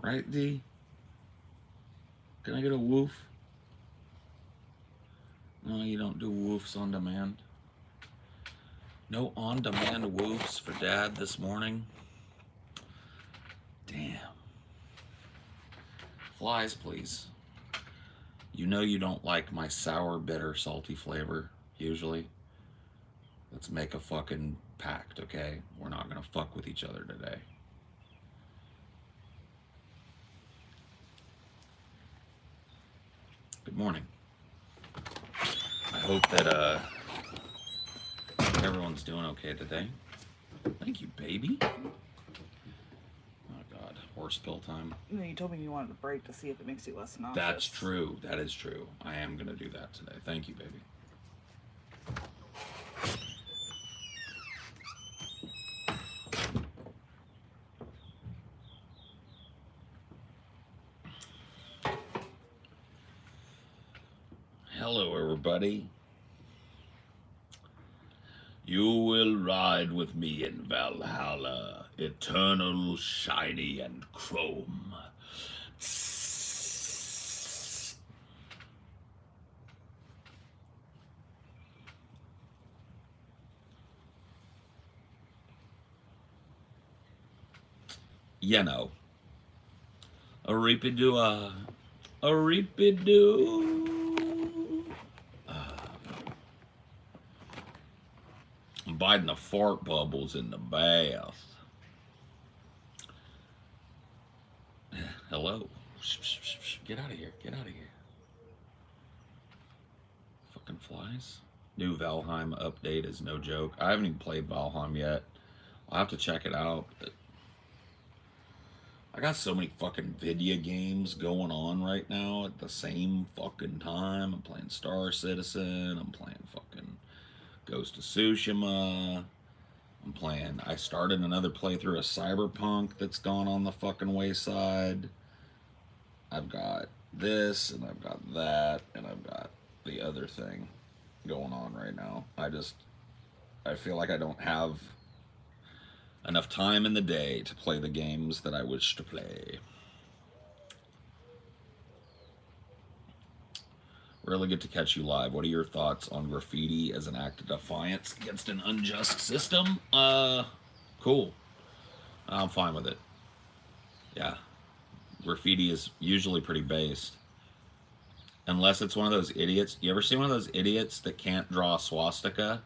Right, D? Can I get a woof? No, you don't do woofs on demand. No on-demand woofs for Dad this morning. Damn. Flies, please. You know you don't like my sour, bitter, salty flavor, usually. Let's make a fucking pact, okay? We're not gonna fuck with each other today. Good morning. I hope that everyone's doing okay today. Thank you, baby. Oh God, horse pill time. You told me you wanted a break to see if it makes you less nauseous. That's true. That is true. I am gonna do that today. Thank you, baby. Hello, everybody. You will ride with me in Valhalla, eternal, shiny, and chrome. You know. A reapy-doo, a reapy-doo. I'm biting the fart bubbles in the bath. Hello. Get out of here. Get out of here. Fucking flies. New Valheim update is no joke. I haven't even played Valheim yet. I'll have to check it out. I got so many fucking video games going on right now at the same fucking time. I'm playing Star Citizen. I'm playing fucking Ghost of Tsushima. I started another playthrough of Cyberpunk that's gone on the fucking wayside. I've got this, and I've got that, and I've got the other thing going on right now. I feel like I don't have enough time in the day to play the games that I wish to play. Really good to catch you live. What are your thoughts on graffiti as an act of defiance against an unjust system? Cool. I'm fine with it. Yeah. Graffiti is usually pretty based. Unless it's one of those idiots. You ever see one of those idiots that can't draw a swastika?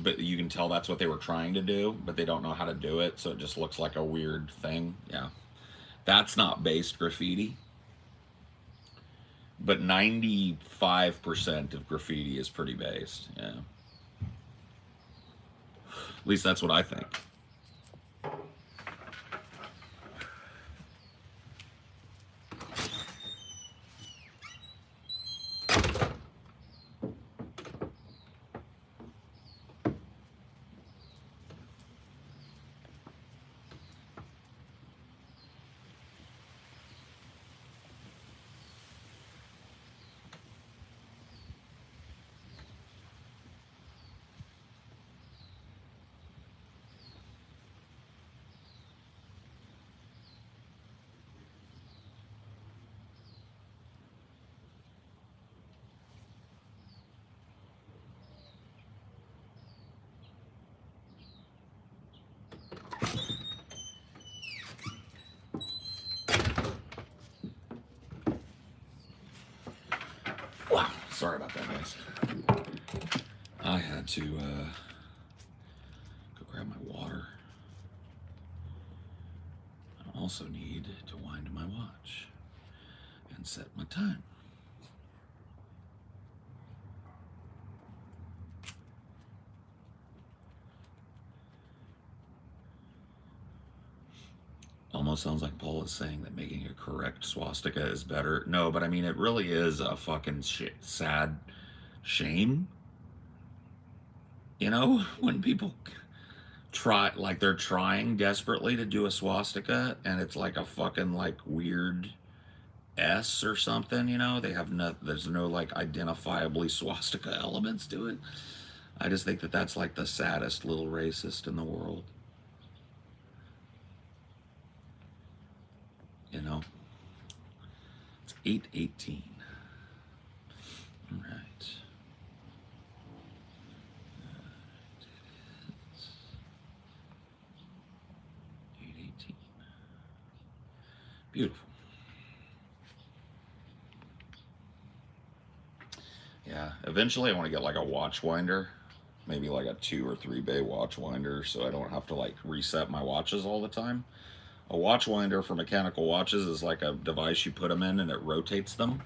But you can tell that's what they were trying to do, but they don't know how to do it, so it just looks like a weird thing. Yeah. That's not based graffiti. But 95% of graffiti is pretty based, yeah. At least that's what I think. Wow, sorry about that, guys. I had to go grab my water. I also need to wind my watch and set my time. Almost sounds like Paul is saying that making a correct swastika is better. No, but I mean, it really is a fucking sad shame. You know, when people try, like they're trying desperately to do a swastika and it's like a fucking like weird S or something, you know, they have no, there's no like identifiably swastika elements to it. I just think that that's like the saddest little racist in the world. You know, now. It's 8:18. All right. 8:18. Beautiful. Yeah, eventually I want to get like a watch winder, maybe like a 2 or 3 bay watch winder, so I don't have to like reset my watches all the time. A watch winder for mechanical watches is like a device you put them in and it rotates them.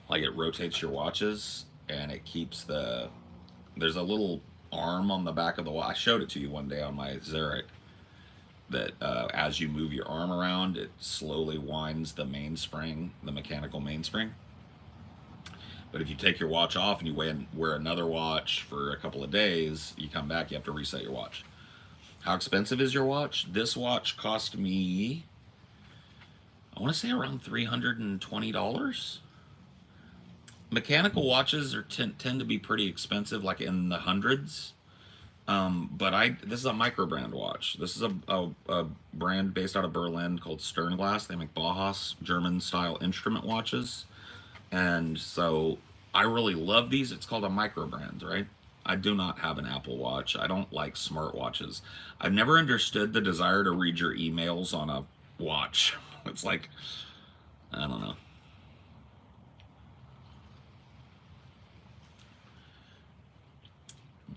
Like it rotates your watches and it keeps there's a little arm on the back of the watch. I showed it to you one day on my Xeric that as you move your arm around, it slowly winds the mainspring, the mechanical mainspring. But if you take your watch off and you wear another watch for a couple of days, you come back, you have to reset your watch. How expensive is your watch? This watch cost me, I want to say around $320. Mechanical watches tend to be pretty expensive, like in the hundreds. But this is a micro brand watch. This is a brand based out of Berlin called Sternglass. They make Bauhaus German style instrument watches. And so I really love these. It's called a micro brand, right? I do not have an Apple Watch. I don't like smartwatches. I've never understood the desire to read your emails on a watch. It's like, I don't know.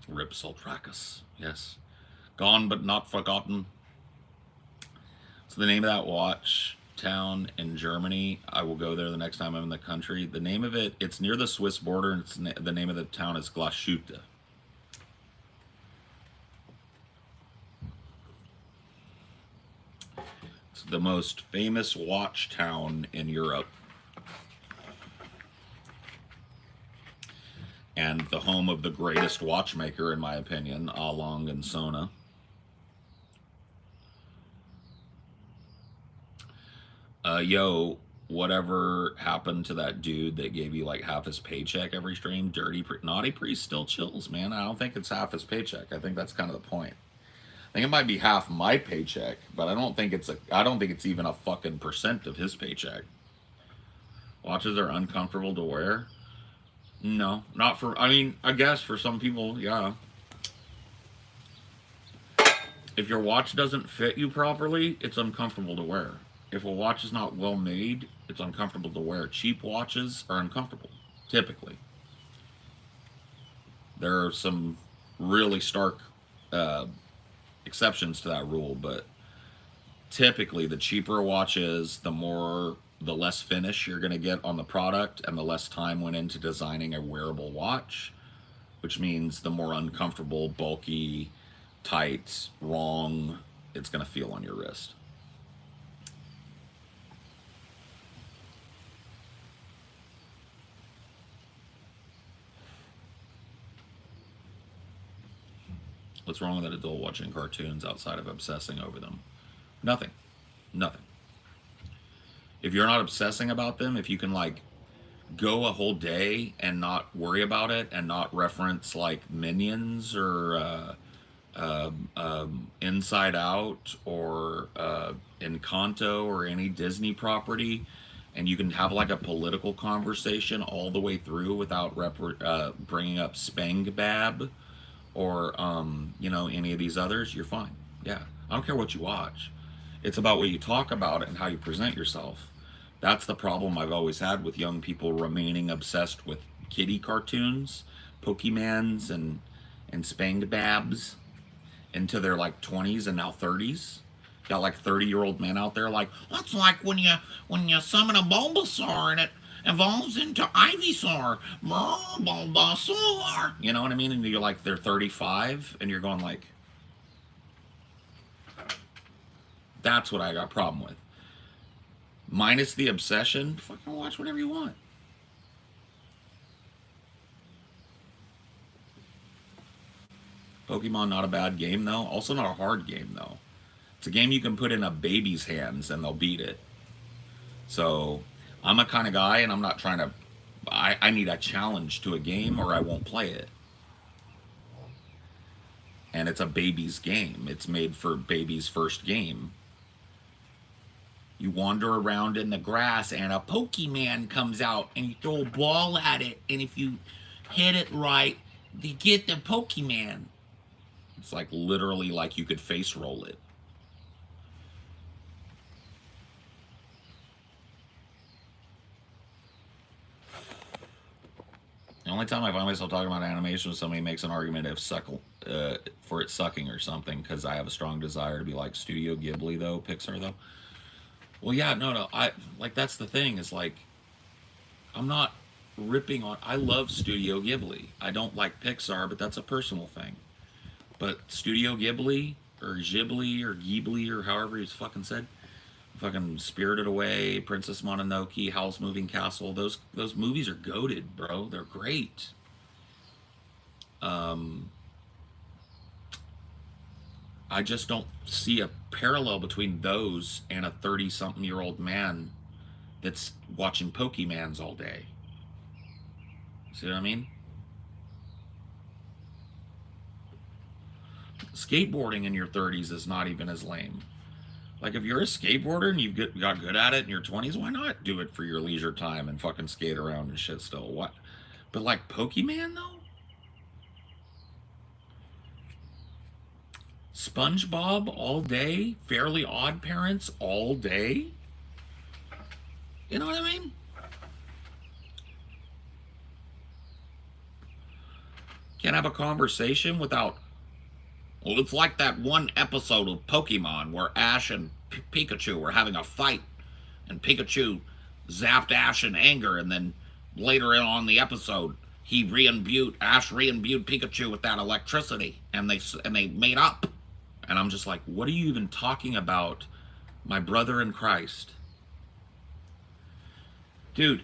Rip Sultracus, yes. Gone but not forgotten. So the name of that watch town in Germany, I will go there the next time I'm in the country. The name of it, it's near the Swiss border, and the name of the town is Glashütte. It's the most famous watch town in Europe. And the home of the greatest watchmaker, in my opinion, A. Lange and Söhne. Yo, whatever happened to that dude that gave you like half his paycheck every stream? Naughty Priest still chills, man. I don't think it's half his paycheck. I think that's kind of the point. I think it might be half my paycheck, but I don't think it's even a fucking % of his paycheck. Watches are uncomfortable to wear. No, not for, I mean, I guess for some people, yeah. If your watch doesn't fit you properly, it's uncomfortable to wear. If a watch is not well made, it's uncomfortable to wear. Cheap watches are uncomfortable, typically. There are some really stark exceptions to that rule, but typically the cheaper a watch is, the less finish you're going to get on the product and the less time went into designing a wearable watch, which means the more uncomfortable, bulky, tight, wrong it's going to feel on your wrist. What's wrong with an adult watching cartoons outside of obsessing over them? Nothing. Nothing. If you're not obsessing about them, if you can like go a whole day and not worry about it and not reference like Minions or Inside Out or Encanto or any Disney property, and you can have like a political conversation all the way through without bringing up Spangbab or any of these others, you're fine. Yeah, I don't care what you watch. It's about what you talk about and how you present yourself. That's the problem I've always had with young people remaining obsessed with kiddie cartoons, Pokemans and Spangbabs into their like 20s and now 30s. Got like 30-year-old men out there like, that's like when you summon a Bulbasaur and it evolves into Ivysaur. Bulbasaur. You know what I mean? And you're like, they're 35 and you're going like, that's what I got a problem with. Minus the obsession, fucking watch whatever you want. Pokemon, not a bad game though. Also not a hard game though. It's a game you can put in a baby's hands and they'll beat it. So I'm a kind of guy and I'm not trying to, I need a challenge to a game or I won't play it. And it's a baby's game. It's made for baby's first game. You wander around in the grass and a Pokemon comes out and you throw a ball at it, and if you hit it right, you get the Pokemon. It's like literally like you could face roll it. The only time I find myself talking about animation is somebody makes an argument for it sucking or something, because I have a strong desire to be like Studio Ghibli though, Pixar though. Well, yeah, no, that's the thing, is like, I'm not ripping on, I love Studio Ghibli. I don't like Pixar, but that's a personal thing. But Studio Ghibli, or Ghibli, or however he's fucking said, fucking Spirited Away, Princess Mononoke, Howl's Moving Castle, those movies are goated, bro. They're great. I just don't see a parallel between those and a 30-something-year-old man that's watching Pokemans all day. See what I mean? Skateboarding in your 30s is not even as lame. Like, if you're a skateboarder and you got good at it in your 20s, why not do it for your leisure time and fucking skate around and shit still? What? But like Pokemon though? SpongeBob all day? Fairly Odd Parents all day? You know what I mean? Can't have a conversation without... Well, it's like that one episode of Pokemon where Ash and Pikachu were having a fight, and Pikachu zapped Ash in anger, and then later on the episode, Ash re-imbued Pikachu with that electricity, and they made up. And I'm just like, what are you even talking about, my brother in Christ? Dude,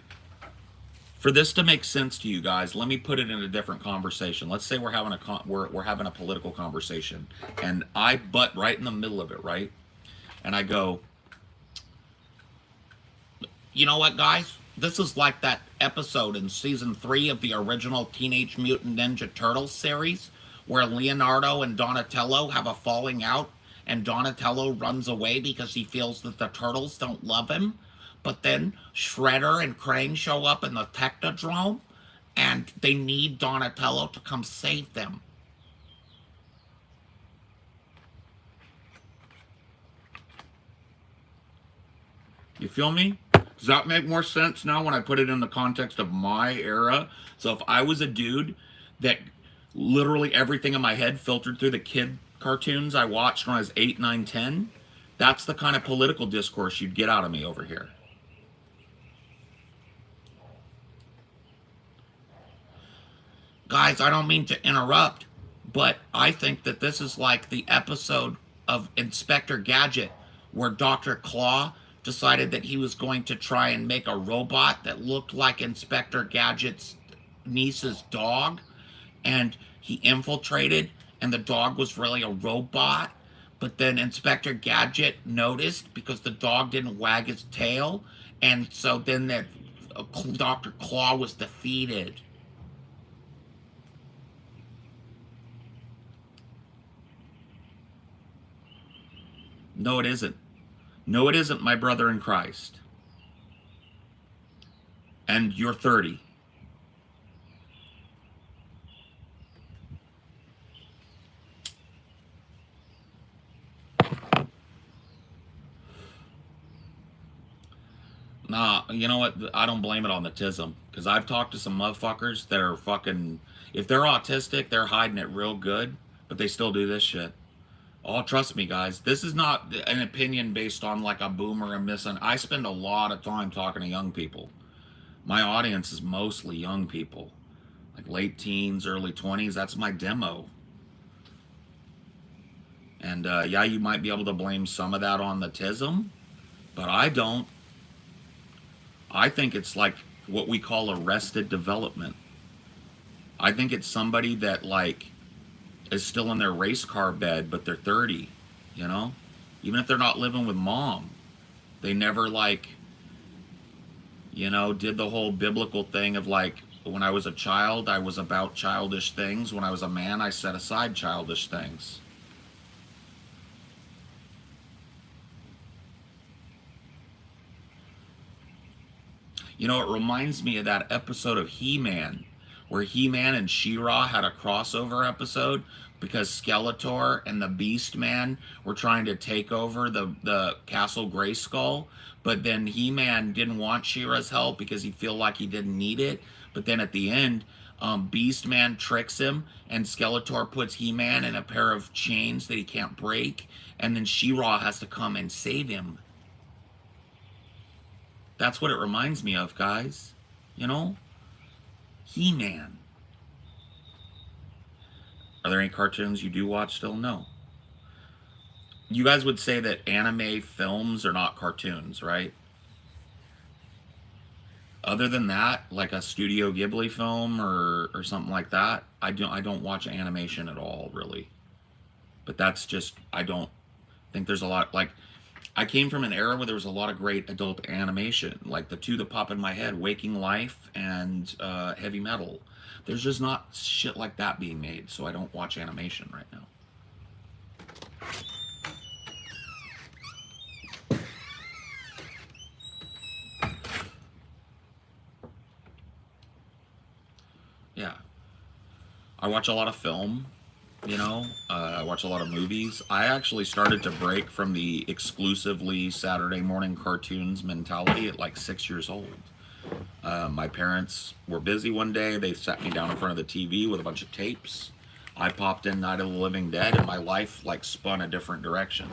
for this to make sense to you guys, let me put it in a different conversation. Let's say we're having a political conversation, and I butt right in the middle of it, right? And I go, you know what, guys? This is like that episode in season 3 of the original Teenage Mutant Ninja Turtles series, where Leonardo and Donatello have a falling out, and Donatello runs away because he feels that the turtles don't love him. But then Shredder and Krang show up in the Technodrome, and they need Donatello to come save them. You feel me? Does that make more sense now when I put it in the context of my era? So if I was a dude that literally everything in my head filtered through the kid cartoons I watched when I was 8, 9, 10, that's the kind of political discourse you'd get out of me over here. Guys, I don't mean to interrupt, but I think that this is like the episode of Inspector Gadget where Dr. Claw decided that he was going to try and make a robot that looked like Inspector Gadget's niece's dog, and he infiltrated, and the dog was really a robot. But then Inspector Gadget noticed because the dog didn't wag his tail, and so then Dr. Claw was defeated. No, it isn't. No, it isn't, my brother in Christ. And you're 30. Nah, you know what? I don't blame it on the tism. Because I've talked to some motherfuckers that are fucking... If they're autistic, they're hiding it real good. But they still do this shit. Oh, trust me, guys. This is not an opinion based on like a boomer and missing. I spend a lot of time talking to young people. My audience is mostly young people. Like late teens, early 20s. That's my demo. And yeah, you might be able to blame some of that on the tism. But I don't. I think it's like what we call arrested development. I think it's somebody that like is still in their race car bed, but they're 30, you know? Even if they're not living with mom. They never like, you know, did the whole biblical thing of like, when I was a child, I was about childish things. When I was a man, I set aside childish things. You know, it reminds me of that episode of He-Man, where He-Man and She-Ra had a crossover episode because Skeletor and the Beast Man were trying to take over the Castle Grayskull, but then He-Man didn't want She-Ra's help because he felt like he didn't need it. But then at the end, Beast Man tricks him, and Skeletor puts He-Man in a pair of chains that he can't break, and then She-Ra has to come and save him. That's what it reminds me of, guys. You know? He-Man. Are there any cartoons you do watch still? No. You guys would say that anime films are not cartoons, right? Other than that, like a Studio Ghibli film or something like that, I don't watch animation at all, really. But that's just, I don't think there's a lot, like, I came from an era where there was a lot of great adult animation, like the two that pop in my head, Waking Life and Heavy Metal. There's just not shit like that being made, so I don't watch animation right now. Yeah. I watch a lot of film, you know, I watch a lot of movies. I actually started to break from the exclusively Saturday morning cartoons mentality at like 6 years old. My parents were busy one day. They sat me down in front of the TV with a bunch of tapes. I popped in Night of the Living Dead, and my life like spun a different direction.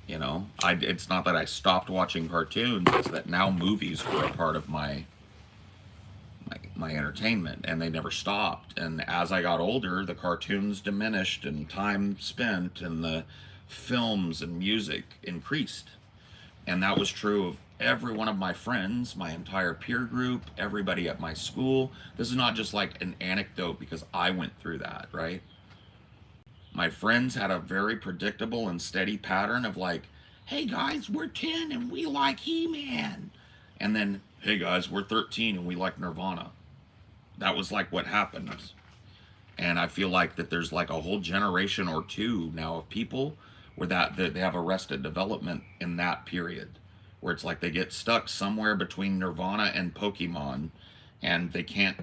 You know, it's not that I stopped watching cartoons, it's that now movies were a part of my entertainment, and they never stopped. And as I got older, the cartoons diminished and time spent and the films and music increased. And that was true of every one of my friends, my entire peer group, everybody at my school. This is not just like an anecdote because I went through that, right? My friends had a very predictable and steady pattern of like, hey guys, we're 10 and we like He-Man. And then, hey guys, we're 13 and we like Nirvana. That was like what happened. And I feel like that there's like a whole generation or two now of people where that they have arrested development in that period, where it's like they get stuck somewhere between Nirvana and Pokemon, and they can't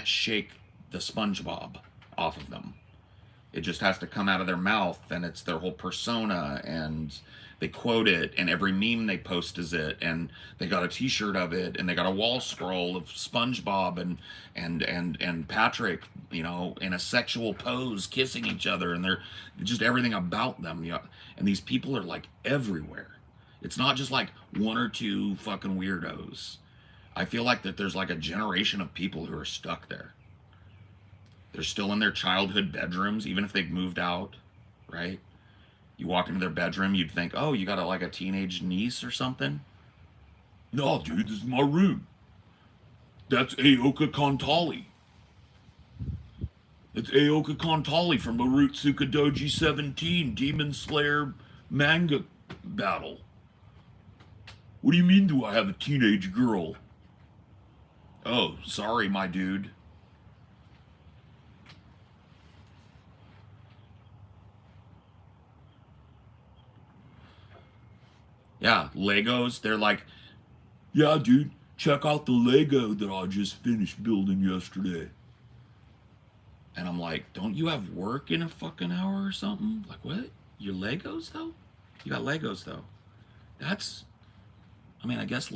shake the SpongeBob off of them. It just has to come out of their mouth, and it's their whole persona, and they quote it, and every meme they post is it, and they got a t-shirt of it, and they got a wall scroll of SpongeBob and Patrick, you know, in a sexual pose kissing each other, and they're just everything about them, you know. And these people are like everywhere. It's not just like one or two fucking weirdos. I feel like that there's like a generation of people who are stuck there. They're still in their childhood bedrooms, even if they've moved out, right? You walk into their bedroom, you'd think, oh, you got like a teenage niece or something? No, dude, this is my room. That's Aoka Kontali. It's Aoka Kontali from Urutsuka Doji 17, Demon Slayer manga battle. What do you mean, do I have a teenage girl? Oh, sorry, my dude. Yeah, Legos, they're like, yeah, dude, check out the Lego that I just finished building yesterday. And I'm like, don't you have work in a fucking hour or something? Like, what? Your Legos, though? You got Legos, though. That's, I guess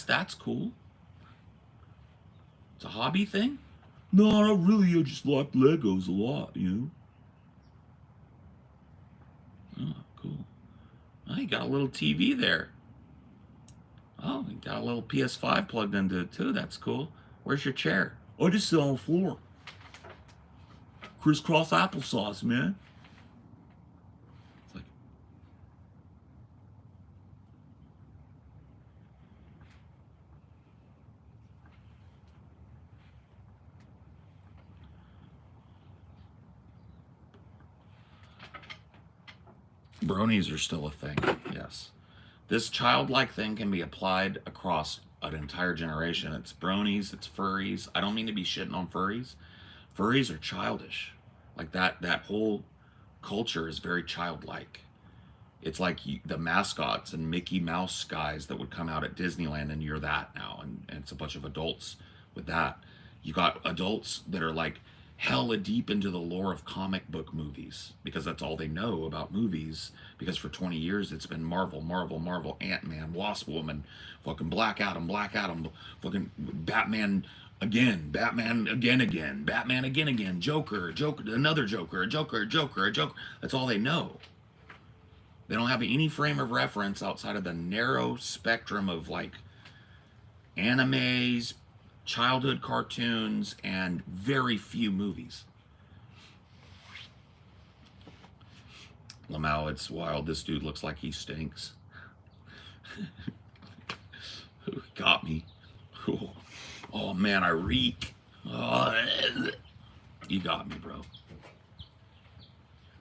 that's cool. It's a hobby thing? No, not really. I just like Legos a lot, you know? Oh, cool. Oh, you got a little TV there. Oh, you got a little PS5 plugged into it, too. That's cool. Where's your chair? I just sit on the floor. Crisscross applesauce, man. It's like, bronies are still a thing, yes. This childlike thing can be applied across an entire generation. It's bronies, it's furries. I don't mean to be shitting on furries. Furries are childish. Like that whole culture is very childlike. It's like the mascots and Mickey Mouse guys that would come out at Disneyland, and you're that now, and it's a bunch of adults with that. You got adults that are like hella deep into the lore of comic book movies because that's all they know about movies, because for 20 years it's been Marvel, Marvel, Marvel, Ant-Man, Wasp Woman, fucking Black Adam, fucking Batman again, Batman again, Batman again, Joker, another Joker, a Joker. That's all they know. They don't have any frame of reference outside of the narrow spectrum of like animes, childhood cartoons, and very few movies. Lamau, it's wild. This dude looks like he stinks. Got me. Oh man, I reek. Oh, you got me, bro.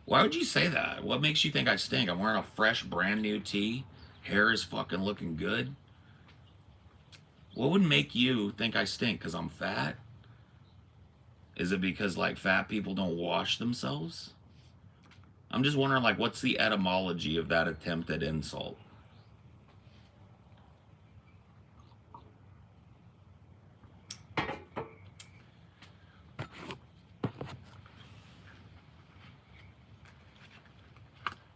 Why would you say that? What makes you think I stink? I'm wearing a fresh, brand new tee. Hair is fucking looking good. What would make you think I stink? Because I'm fat? Is it because, like, fat people don't wash themselves? I'm just wondering, like, what's the etymology of that attempted insult?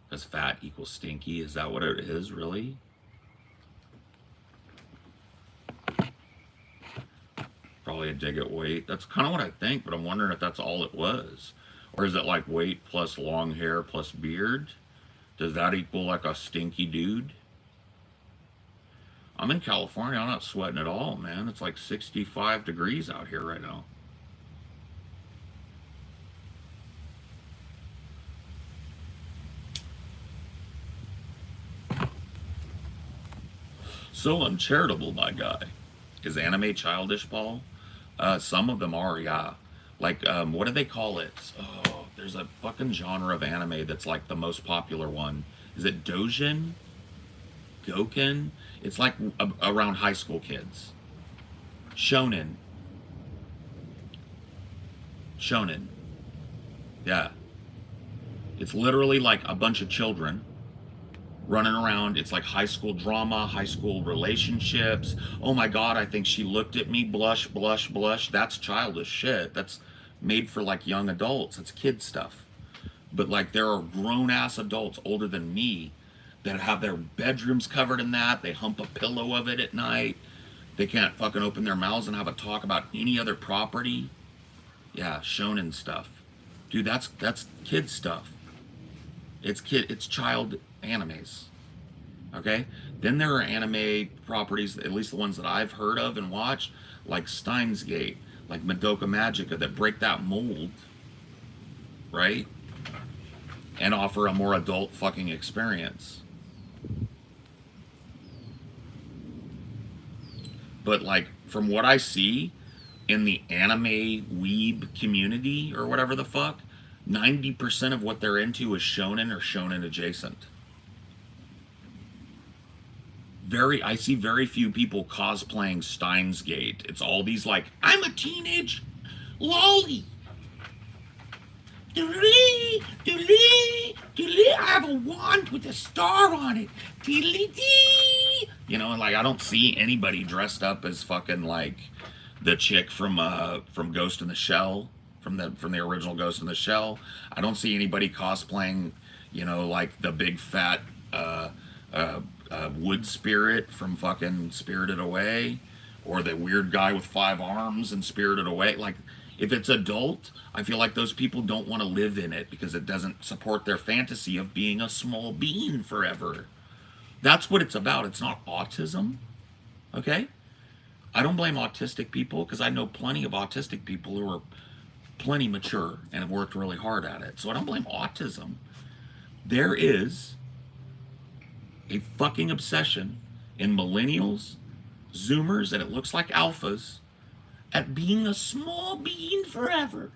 Does fat equal stinky? Is that what it is, really? Probably a dig at weight. That's kind of what I think, but I'm wondering if that's all it was. Or is it like weight plus long hair plus beard? Does that equal like a stinky dude? I'm in California. I'm not sweating at all, man. It's like 65 degrees out here right now. So uncharitable, my guy. Is anime childish, Paul? Some of them are, yeah. Like, what do they call it? Oh, there's a fucking genre of anime that's like the most popular one. Is it Dojin? Goken? It's like around high school kids. Shonen. Shonen. Yeah. It's literally like a bunch of children running around. It's like high school drama, high school relationships. Oh my god, I think she looked at me, blush, blush, blush. That's childish shit. That's made for like young adults. It's kid stuff. But like there are grown-ass adults older than me that have their bedrooms covered in that. They hump a pillow of it at night. They can't fucking open their mouths and have a talk about any other property. Yeah, shonen stuff. Dude, that's kid stuff. It's child animes. Okay? Then there are anime properties, at least the ones that I've heard of and watched, like Steins Gate, like Madoka Magica, that break that mold, right? And offer a more adult fucking experience. But like, from what I see in the anime weeb community or whatever the fuck, 90% of what they're into is shonen or shonen adjacent. I see very few people cosplaying Steins Gate. It's all these like, I'm a teenage lolly. I have a wand with a star on it. You know, and like I don't see anybody dressed up as fucking like the chick from Ghost in the Shell, from the original Ghost in the Shell. I don't see anybody cosplaying, you know, like the big fat wood spirit from fucking Spirited Away, or the weird guy with 5 arms in Spirited Away. Like, if it's adult, I feel like those people don't want to live in it because it doesn't support their fantasy of being a small being forever. That's what it's about. It's not autism, okay? I don't blame autistic people because I know plenty of autistic people who are plenty mature and have worked really hard at it. So I don't blame autism. There is a fucking obsession in millennials, Zoomers, and it looks like alphas, at being a small being forever.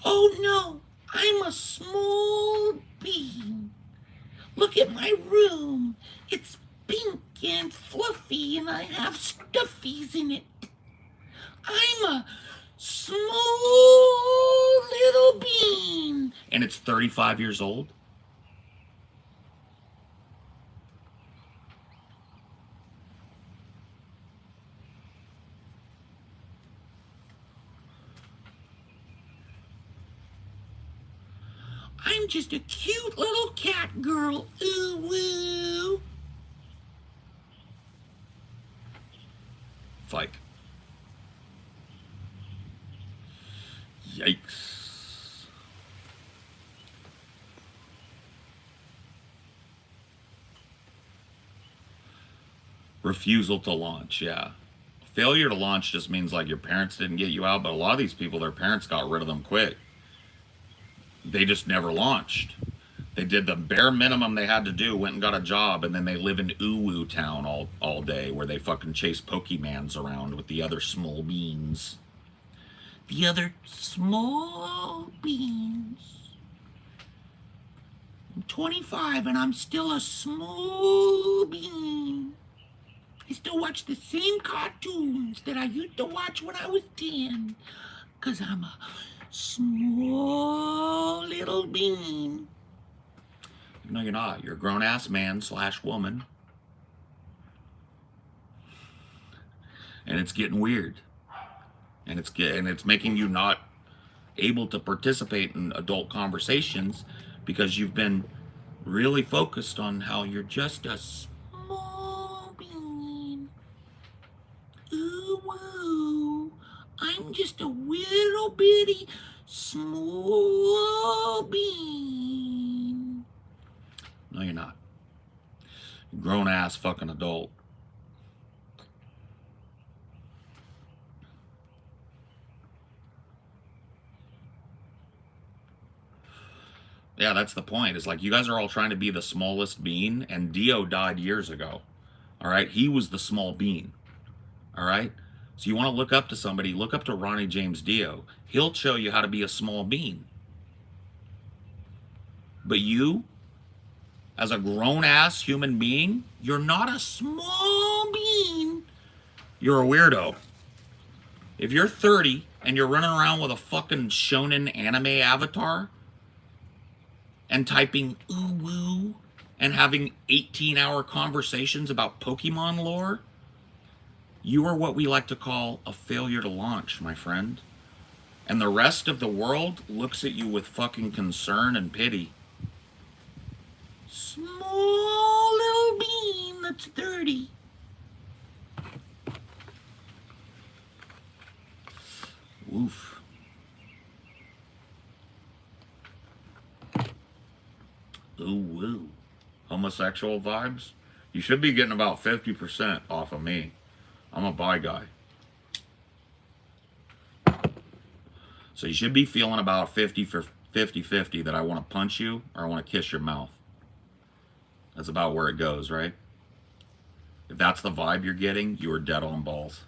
Oh no, I'm a small being. Look at my room. It's pink and fluffy and I have stuffies in it. I'm a small little bean. And it's 35 years old. I'm just a cute little cat girl. Ooh, woo. Fike. Yikes. Refusal to launch, yeah. Failure to launch just means like your parents didn't get you out, but a lot of these people, their parents got rid of them quick. They just never launched. They did the bare minimum they had to do, went and got a job, and then they live in Uwu Town all day where they fucking chase Pokemans around with the other small beans. The other small beans. I'm 25 and I'm still a small bean. I still watch the same cartoons that I used to watch when I was 10. Because I'm a small little bean. No, you're not. You're a grown-ass man / woman. And it's getting weird. And it's making you not able to participate in adult conversations because you've been really focused on how you're just a small bean. Ooh, woo. I'm just a little bitty small bean. No, you're not. Grown ass fucking adult. Yeah, that's the point. It's like you guys are all trying to be the smallest bean, and Dio died years ago. All right? He was the small bean. All right? So you want to look up to somebody, look up to Ronnie James Dio. He'll show you how to be a small bean. But you, as a grown-ass human being, you're not a small bean. You're a weirdo. If you're 30 and you're running around with a fucking shonen anime avatar and typing ooh woo and having 18-hour conversations about Pokemon lore, you are what we like to call a failure to launch, my friend. And the rest of the world looks at you with fucking concern and pity. Small little bean that's 30. Oof. Ooh, woo. Homosexual vibes? You should be getting about 50% off of me. I'm a bi guy. So you should be feeling about 50-50 that I want to punch you or I want to kiss your mouth. That's about where it goes, right? If that's the vibe you're getting, you are dead on balls.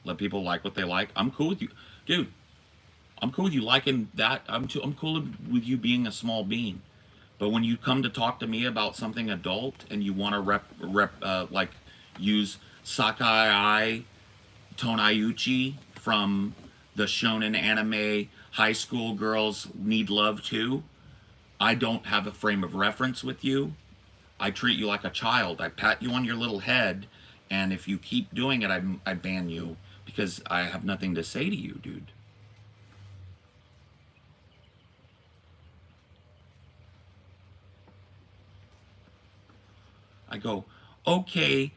Let people like what they like. I'm cool with you. Dude, I'm cool with you liking that. I'm cool with you being a small bean. But when you come to talk to me about something adult and you want to like use Sakai Tonayuchi from the shonen anime High School Girls Need Love Too, I don't have a frame of reference with you. I treat you like a child. I pat you on your little head, and if you keep doing it, I ban you because I have nothing to say to you, dude. I go, okay,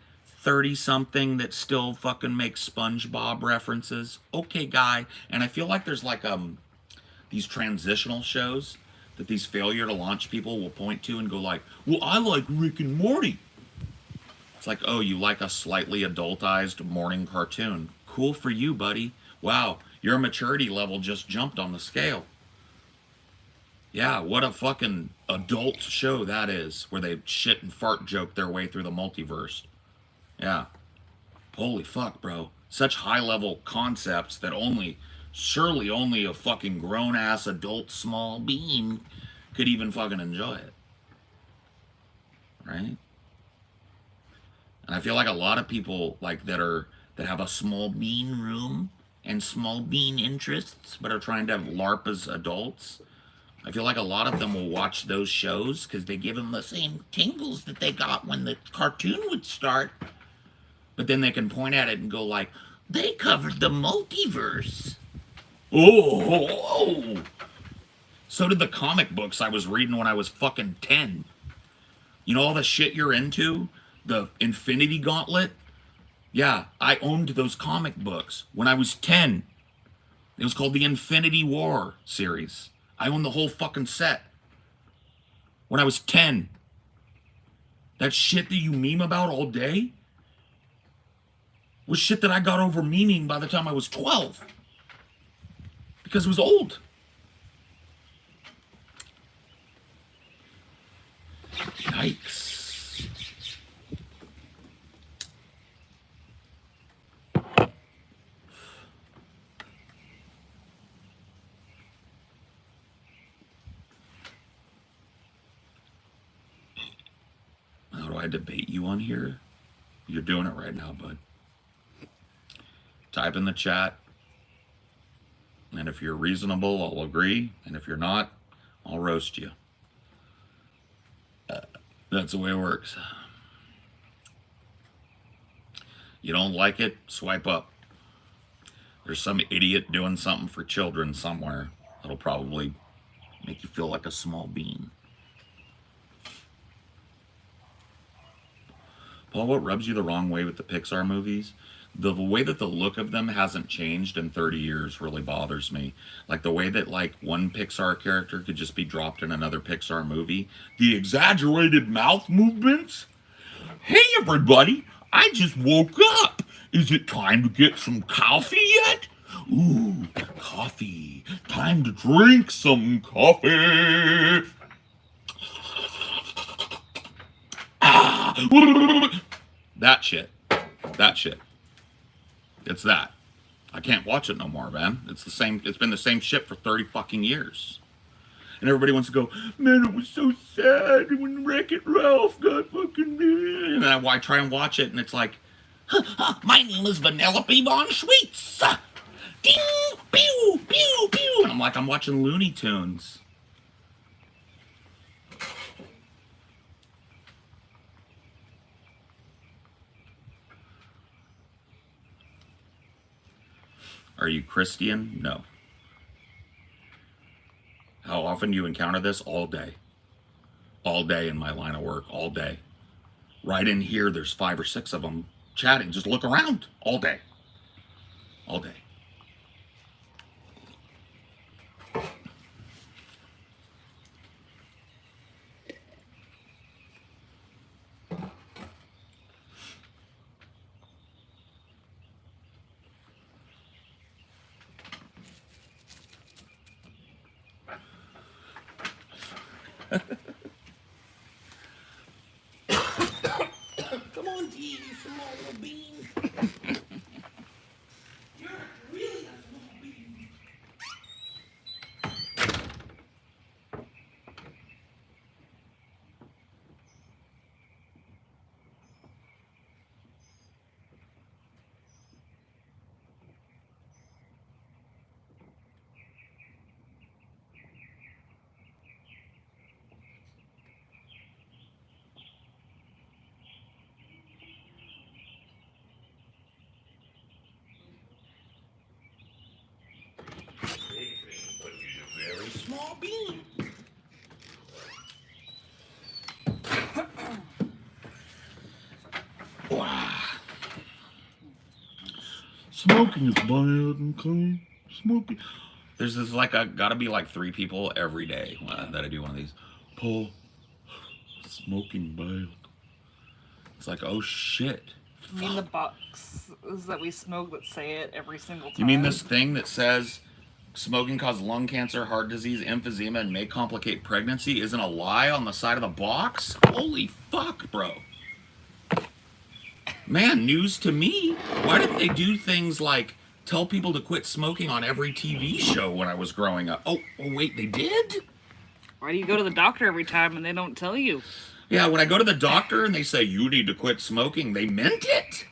30-something that still fucking makes SpongeBob references. Okay, guy. And I feel like there's like these transitional shows that these failure to launch people will point to and go like, well, I like Rick and Morty. It's like, oh, you like a slightly adultized morning cartoon. Cool for you, buddy. Wow, your maturity level just jumped on the scale. Yeah, what a fucking adult show that is, where they shit and fart joke their way through the multiverse. Yeah. Holy fuck, bro. Such high-level concepts that surely only a fucking grown-ass adult small bean could even fucking enjoy it. Right? And I feel like a lot of people like that have a small bean room and small bean interests, but are trying to have LARP as adults. I feel like a lot of them will watch those shows because they give them the same tingles that they got when the cartoon would start. But then they can point at it and go like, they covered the multiverse. Oh. So did the comic books I was reading when I was fucking 10. You know all the shit you're into? The Infinity Gauntlet? Yeah, I owned those comic books when I was 10. It was called the Infinity War series. I owned the whole fucking set when I was 10. That shit that you meme about all day was shit that I got over memeing by the time I was 12. Because it was old. Yikes. How do I debate you on here? You're doing it right now, bud. Type in the chat. And if you're reasonable, I'll agree. And if you're not, I'll roast you. That's the way it works. You don't like it? Swipe up. There's some idiot doing something for children somewhere that'll probably make you feel like a small bean. Paul, what rubs you the wrong way with the Pixar movies? The way that the look of them hasn't changed in 30 years really bothers me. Like the way that like one Pixar character could just be dropped in another Pixar movie. The exaggerated mouth movements. Hey everybody, I just woke up. Is it time to get some coffee yet? Ooh, coffee. Time to drink some coffee. Ah. That shit. That shit. It's that. I can't watch it no more, man. It's the same. It's been the same shit for 30 fucking years. And everybody wants to go, man, it was so sad when Wreck-It Ralph got fucking... And I try and watch it, and it's like, my name is Vanellope Von Schweetz. Ding, pew, pew, pew. And I'm like, I'm watching Looney Tunes. Are you Christian? No. How often do you encounter this? All day. All day in my line of work. All day. Right in here, there's 5 or 6 of them chatting. Just look around. All day. All day. Come on, T, you small little bean. You're really a small bean. But you're a very small bean. Wow. Smoking is bad and clean. Smoking. There's this like gotta be like 3 people every day that I do one of these. Paul, smoking bad. It's like, oh shit. You mean the boxes that we smoke that say it every single time? You mean this thing that says smoking causes lung cancer, heart disease, emphysema, and may complicate pregnancy isn't a lie on the side of the box? Holy fuck, bro. Man, news to me. Why didn't they do things like tell people to quit smoking on every TV show when I was growing up? Oh wait, they did? Why do you go to the doctor every time and they don't tell you? Yeah, when I go to the doctor and they say, you need to quit smoking, they meant it.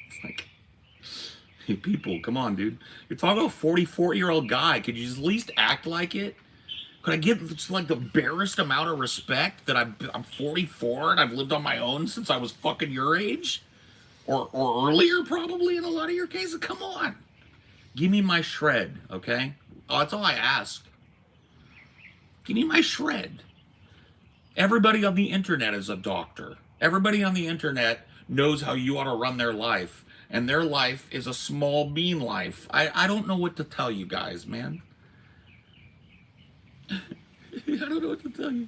It's like, Hey, people, come on, dude. You're talking to a 44-year-old guy. Could you just at least act like it? Could I get just like the barest amount of respect that I'm 44 and I've lived on my own since I was fucking your age? Or earlier, probably, in a lot of your cases? Come on. Give me my shred, okay? Oh, that's all I ask. Give me my shred. Everybody on the internet is a doctor. Everybody on the internet knows how you ought to run their life. And their life is a small bean life. I don't know what to tell you guys, man. I don't know what to tell you.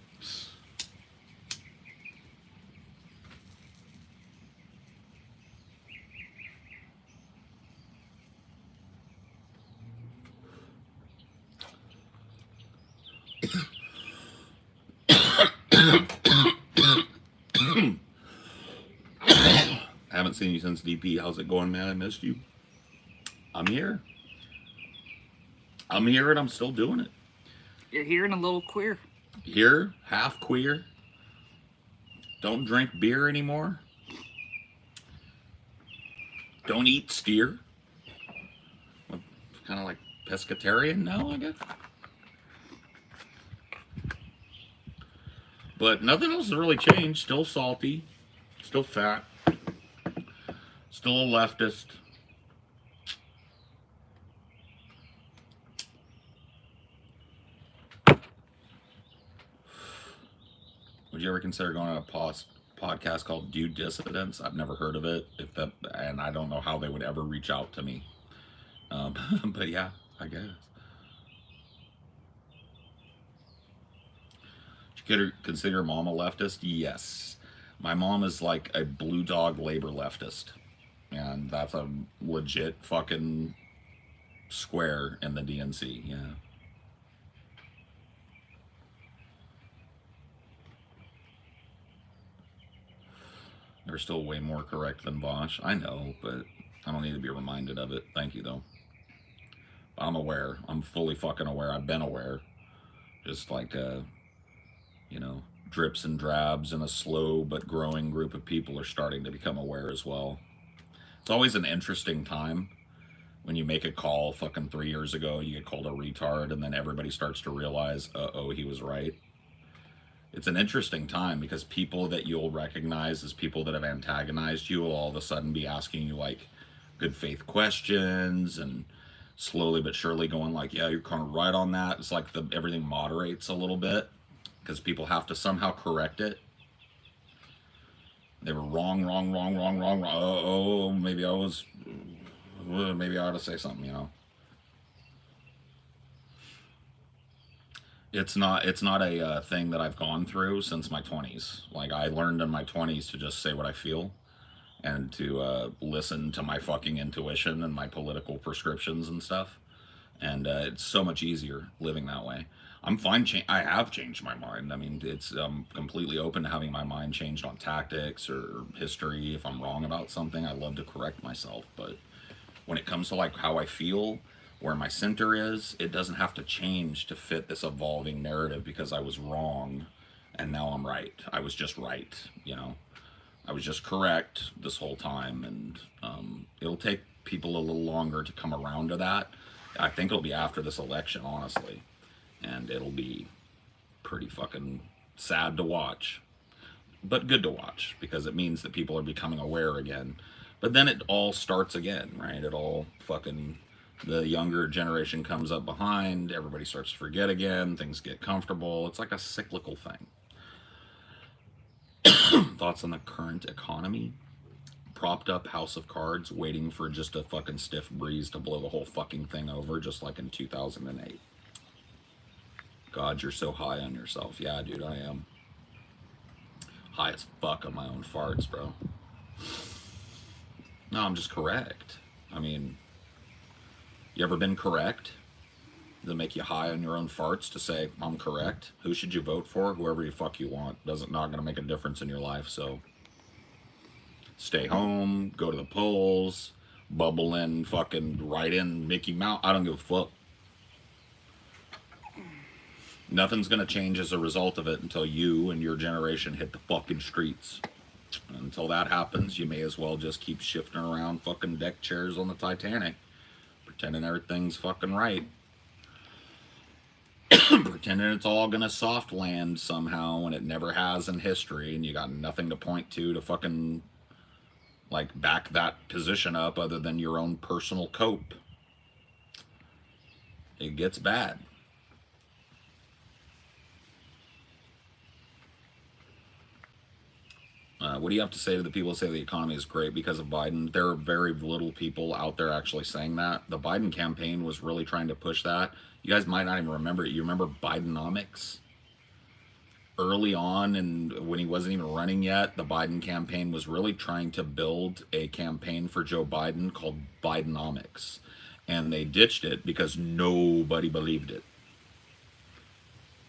I haven't seen you since DP. How's it going, man? I missed you. I'm here. I'm here and I'm still doing it. You're here and a little queer. Here, half queer. Don't drink beer anymore. Don't eat steer. Kind of like pescatarian now, I guess. But nothing else has really changed. Still salty. Still fat. Still a leftist. Would you ever consider going on a podcast called Due Dissidents? I've never heard of it. And I don't know how they would ever reach out to me. But yeah, I guess. Would you consider mom a leftist? Yes. My mom is like a blue dog labor leftist. And that's a legit fucking square in the DNC, yeah. They're still way more correct than Bosch. I know, but I don't need to be reminded of it. Thank you, though. I'm aware. I'm fully fucking aware. I've been aware. Just like, you know, drips and drabs and a slow but growing group of people are starting to become aware as well. It's always an interesting time when you make a call fucking 3 years ago, you get called a retard, and then everybody starts to realize, uh-oh, he was right. It's an interesting time because people that you'll recognize as people that have antagonized you will all of a sudden be asking you like good faith questions and slowly but surely going like, yeah, you're kind of right on that. It's like everything moderates a little bit because people have to somehow correct it. They were wrong. Oh, maybe I ought to say something, you know. It's not a thing that I've gone through since my 20s. Like, I learned in my 20s to just say what I feel and to listen to my fucking intuition and my political prescriptions and stuff. And it's so much easier living that way. I'm fine. I have changed my mind. I mean, it's completely open to having my mind changed on tactics or history. If I'm wrong about something, I love to correct myself. But when it comes to like how I feel, where my center is, it doesn't have to change to fit this evolving narrative because I was wrong and now I'm right. I was just right, you know. I was just correct this whole time, and it'll take people a little longer to come around to that. I think it'll be after this election, honestly. And it'll be pretty fucking sad to watch, but good to watch because it means that people are becoming aware again. But then it all starts again, right? It all fucking, the younger generation comes up behind, everybody starts to forget again, things get comfortable. It's like a cyclical thing. Thoughts on the current economy? Propped up house of cards, waiting for just a fucking stiff breeze to blow the whole fucking thing over, just like in 2008. God, you're so high on yourself. Yeah, dude, I am. High as fuck on my own farts, bro. No, I'm just correct. I mean, you ever been correct? Does it make you high on your own farts to say, I'm correct? Who should you vote for? Whoever you fuck you want. Not gonna make a difference in your life, so stay home, go to the polls, bubble in, fucking write in Mickey Mouse. I don't give a fuck. Nothing's gonna change as a result of it until you and your generation hit the fucking streets. Until that happens, you may as well just keep shifting around fucking deck chairs on the Titanic, pretending everything's fucking right. Pretending it's all gonna soft land somehow when it never has in history, and you got nothing to point to fucking like back that position up other than your own personal cope. It gets bad. What do you have to say to the people who say the economy is great because of Biden? There are very little people out there actually saying that. The Biden campaign was really trying to push that. You guys might not even remember it. You remember Bidenomics? Early on, and when he wasn't even running yet, the Biden campaign was really trying to build a campaign for Joe Biden called Bidenomics. And they ditched it because nobody believed it.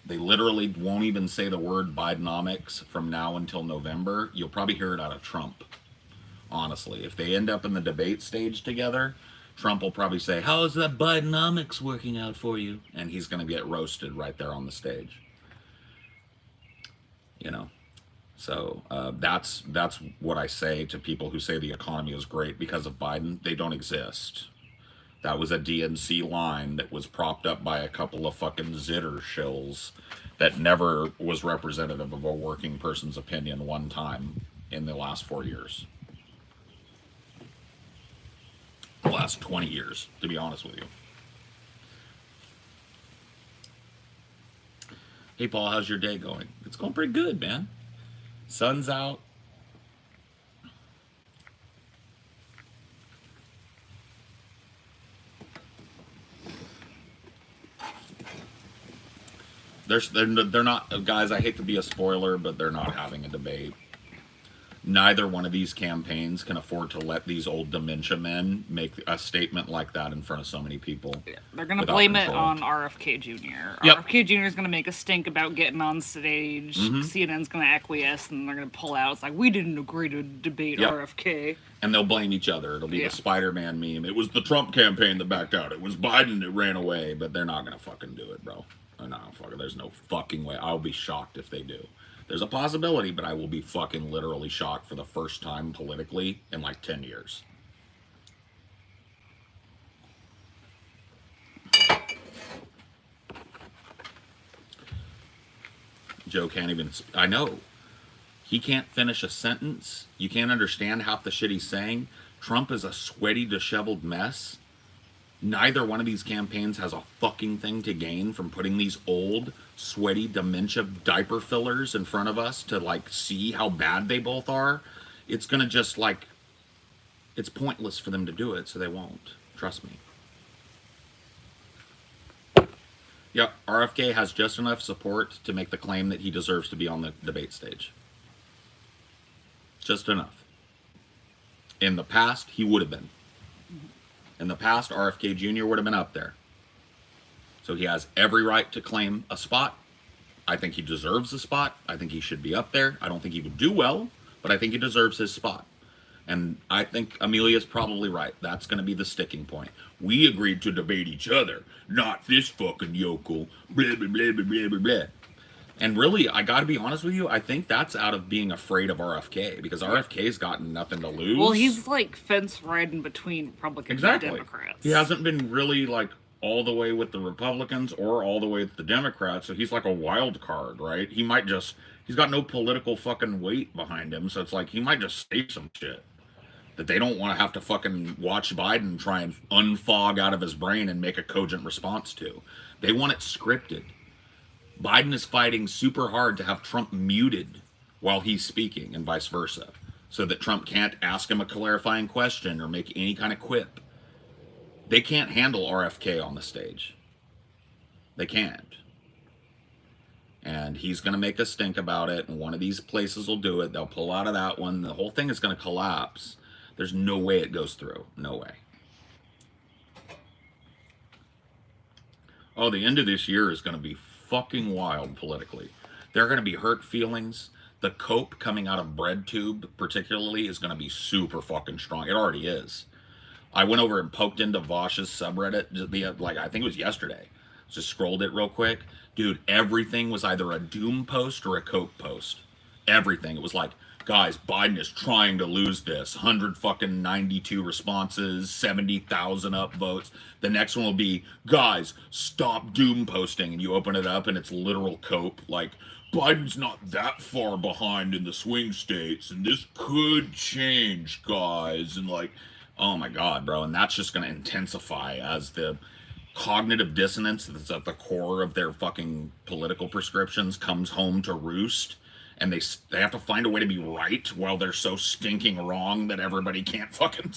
They literally won't even say the word Bidenomics from now until November. You'll probably hear it out of Trump, honestly. If they end up in the debate stage together, Trump will probably say, "How is that Bidenomics working out for you?" And he's going to get roasted right there on the stage. You know, so that's what I say to people who say the economy is great because of Biden. They don't exist. That was a DNC line that was propped up by a couple of fucking zitter shills that never was representative of a working person's opinion one time in the last 4 years. The last 20 years, to be honest with you. Hey, Paul, how's your day going? It's going pretty good, man. Sun's out. They're not, guys, I hate to be a spoiler, but they're not having a debate. Neither one of these campaigns can afford to let these old dementia men make a statement like that in front of so many people. Yeah, they're going to blame it on RFK Jr. Yep. RFK Jr. is going to make a stink about getting on stage. CNN's going to acquiesce, and they're going to pull out. It's like, we didn't agree to debate RFK. And they'll blame each other. It'll be the Spider-Man meme. It was the Trump campaign that backed out. It was Biden that ran away. But they're not going to fucking do it, bro. No, fucker. There's no fucking way. I'll be shocked if they do. There's a possibility, but I will be fucking literally shocked for the first time politically in like 10 years. Joe can't even... I know. He can't finish a sentence. You can't understand half the shit he's saying. Trump is a sweaty, disheveled mess. Neither one of these campaigns has a fucking thing to gain from putting these old, sweaty, dementia diaper fillers in front of us to, like, see how bad they both are. It's gonna just, like, it's pointless for them to do it, so they won't. Trust me. Yep, RFK has just enough support to make the claim that he deserves to be on the debate stage. Just enough. In the past, he would have been. In the past, RFK Jr. would have been up there. So he has every right to claim a spot. I think he deserves a spot. I think he should be up there. I don't think he would do well, but I think he deserves his spot. And I think Amelia's probably right. That's going to be the sticking point. We agreed to debate each other, not this fucking yokel. Blah, blah, blah, blah, blah, blah, blah. And really, I got to be honest with you, I think that's out of being afraid of RFK, because RFK's gotten nothing to lose. Well, he's like fence riding between Republicans and Democrats. He hasn't been really like all the way with the Republicans or all the way with the Democrats, so he's like a wild card, right? He might just, he's got no political fucking weight behind him, so it's like he might just say some shit that they don't want to have to fucking watch Biden try and unfog out of his brain and make a cogent response to. They want it scripted. Biden is fighting super hard to have Trump muted while he's speaking and vice versa, so that Trump can't ask him a clarifying question or make any kind of quip. They can't handle RFK on the stage. They can't. And he's going to make a stink about it, and one of these places will do it. They'll pull out of that one. The whole thing is going to collapse. There's no way it goes through. No way. Oh, the end of this year is going to be fucking wild politically. There are going to be hurt feelings. The cope coming out of BreadTube particularly is going to be super fucking strong. It already is. I went over and poked into Vosh's subreddit, like, I think it was yesterday. Just scrolled it real quick. Dude, everything was either a doom post or a cope post. Everything. It was like, guys, Biden is trying to lose this. 192 responses, 70,000 upvotes. The next one will be, guys, stop doom posting. And you open it up and it's literal cope. Like, Biden's not that far behind in the swing states, and this could change, guys. And like, oh my God, bro. And that's just going to intensify as the cognitive dissonance that's at the core of their fucking political prescriptions comes home to roost. And they have to find a way to be right while they're so stinking wrong that everybody can't fucking,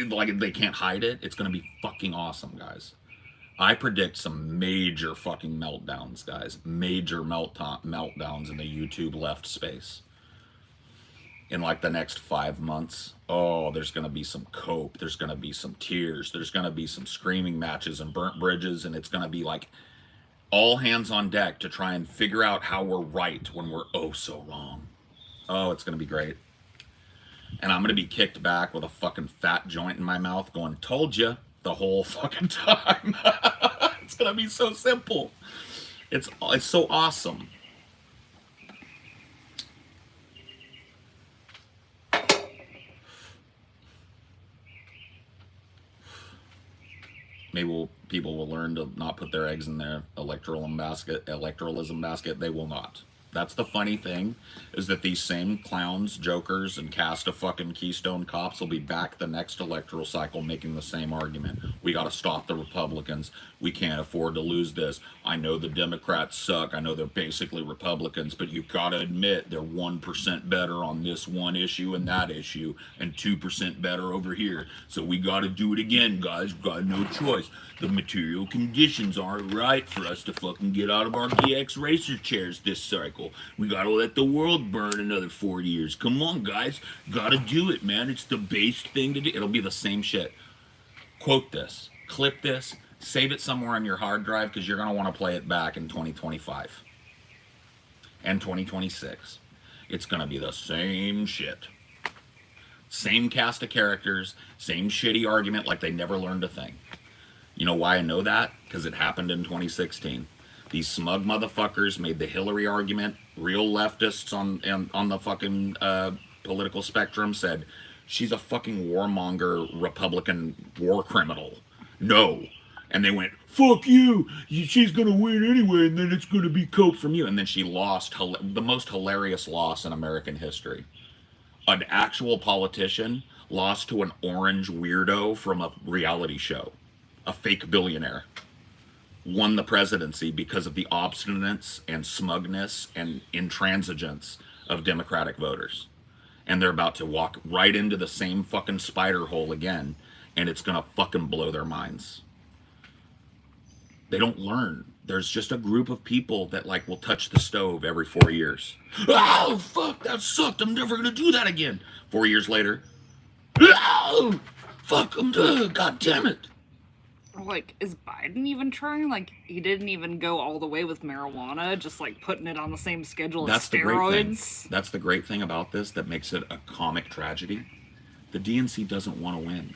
like, they can't hide it. It's going to be fucking awesome, guys. I predict some major fucking meltdowns, guys. Major meltdowns in the YouTube left space. In like the next 5 months. Oh, there's going to be some cope. There's going to be some tears. There's going to be some screaming matches and burnt bridges. And it's going to be like all hands on deck to try and figure out how we're right when we're oh so wrong. Oh, it's going to be great. And I'm going to be kicked back with a fucking fat joint in my mouth going, told ya, the whole fucking time. It's going to be so simple. It's so awesome. Maybe people will learn to not put their eggs in their electoralism basket. They will not. That's the funny thing, is that these same clowns, jokers, and cast of fucking Keystone Cops will be back the next electoral cycle making the same argument. We got to stop the Republicans. We can't afford to lose this. I know the Democrats suck. I know they're basically Republicans, but you got to admit they're 1% better on this one issue and that issue, and 2% better over here. So we got to do it again, guys. We got no choice. The material conditions aren't right for us to fucking get out of our DX racer chairs this cycle. We gotta let the world burn another 40 years. Come on, guys. Gotta do it, man. It's the base thing to do. It'll be the same shit. Quote this. Clip this. Save it somewhere on your hard drive because you're gonna want to play it back in 2025. And 2026. It's gonna be the same shit. Same cast of characters. Same shitty argument like they never learned a thing. You know why I know that? Because it happened in 2016. These smug motherfuckers made the Hillary argument. Real leftists on the fucking political spectrum said, she's a fucking warmonger, Republican war criminal. No. And they went, fuck you. She's going to win anyway, and then it's going to be cope from you. And then she lost the most hilarious loss in American history. An actual politician lost to an orange weirdo from a reality show. A fake billionaire won the presidency because of the obstinance and smugness and intransigence of Democratic voters. And they're about to walk right into the same fucking spider hole again, and it's gonna fucking blow their minds. They don't learn. There's just a group of people that like will touch the stove every 4 years. Oh, fuck, that sucked. I'm never gonna do that again. 4 years later, oh, fuck, God damn it. Like, is Biden even trying? Like, he didn't even go all the way with marijuana, just like putting it on the same schedule as steroids. The great thing. That's the great thing about this that makes it a comic tragedy. The DNC doesn't want to win.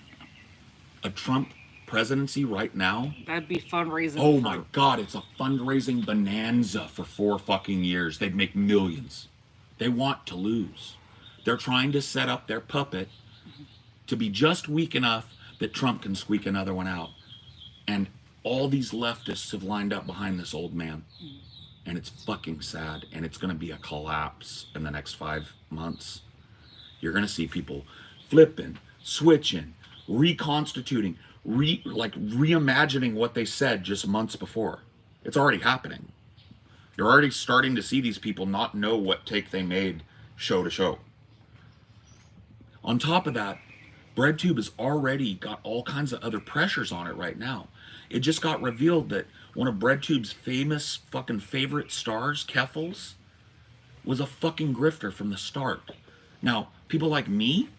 A Trump presidency right now. That'd be fundraising. Oh my God, it's a fundraising bonanza for 4 fucking years. They'd make millions. They want to lose. They're trying to set up their puppet to be just weak enough that Trump can squeak another one out. And all these leftists have lined up behind this old man. And it's fucking sad. And it's going to be a collapse in the next 5 months. You're going to see people flipping, switching, reconstituting, reimagining what they said just months before. It's already happening. You're already starting to see these people not know what take they made show to show. On top of that, BreadTube has already got all kinds of other pressures on it right now. It just got revealed that one of BreadTube's famous fucking favorite stars, Keffals, was a fucking grifter from the start. Now, people like me,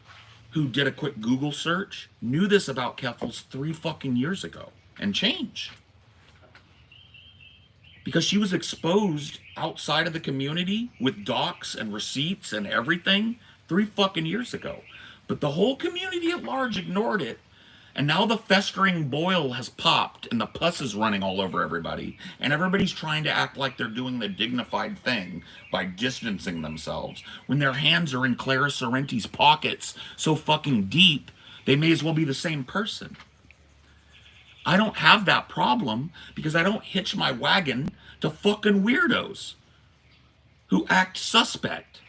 who did a quick Google search, knew this about Keffals 3 fucking years ago and change. Because she was exposed outside of the community with docs and receipts and everything 3 fucking years ago. But the whole community at large ignored it. And now the festering boil has popped and the pus is running all over everybody. And everybody's trying to act like they're doing the dignified thing by distancing themselves when their hands are in Clara Sorrenti's pockets so fucking deep, they may as well be the same person. I don't have that problem because I don't hitch my wagon to fucking weirdos who act suspect,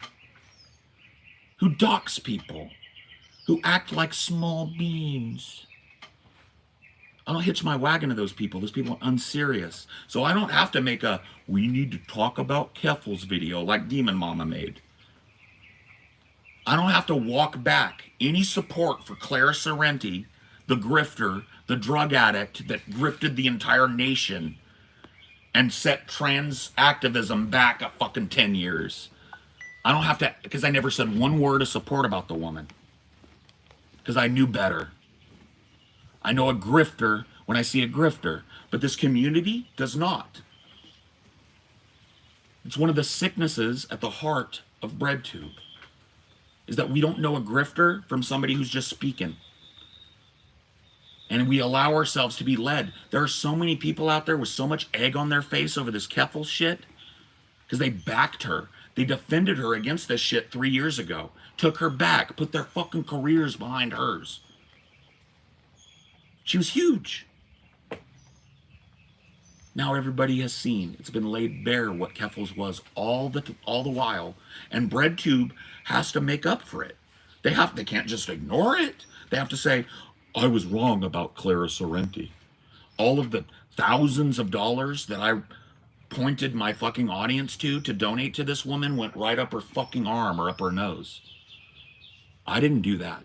who dox people, who act like small beans. I don't hitch my wagon to those people. Those people are unserious. So I don't have to make a "we need to talk about Keffels" video like Demon Mama made. I don't have to walk back any support for Clara Sorrenti, the grifter, the drug addict that grifted the entire nation and set trans activism back a fucking 10 years. I don't have to, because I never said one word of support about the woman. Because I knew better. I know a grifter when I see a grifter, but this community does not. It's one of the sicknesses at the heart of BreadTube, is that we don't know a grifter from somebody who's just speaking. And we allow ourselves to be led. There are so many people out there with so much egg on their face over this Keffel shit, because they backed her. They defended her against this shit 3 years ago, took her back, put their fucking careers behind hers. She was huge. Now everybody has seen, it's been laid bare what Keffels was all the while, and BreadTube has to make up for it. They can't just ignore it. They have to say, I was wrong about Clara Sorrenti. All of the thousands of dollars that I pointed my fucking audience to donate to this woman went right up her fucking arm or up her nose. I didn't do that.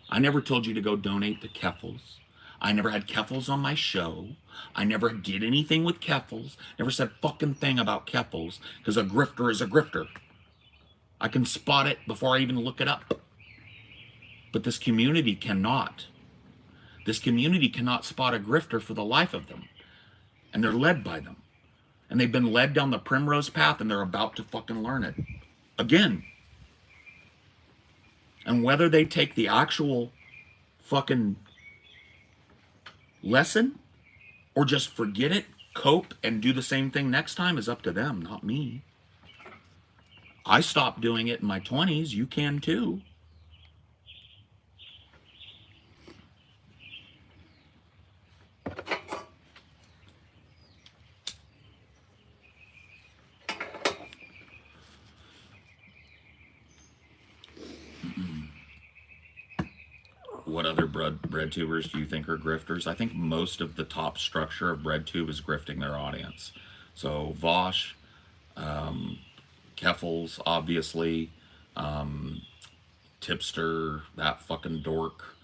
I never told you to go donate to Keffels. I never had Keffels on my show. I never did anything with Keffels. Never said fucking thing about Keffels, because a grifter is a grifter. I can spot it before I even look it up. But this community cannot. This community cannot spot a grifter for the life of them. And they're led by them. And they've been led down the primrose path, and they're about to fucking learn it. Again. And whether they take the actual fucking lesson or just forget it, cope, and do the same thing next time is up to them, not me. I stopped doing it in my 20s. You can too. What other BreadTubers do you think are grifters? I think most of the top structure of BreadTube is grifting their audience. So Vosh, Keffels, obviously, Tipster, that fucking dork,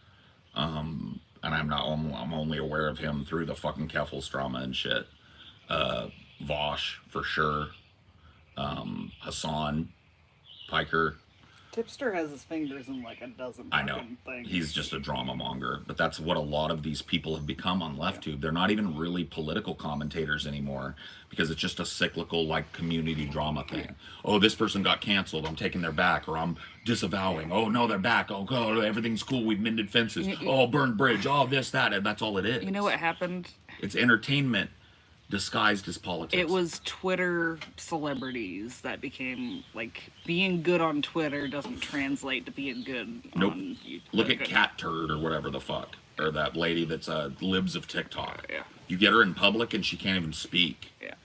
and I'm only aware of him through the fucking Keffels drama and shit. Vosh for sure, Hassan, Piker. Tipster has his fingers in like a dozen I know. things. He's just a drama monger. But that's what a lot of these people have become on LeftTube. They're not even really political commentators anymore, because it's just a cyclical, like, community drama thing. Oh, this person got canceled. I'm taking their back, or I'm disavowing. Oh, no, they're back. Oh, God, everything's cool. We've mended fences. Oh, burned bridge. Oh, this, that. And that's all it is. You know what happened? It's entertainment disguised as politics. It was Twitter celebrities that became, like, being good on Twitter doesn't translate to being good on YouTube. Look at Cat Turd or whatever the fuck. Or that lady that's libs of TikTok. Yeah. You get her in public and she can't even speak. Yeah.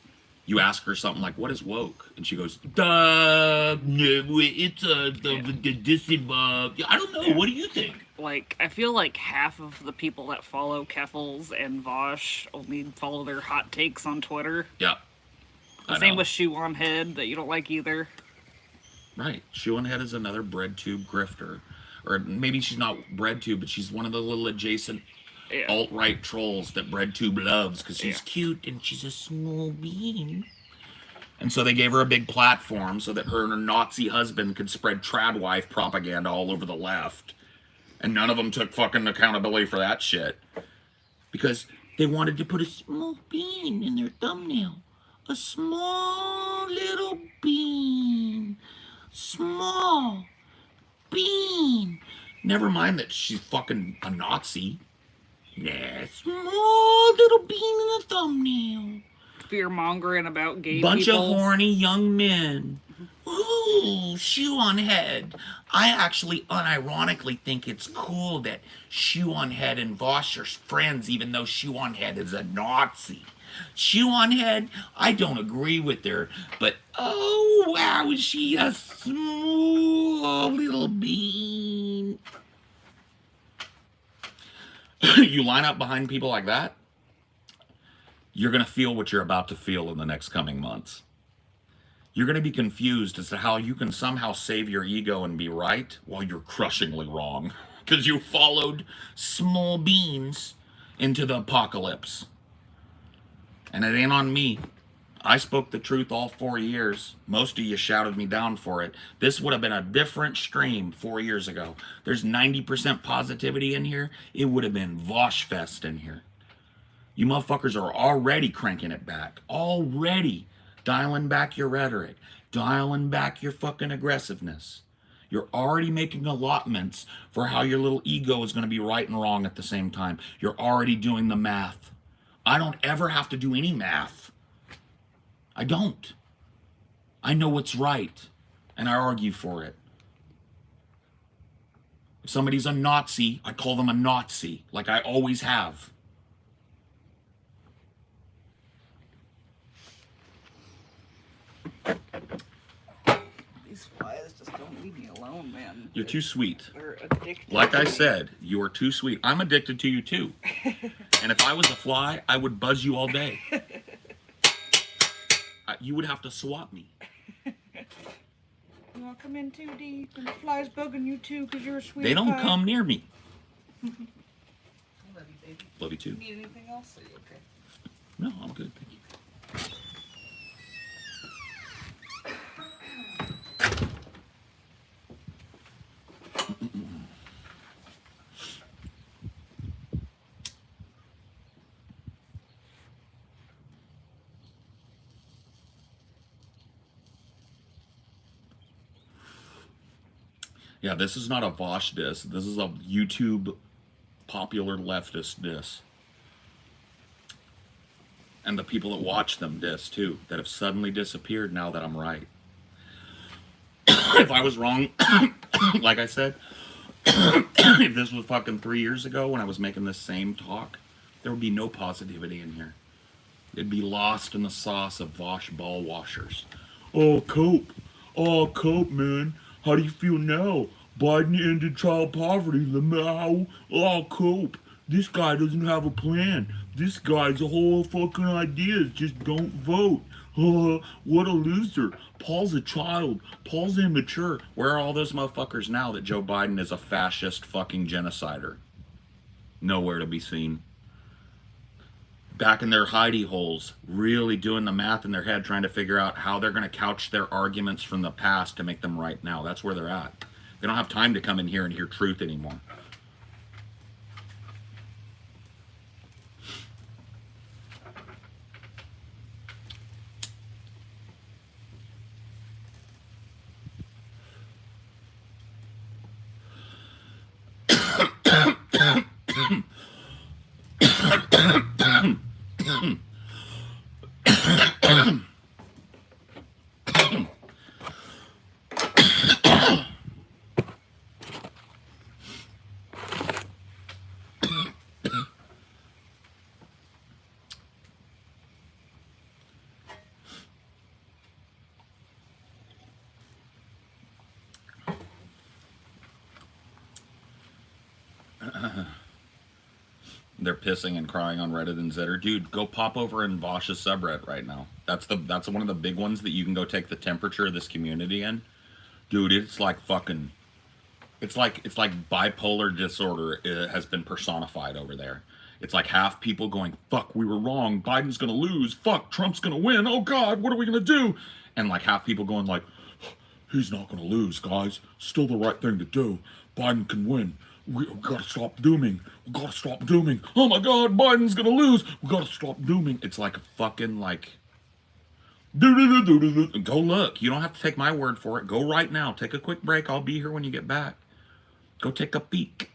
You ask her something like, what is woke? And she goes, duh, it's I don't know, what do you think? Like, I feel like half of the people that follow Keffels and Vosh only follow their hot takes on Twitter. Yeah. Same with Shoe on Head, that you don't like either. Right. Shoe on Head is another BreadTube grifter. Or maybe she's not BreadTube, but she's one of the little adjacent alt-right trolls that BreadTube loves, because she's cute and she's a small bean. And so they gave her a big platform so that her and her Nazi husband could spread trad wife propaganda all over the left. And none of them took fucking accountability for that shit. Because they wanted to put a small bean in their thumbnail. A small little bean. Small bean. Never mind that she's fucking a Nazi. That small little bean in the thumbnail. Fear mongering about gay Bunch people. of horny young men. Ooh, shoe on head. I actually unironically think it's cool that shoe on head and Vosh are friends, even though shoe on head is a Nazi. Shoe on head, I don't agree with her, but oh wow, is she a small little bean? You line up behind people like that, you're going to feel what you're about to feel in the next coming months. You're going to be confused as to how you can somehow save your ego and be right while you're crushingly wrong. Because you followed small beans into the apocalypse. And it ain't on me. I spoke the truth all 4 years. Most of you shouted me down for it. This would have been a different stream 4 years ago. There's 90% positivity in here. It would have been Vosh Fest in here. You motherfuckers are already cranking it back. Already dialing back your rhetoric. Dialing back your fucking aggressiveness. You're already making allotments for how your little ego is going to be right and wrong at the same time. You're already doing the math. I don't ever have to do any math. I don't. I know what's right, and I argue for it. If somebody's a Nazi, I call them a Nazi, like I always have. These flies just don't leave me alone, man. You're too sweet. They're addicted. Like I said, you are too sweet. I'm addicted to you too. And if I was a fly, I would buzz you all day. You would have to swat me. You want to come in too deep, and the flies bugging you too because you're a sweet They don't pie. come near me. I love you, baby. Love you too. Need anything else? Are you okay? No, I'm good. Thank you. Yeah, this is not a Vosh diss. This is a YouTube popular leftist diss. And the people that watch them diss, too, that have suddenly disappeared now that I'm right. If I was wrong, like I said, if this was fucking 3 years ago when I was making this same talk, there would be no positivity in here. It'd be lost in the sauce of Vosh ball washers. Oh, Cope, man. How do you feel now? Biden ended child poverty, Lamau. Oh, Cope. This guy doesn't have a plan. This guy's a whole fucking ideas. Just don't vote. What a loser. Paul's a child. Paul's immature. Where are all those motherfuckers now that Joe Biden is a fascist fucking genocider? Nowhere to be seen. Back in their hidey holes, really doing the math in their head, trying to figure out how they're going to couch their arguments from the past to make them right now. That's where they're at. They don't have time to come in here and hear truth anymore. They're pissing and crying on Reddit and Zitter. Dude, go pop over in Vosh's subreddit right now. That's one of the big ones that you can go take the temperature of this community in. Dude, it's like fucking... It's like bipolar disorder has been personified over there. It's like half people going, fuck, we were wrong. Biden's gonna lose. Fuck, Trump's gonna win. Oh God, what are we gonna do? And like half people going like, he's not gonna lose, guys. Still the right thing to do. Biden can win. We gotta stop dooming. We gotta stop dooming. Oh my God, Biden's gonna lose. We gotta stop dooming. It's like a fucking like... Go look. You don't have to take my word for it. Go right now. Take a quick break. I'll be here when you get back. Go take a peek.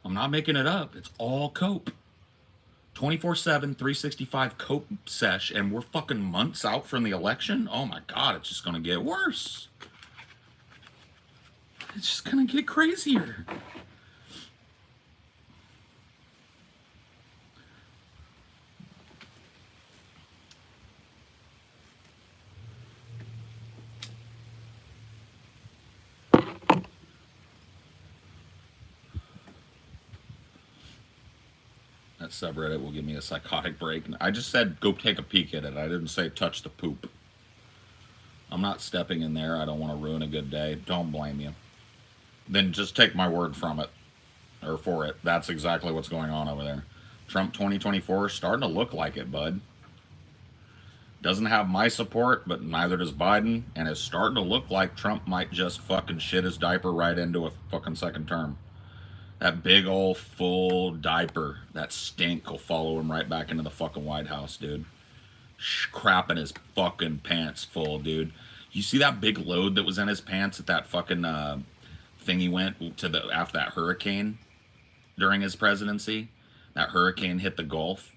I'm not making it up. It's all cope. 24/7, 365 cope sesh, and we're fucking months out from the election? Oh my God, it's just gonna get worse. It's just gonna get crazier. That subreddit will give me a psychotic break. I just said go take a peek at it. I didn't say touch the poop. I'm not stepping in there. I don't want to ruin a good day. Don't blame you. Then just take my word from it, or for it. That's exactly what's going on over there. Trump 2024 starting to look like it, bud. Doesn't have my support, but neither does Biden, and it's starting to look like Trump might just fucking shit his diaper right into a fucking second term. That big old full diaper, that stink will follow him right back into the fucking White House, dude. Crapping his fucking pants full, dude. You see that big load that was in his pants at that fucking thing he went to the after that hurricane during his presidency? That hurricane hit the Gulf.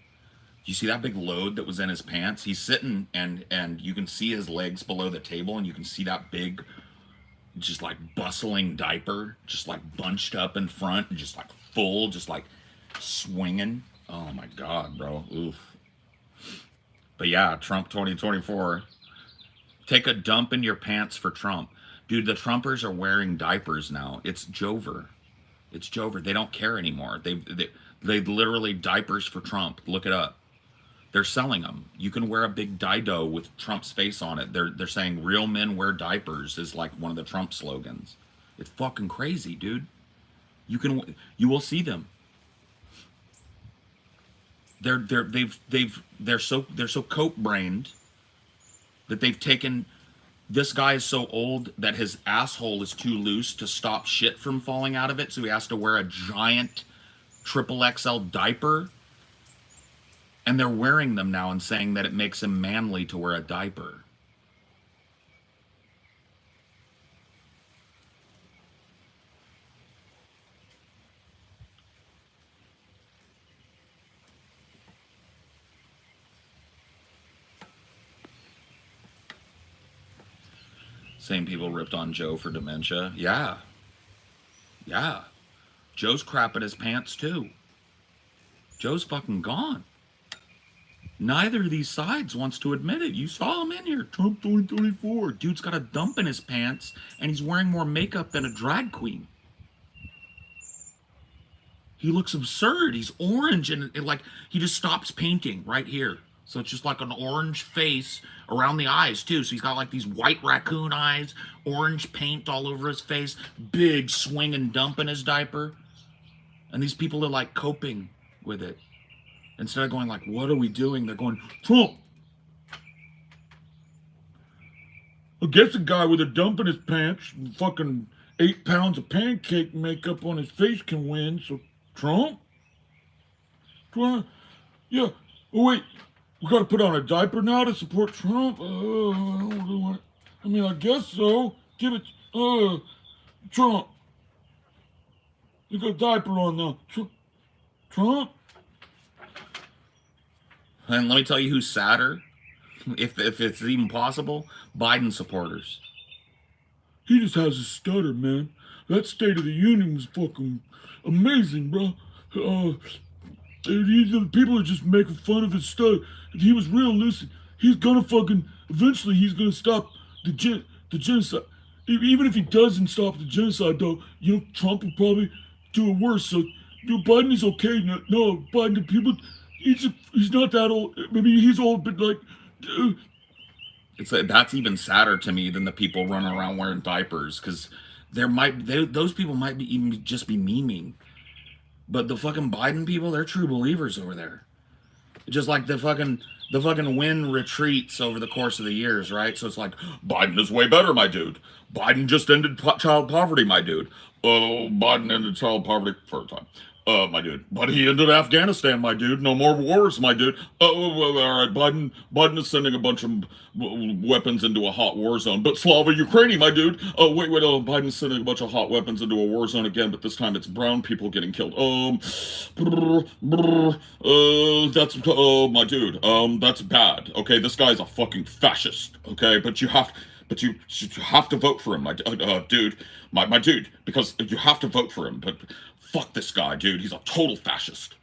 You see that big load that was in his pants? He's sitting and you can see his legs below the table, and you can see that big, just like bustling diaper, just like bunched up in front, and just like full, just like swinging. Oh my God, bro. Oof. But yeah, Trump 2024. Take a dump in your pants for Trump. Dude, the Trumpers are wearing diapers now. It's Jover. It's Jover. They don't care anymore. They literally diapers for Trump. Look it up. They're selling them. You can wear a big dido with Trump's face on it. They're saying real men wear diapers is like one of the Trump slogans. It's fucking crazy, dude. You will see them. They're so coke brained that they've taken. This guy is so old that his asshole is too loose to stop shit from falling out of it, so he has to wear a giant XXL diaper. And they're wearing them now and saying that it makes him manly to wear a diaper. Same people ripped on Joe for dementia. Yeah. Yeah. Joe's crapping his pants too. Joe's fucking gone. Neither of these sides wants to admit it. You saw him in here. Trump 2024. Dude's got a dump in his pants, and he's wearing more makeup than a drag queen. He looks absurd. He's orange, and like he just stops painting right here. So it's just like an orange face around the eyes, too. So he's got like these white raccoon eyes, orange paint all over his face, big swinging dump in his diaper. And these people are like coping with it. Instead of going like, what are we doing? They're going, Trump. I guess a guy with a dump in his pants and fucking 8 pounds of pancake makeup on his face can win. So, Trump? Yeah. Oh, wait. We got to put on a diaper now to support Trump? I mean, I guess so. Give it, Trump. You got a diaper on now. Trump? And let me tell you who's sadder, if it's even possible, Biden supporters. He just has a stutter, man. That State of the Union was fucking amazing, bro. People are just making fun of his stutter. He was real lucid. He's gonna fucking, eventually he's gonna stop the genocide. Even if he doesn't stop the genocide, though, you know, Trump will probably do it worse. So, you know, Biden is okay. No, Biden, people... He's not that old. Maybe he's old, but like, that's even sadder to me than the people running around wearing diapers, because those people might be even just be memeing, but the fucking Biden people, they're true believers over there. Just like the fucking Ween retreats over the course of the years, right? So it's like, Biden is way better, my dude. Biden just ended child poverty, my dude. Oh, Biden ended child poverty for a time. My dude. But he ended Afghanistan, my dude. No more wars, my dude. All right. Biden is sending a bunch of weapons into a hot war zone. But Slava Ukraini, my dude. Wait. Biden's sending a bunch of hot weapons into a war zone again, but this time it's brown people getting killed. That's, my dude. That's bad. Okay, this guy's a fucking fascist. Okay, but you have to vote for him, my dude, my dude, because you have to vote for him. But fuck this guy, dude. He's a total fascist.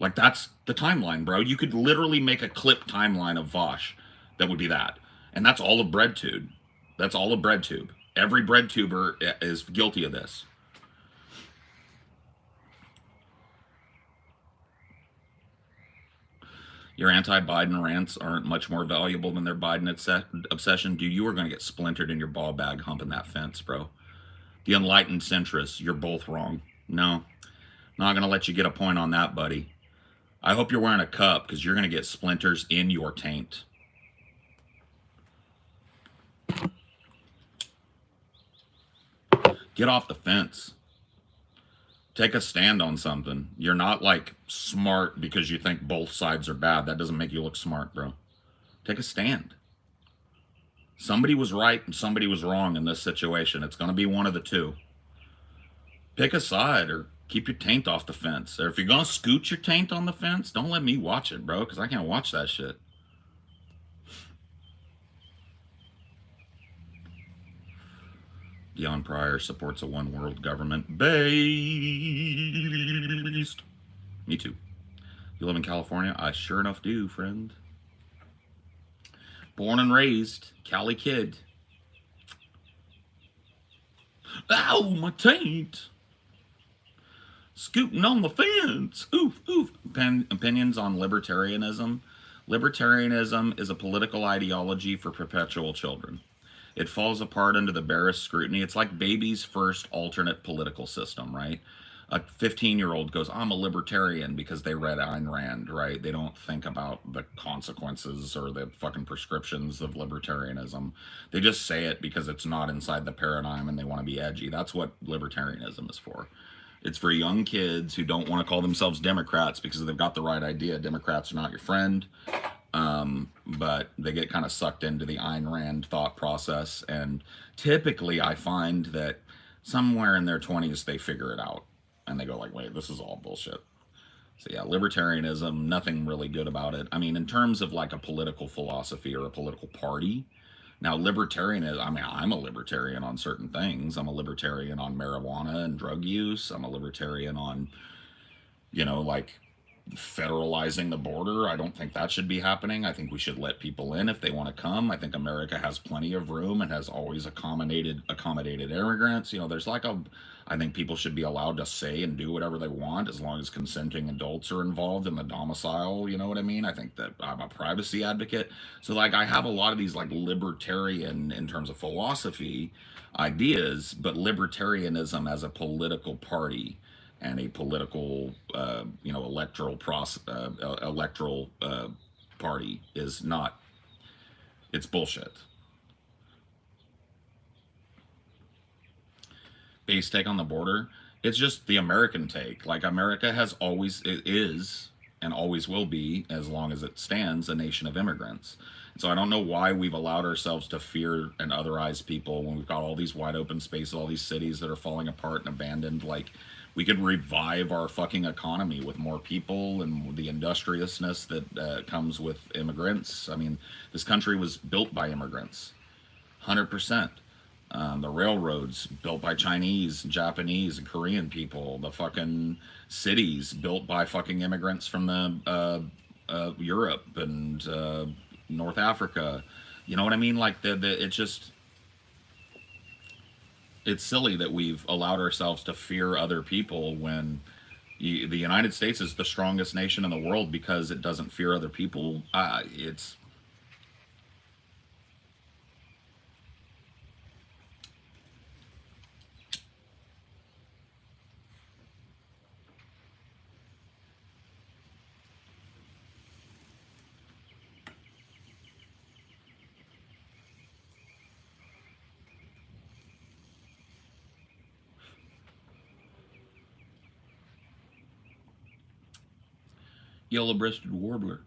Like, that's the timeline, bro. You could literally make a clip timeline of Vosh that would be that, and that's all of BreadTube. That's all of BreadTube. Every BreadTuber is guilty of this. Your anti-Biden rants aren't much more valuable than their Biden obsession. Dude, you are going to get splintered in your ball bag humping that fence, bro. The enlightened centrists, you're both wrong. No, not going to let you get a point on that, buddy. I hope you're wearing a cup, because you're going to get splinters in your taint. Get off the fence. Take a stand on something. You're not, like, smart because you think both sides are bad. That doesn't make you look smart, bro. Take a stand. Somebody was right and somebody was wrong in this situation. It's going to be one of the two. Pick a side, or keep your taint off the fence. Or if you're going to scoot your taint on the fence, don't let me watch it, bro, because I can't watch that shit. Dion Pryor supports a one-world government based. Me too. You live in California? I sure enough do, friend. Born and raised, Cali kid. Ow, my taint. Scooting on the fence. Oof, oof. Opinions on libertarianism. Libertarianism is a political ideology for perpetual children. It falls apart under the barest scrutiny. It's like baby's first alternate political system, right? A 15-year-old goes, I'm a libertarian, because they read Ayn Rand, right? They don't think about the consequences or the fucking prescriptions of libertarianism. They just say it because it's not inside the paradigm and they want to be edgy. That's what libertarianism is for. It's for young kids who don't want to call themselves Democrats because they've got the right idea. Democrats are not your friend. But they get kind of sucked into the Ayn Rand thought process, and typically I find that somewhere in their 20s they figure it out, and they go like, wait, this is all bullshit. So yeah, libertarianism, nothing really good about it. I mean, in terms of like a political philosophy or a political party. Now, libertarianism, I mean, I'm a libertarian on certain things. I'm a libertarian on marijuana and drug use. I'm a libertarian on, like, federalizing the border. I don't think that should be happening. I think we should let people in if they want to come. I think America has plenty of room and has always accommodated immigrants. I think people should be allowed to say and do whatever they want as long as consenting adults are involved in the domicile. You know what I mean? I think that I'm a privacy advocate. So like, I have a lot of these like libertarian, in terms of philosophy, ideas, but libertarianism as a political party and a political, electoral party is not. It's bullshit. Base take on the border. It's just the American take. Like, America is and always will be, as long as it stands, a nation of immigrants. So I don't know why we've allowed ourselves to fear and otherize people when we've got all these wide open spaces, all these cities that are falling apart and abandoned. Like, we could revive our fucking economy with more people and the industriousness that comes with immigrants. I mean, this country was built by immigrants, 100%. The railroads built by Chinese, and Japanese, and Korean people. The fucking cities built by fucking immigrants from the Europe and North Africa. You know what I mean? Like, it's just, it's silly that we've allowed ourselves to fear other people when the United States is the strongest nation in the world because it doesn't fear other people. It's Yellow-breasted warbler.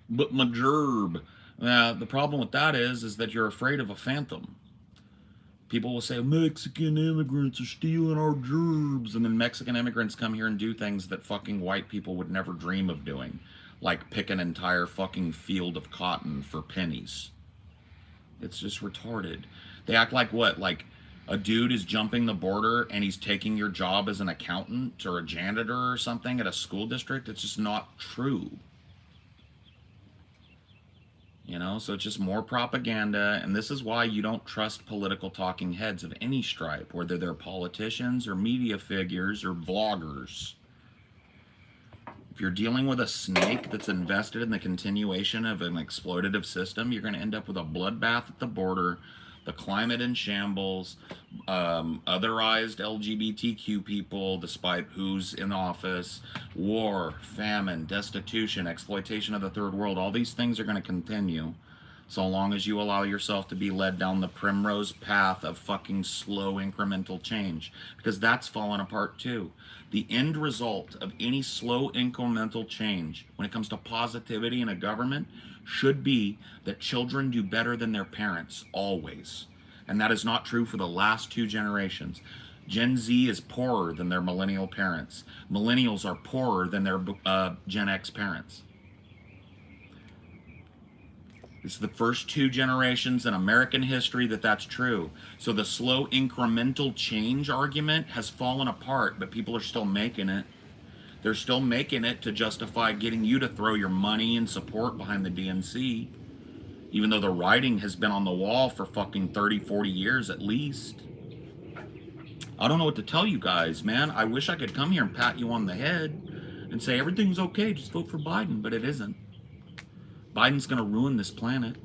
But my gerb. The problem with that is that you're afraid of a phantom. People will say, Mexican immigrants are stealing our gerbs. And then Mexican immigrants come here and do things that fucking white people would never dream of doing. Like pick an entire fucking field of cotton for pennies. It's just retarded. They act like what? Like a dude is jumping the border and he's taking your job as an accountant or a janitor or something at a school district. It's just not true. You know, so it's just more propaganda, and this is why you don't trust political talking heads of any stripe, whether they're politicians or media figures or vloggers. If you're dealing with a snake that's invested in the continuation of an exploitative system, you're going to end up with a bloodbath at the border, the climate in shambles, otherized LGBTQ people, despite who's in office, war, famine, destitution, exploitation of the third world. All these things are going to continue so long as you allow yourself to be led down the primrose path of fucking slow incremental change, because that's fallen apart too. The end result of any slow incremental change when it comes to positivity in a government should be that children do better than their parents, always. And that is not true for the last 2 generations. Gen Z is poorer than their millennial parents. Millennials are poorer than their Gen X parents. It's the first 2 generations in American history that's true. So the slow incremental change argument has fallen apart, but people are still making it. They're still making it to justify getting you to throw your money and support behind the DNC, even though the writing has been on the wall for fucking 30, 40 years at least. I don't know what to tell you guys, man. I wish I could come here and pat you on the head and say everything's okay, just vote for Biden, but it isn't. Biden's going to ruin this planet.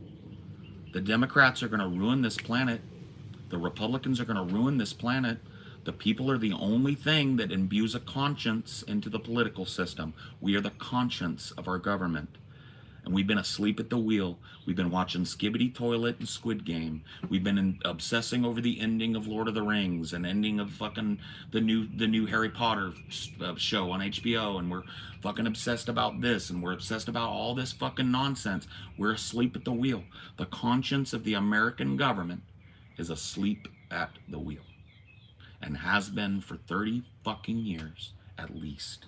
The Democrats are going to ruin this planet. The Republicans are going to ruin this planet. The people are the only thing that imbues a conscience into the political system. We are the conscience of our government. And we've been asleep at the wheel. We've been watching Skibbity Toilet and Squid Game. We've been obsessing over the ending of Lord of the Rings and ending of fucking the new Harry Potter show on HBO. And we're fucking obsessed about this. And we're obsessed about all this fucking nonsense. We're asleep at the wheel. The conscience of the American government is asleep at the wheel. And has been for 30 fucking years, at least.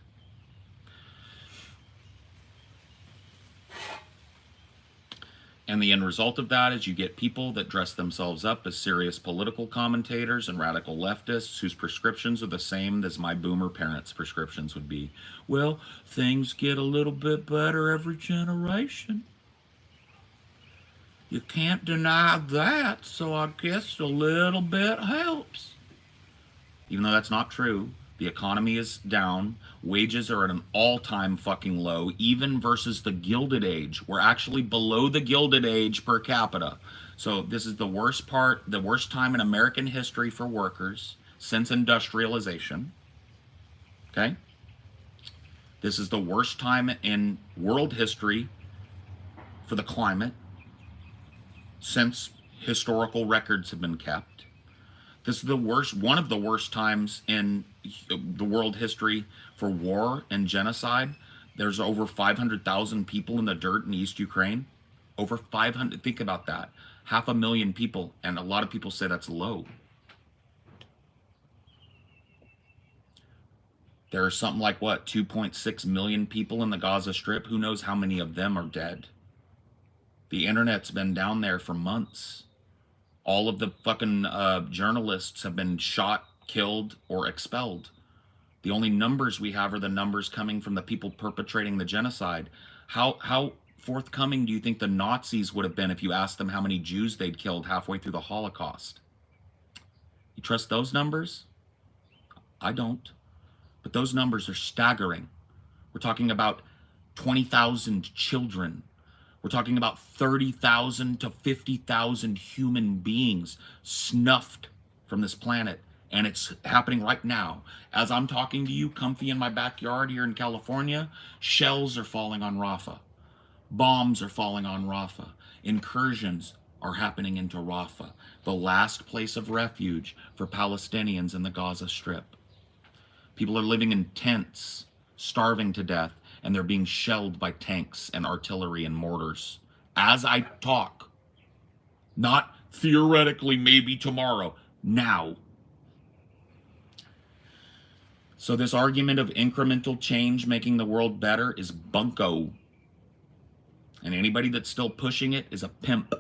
And the end result of that is you get people that dress themselves up as serious political commentators and radical leftists whose prescriptions are the same as my boomer parents' prescriptions would be. Well, things get a little bit better every generation. You can't deny that, so I guess a little bit helps. Even though that's not true. The economy is down. Wages are at an all-time fucking low, even versus the Gilded Age. We're actually below the Gilded Age per capita. So this is the worst time in American history for workers since industrialization. Okay? This is the worst time in world history for the climate since historical records have been kept. This is one of the worst times in the world history for war and genocide. There's over 500,000 people in the dirt in East Ukraine. Over 500, think about that. 500,000 people, and a lot of people say that's low. There are something like, 2.6 million people in the Gaza Strip. Who knows how many of them are dead? The internet's been down there for months. All of the fucking journalists have been shot, killed, or expelled. The only numbers we have are the numbers coming from the people perpetrating the genocide. How forthcoming do you think the Nazis would have been if you asked them how many Jews they'd killed halfway through the Holocaust? You trust those numbers? I don't. But those numbers are staggering. We're talking about 20,000 children. We're talking about 30,000 to 50,000 human beings snuffed from this planet. And it's happening right now. As I'm talking to you, comfy in my backyard here in California, shells are falling on Rafah. Bombs are falling on Rafah. Incursions are happening into Rafah, the last place of refuge for Palestinians in the Gaza Strip. People are living in tents, starving to death, and they're being shelled by tanks and artillery and mortars. As I talk, not theoretically, maybe tomorrow, now. So this argument of incremental change making the world better is bunko. And anybody that's still pushing it is a pimp.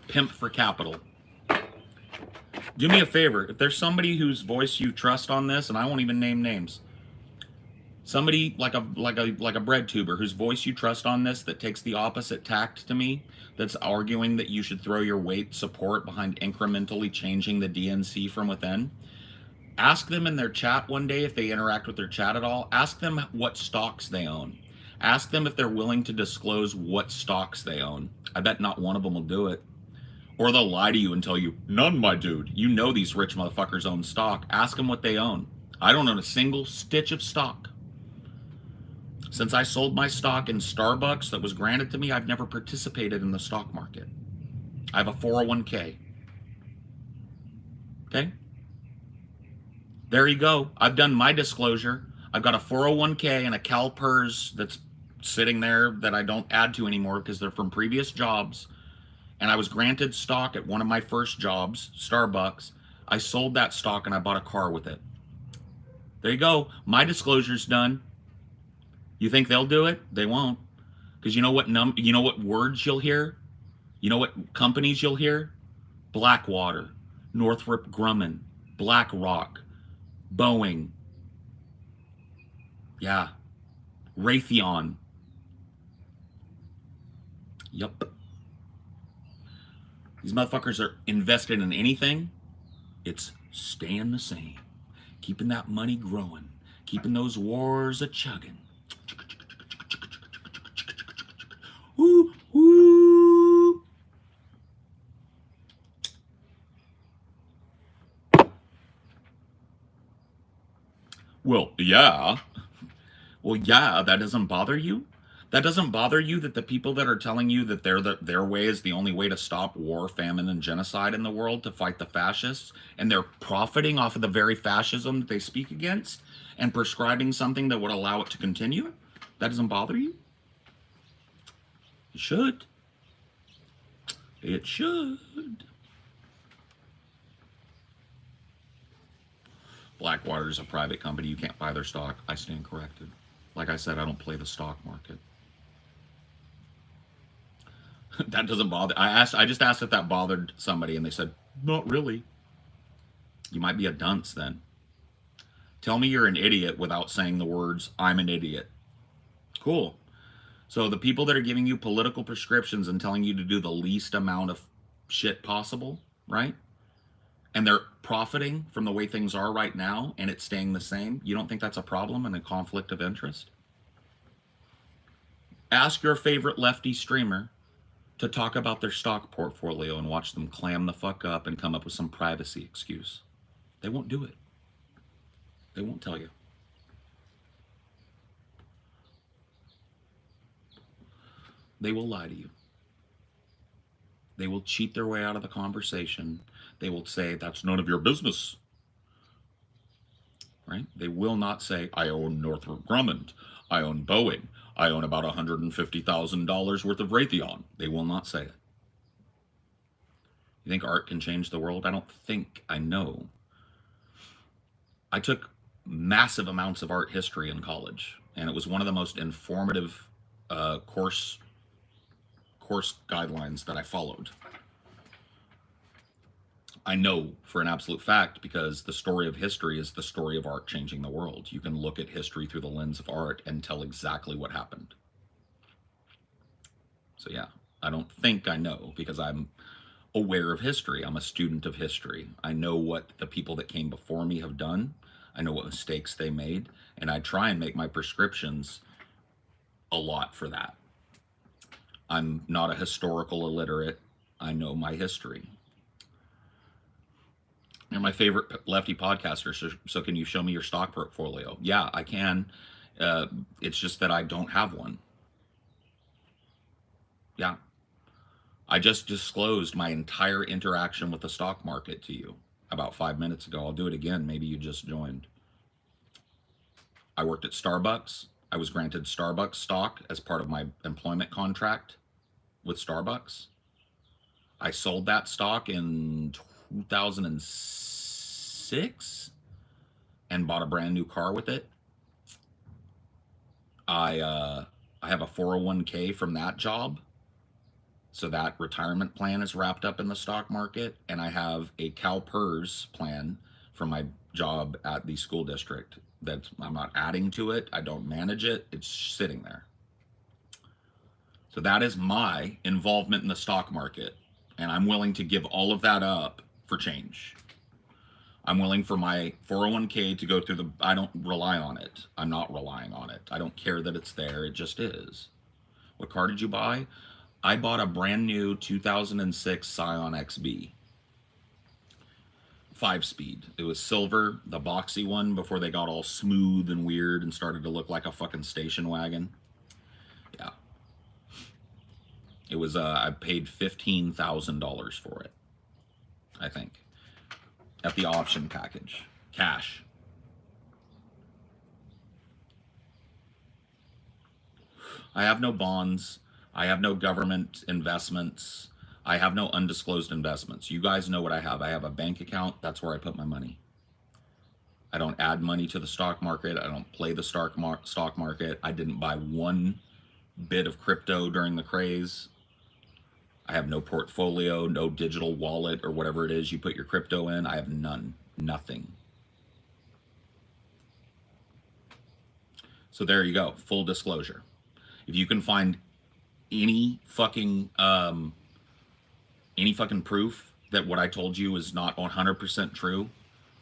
Pimp for capital. Do me a favor, if there's somebody whose voice you trust on this, and I won't even name names, somebody like a BreadTuber whose voice you trust on this that takes the opposite tact to me, that's arguing that you should throw your weight support behind incrementally changing the DNC from within, ask them in their chat one day, if they interact with their chat at all, ask them what stocks they own. Ask them if they're willing to disclose what stocks they own. I bet not one of them will do it. Or they'll lie to you and tell you, none, my dude. You know these rich motherfuckers own stock. Ask them what they own. I don't own a single stitch of stock. Since I sold my stock in Starbucks that was granted to me, I've never participated in the stock market. I have a 401k. Okay? There you go. I've done my disclosure. I've got a 401k and a CalPERS that's sitting there that I don't add to anymore because they're from previous jobs. And I was granted stock at one of my first jobs, Starbucks. I sold that stock and I bought a car with it. There you go. My disclosure's done. You think they'll do it? They won't. Because you know what words you'll hear? You know what companies you'll hear? Blackwater, Northrop Grumman, BlackRock, Boeing. Yeah. Raytheon. Yup. These motherfuckers are invested in anything. It's staying the same. Keeping that money growing. Keeping those wars a-chugging. Ooh, ooh. Well, yeah. Well, yeah, that doesn't bother you? That doesn't bother you that the people that are telling you that their way is the only way to stop war, famine, and genocide in the world, to fight the fascists, and they're profiting off of the very fascism that they speak against and prescribing something that would allow it to continue? That doesn't bother you? It should. It should. Blackwater is a private company. You can't buy their stock. I stand corrected. Like I said, I don't play the stock market. That doesn't bother. I just asked if that bothered somebody, and they said, not really. You might be a dunce then. Tell me you're an idiot without saying the words, I'm an idiot. Cool. So the people that are giving you political prescriptions and telling you to do the least amount of shit possible, right? And they're profiting from the way things are right now, and it's staying the same. You don't think that's a problem and a conflict of interest? Ask your favorite lefty streamer to talk about their stock portfolio and watch them clam the fuck up and come up with some privacy excuse. They won't do it. They won't tell you. They will lie to you. They will cheat their way out of the conversation. They will say, that's none of your business. Right? They will not say, I own Northrop Grumman. I own Boeing. I own about $150,000 worth of Raytheon. They will not say it. You think art can change the world? I don't think. I know. I took massive amounts of art history in college, and it was one of the most informative course guidelines that I followed. I know for an absolute fact, because the story of history is the story of art changing the world. You can look at history through the lens of art and tell exactly what happened. So yeah, I don't think I know, because I'm aware of history. I'm a student of history. I know what the people that came before me have done. I know what mistakes they made, and I try and make my prescriptions a lot for that. I'm not a historical illiterate. I know my history. You're my favorite lefty podcaster, so can you show me your stock portfolio? Yeah, I can. It's just that I don't have one. Yeah, I just disclosed my entire interaction with the stock market to you about 5 minutes ago. I'll do it again. Maybe you just joined. I worked at Starbucks. I was granted Starbucks stock as part of my employment contract with Starbucks. I sold that stock in 2006 and bought a brand new car with it. I have a 401k from that job. So that retirement plan is wrapped up in the stock market. And I have a CalPERS plan from my job at the school district that I'm not adding to it. I don't manage it. It's sitting there. So that is my involvement in the stock market. And I'm willing to give all of that up for change. I'm willing for my 401k to go through the, I don't rely on it. I'm not relying on it. I don't care that it's there. It just is. What car did you buy? I bought a brand new 2006 Scion XB. 5-speed. It was silver, the boxy one, before they got all smooth and weird and started to look like a fucking station wagon. Yeah. It was, I paid $15,000 for it, I think, at the option package. Cash. I have no bonds. I have no government investments. I have no undisclosed investments. You guys know what I have. I have a bank account. That's where I put my money. I don't add money to the stock market. I don't play the stock market. I didn't buy one bit of crypto during the craze. I have no portfolio, no digital wallet or whatever it is you put your crypto in. I have none. Nothing. So there you go. Full disclosure. If you can find any fucking proof that what I told you is not 100% true,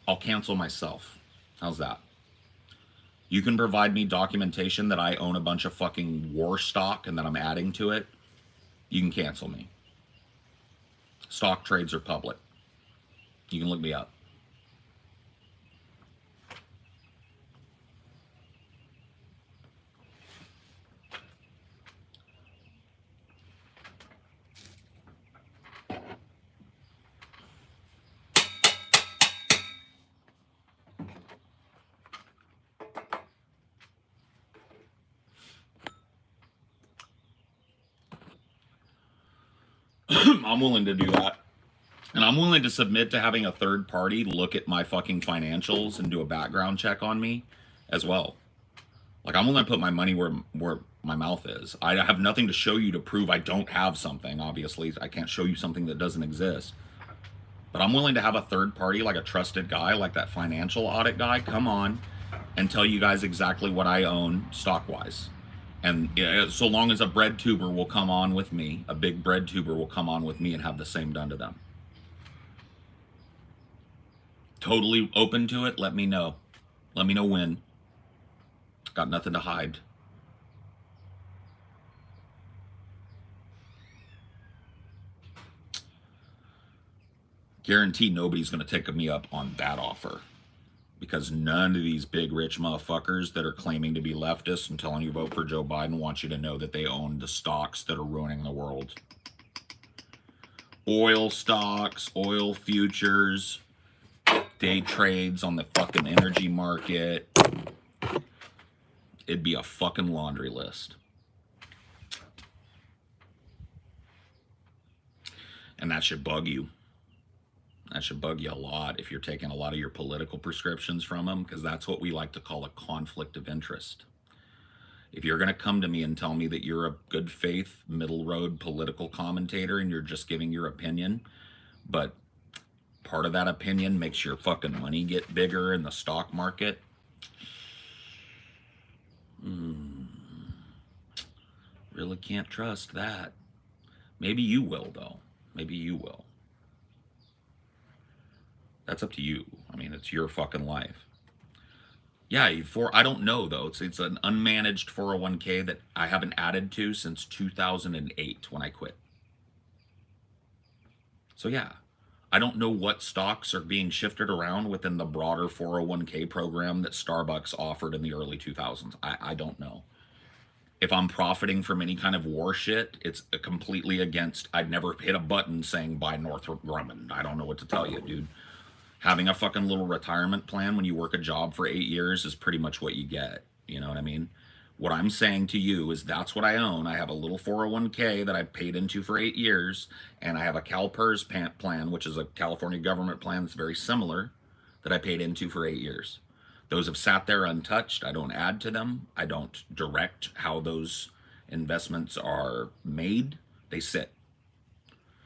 I'll cancel myself. How's that? You can provide me documentation that I own a bunch of fucking war stock and that I'm adding to it, you can cancel me. Stock trades are public. You can look me up. I'm willing to do that. And I'm willing to submit to having a third party look at my fucking financials and do a background check on me as well. Like, I'm willing to put my money where my mouth is. I have nothing to show you to prove I don't have something, obviously. I can't show you something that doesn't exist. But I'm willing to have a third party, like a trusted guy, like that financial audit guy, come on and tell you guys exactly what I own stock-wise. And so long as a BreadTuber will come on with me, a big BreadTuber will come on with me and have the same done to them. Totally open to it. Let me know. Let me know when. Got nothing to hide. Guarantee nobody's going to take me up on that offer. Because none of these big rich motherfuckers that are claiming to be leftists and telling you vote for Joe Biden want you to know that they own the stocks that are ruining the world. Oil stocks, oil futures, day trades on the fucking energy market. It'd be a fucking laundry list. And that should bug you. That should bug you a lot if you're taking a lot of your political prescriptions from them, because that's what we like to call a conflict of interest. If you're going to come to me and tell me that you're a good faith, middle road political commentator and you're just giving your opinion, but part of that opinion makes your fucking money get bigger in the stock market, really can't trust that. Maybe you will, though. Maybe you will. That's up to you. I mean, it's your fucking life. Yeah, I don't know, though. It's an unmanaged 401k that I haven't added to since 2008 when I quit. So yeah, I don't know what stocks are being shifted around within the broader 401k program that Starbucks offered in the early 2000s. I don't know. If I'm profiting from any kind of war shit, it's completely against. I'd never hit a button saying buy Northrop Grumman. I don't know what to tell you, dude. Having a fucking little retirement plan when you work a job for 8 years is pretty much what you get. You know what I mean? What I'm saying to you is that's what I own. I have a little 401k that I paid into for 8 years, and I have a CalPERS plan, which is a California government plan that's very similar, that I paid into for 8 years. Those have sat there untouched. I don't add to them. I don't direct how those investments are made. They sit.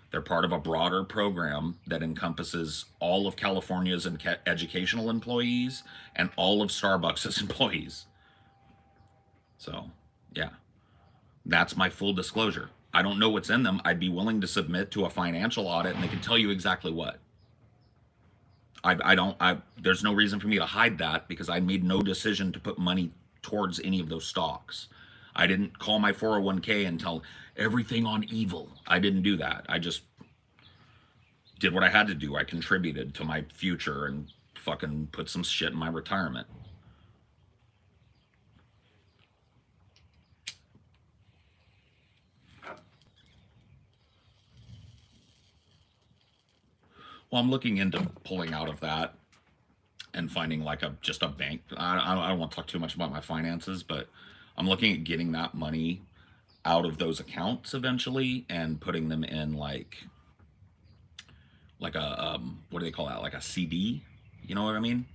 They're part of a broader program that encompasses all of California's educational employees and all of Starbucks' employees. So, yeah, that's my full disclosure. I don't know what's in them. I'd be willing to submit to a financial audit and they can tell you exactly what. There's no reason for me to hide that because I made no decision to put money towards any of those stocks. I didn't call my 401k and tell everything on evil. I didn't do that. I just did what I had to do. I contributed to my future and fucking put some shit in my retirement. Well, I'm looking into pulling out of that and finding like just a bank. I don't want to talk too much about my finances, but I'm looking at getting that money out of those accounts eventually and putting them in like a what do they call that? Like a CD. You know what I mean?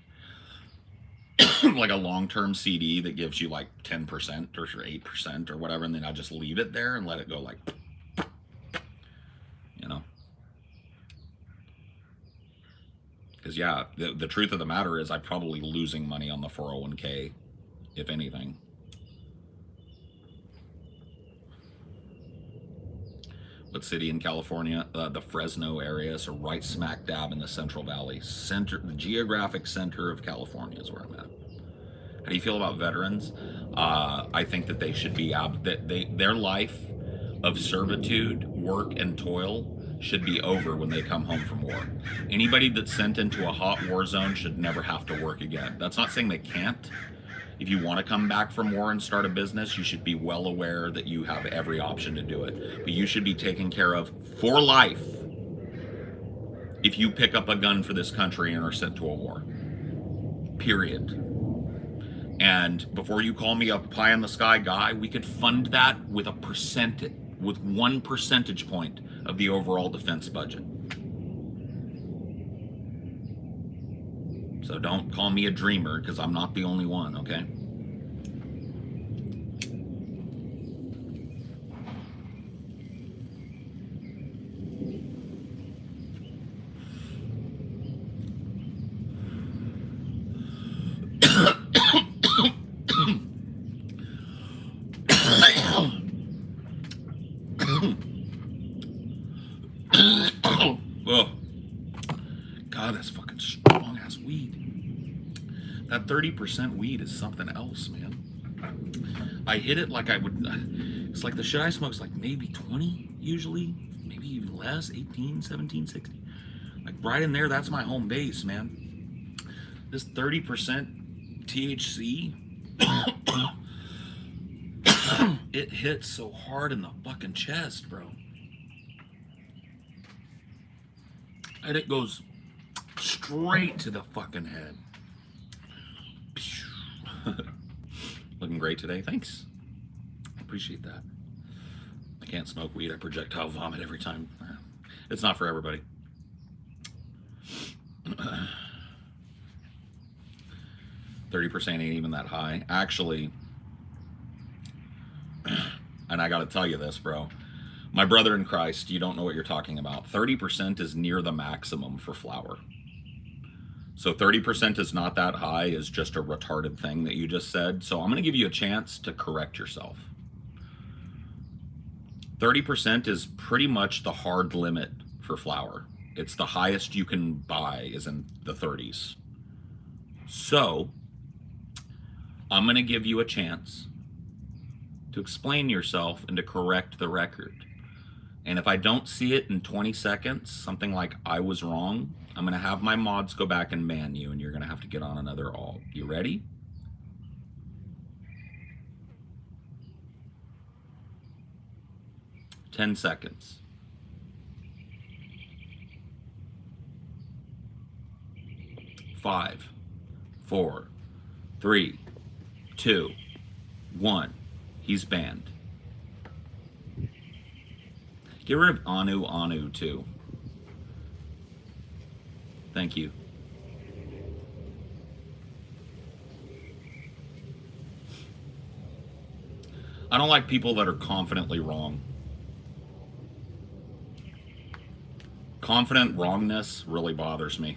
Like a long-term CD that gives you like 10% or 8% or whatever, and then I just leave it there and let it go like, you know. Because, yeah, the truth of the matter is I'm probably losing money on the 401k, if anything. What city in California? The Fresno area, so right smack dab in the Central Valley. The geographic center of California is where I'm at. How do you feel about veterans? I think that they should be their life of servitude, work, and toil should be over when they come home from war. Anybody that's sent into a hot war zone should never have to work again. That's not saying they can't. If you want to come back from war and start a business, you should be well aware that you have every option to do it. But you should be taken care of for life if you pick up a gun for this country and are sent to a war. Period. And before you call me a pie in the sky guy, we could fund that with 1 percentage point of the overall defense budget. So don't call me a dreamer because I'm not the only one, okay? Oh, God, that's fucking strong ass weed. That 30% weed is something else, man. I hit it like I would. It's like the shit I smoke is like maybe 20 usually, maybe even less, 18, 17, 16. Like right in there, that's my home base, man. This 30% THC, it hits so hard in the fucking chest, bro. And it goes straight to the fucking head. Looking great today. Thanks. I appreciate that. I can't smoke weed. I projectile vomit every time. It's not for everybody. 30% ain't even that high. Actually, and I gotta tell you this, bro. My brother in Christ, you don't know what you're talking about. 30% is near the maximum for flower. So 30% is not that high, is just a retarded thing that you just said. So I'm going to give you a chance to correct yourself. 30% is pretty much the hard limit for flower. It's the highest you can buy is in the 30s. So I'm going to give you a chance to explain yourself and to correct the record. And if I don't see it in 20 seconds, something like I was wrong, I'm going to have my mods go back and ban you, and you're going to have to get on another alt. You ready? 10 seconds. Five, 4, 3, 2, 1. He's banned. Get rid of Anu too. Thank you. I don't like people that are confidently wrong. Confident wrongness really bothers me.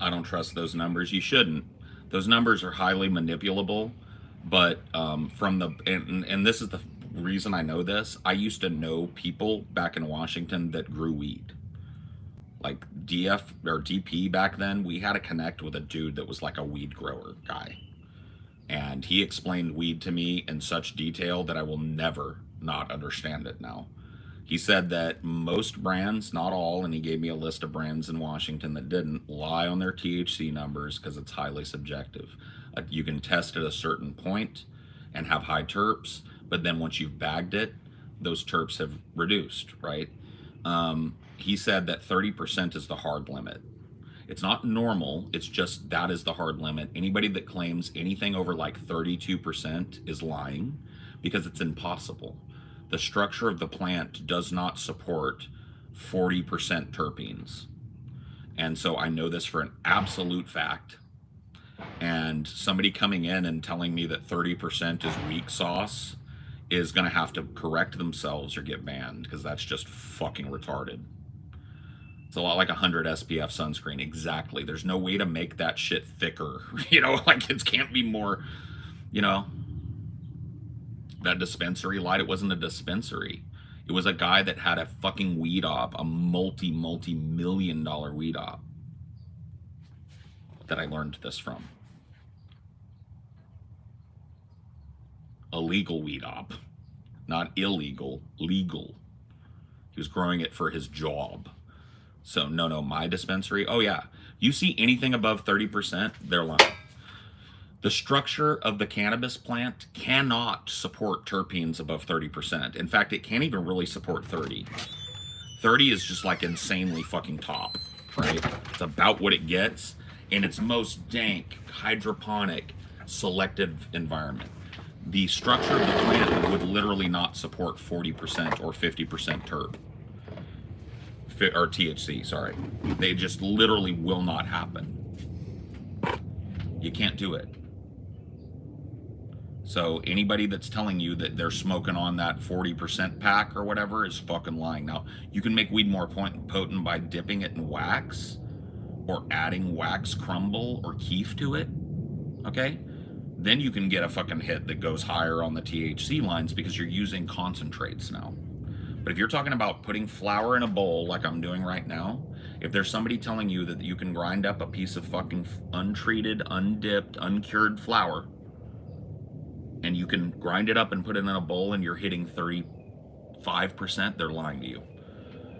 I don't trust those numbers. You shouldn't. Those numbers are highly manipulable, but from the, and this is the reason I know this. I used to know people back in Washington that grew weed. Like DF or DP back then, we had to connect with a dude that was like a weed grower guy. And he explained weed to me in such detail that I will never not understand it now. He said that most brands, not all, and he gave me a list of brands in Washington that didn't, lie on their THC numbers because it's highly subjective. You can test at a certain point and have high terps, but then once you've bagged it, those terps have reduced, right? He said that 30% is the hard limit. It's not normal, it's just that is the hard limit. Anybody that claims anything over like 32% is lying because it's impossible. The structure of the plant does not support 40% terpenes. And so I know this for an absolute fact. And somebody coming in and telling me that 30% is weak sauce is gonna have to correct themselves or get banned, because that's just fucking retarded. It's a lot like 100 SPF sunscreen, exactly. There's no way to make that shit thicker. You know, like it can't be more, you know. That dispensary light, it wasn't a dispensary. It was a guy that had a fucking weed op, a multi-million-dollar weed op that I learned this from. A legal weed op, not illegal, legal. He was growing it for his job. So no, my dispensary, oh yeah. You see anything above 30%, they're lying. The structure of the cannabis plant cannot support terpenes above 30%. In fact, it can't even really support 30. 30 is just like insanely fucking top, right? It's about what it gets in its most dank, hydroponic, selective environment. The structure of the plant would literally not support 40% or 50% terp. Or THC, sorry. They just literally will not happen. You can't do it. So anybody that's telling you that they're smoking on that 40% pack or whatever is fucking lying. Now, you can make weed more potent by dipping it in wax or adding wax crumble or keef to it, okay? Then you can get a fucking hit that goes higher on the THC lines because you're using concentrates now. But if you're talking about putting flour in a bowl like I'm doing right now, if there's somebody telling you that you can grind up a piece of fucking untreated, undipped, uncured flour, and you can grind it up and put it in a bowl and you're hitting 35%, they're lying to you.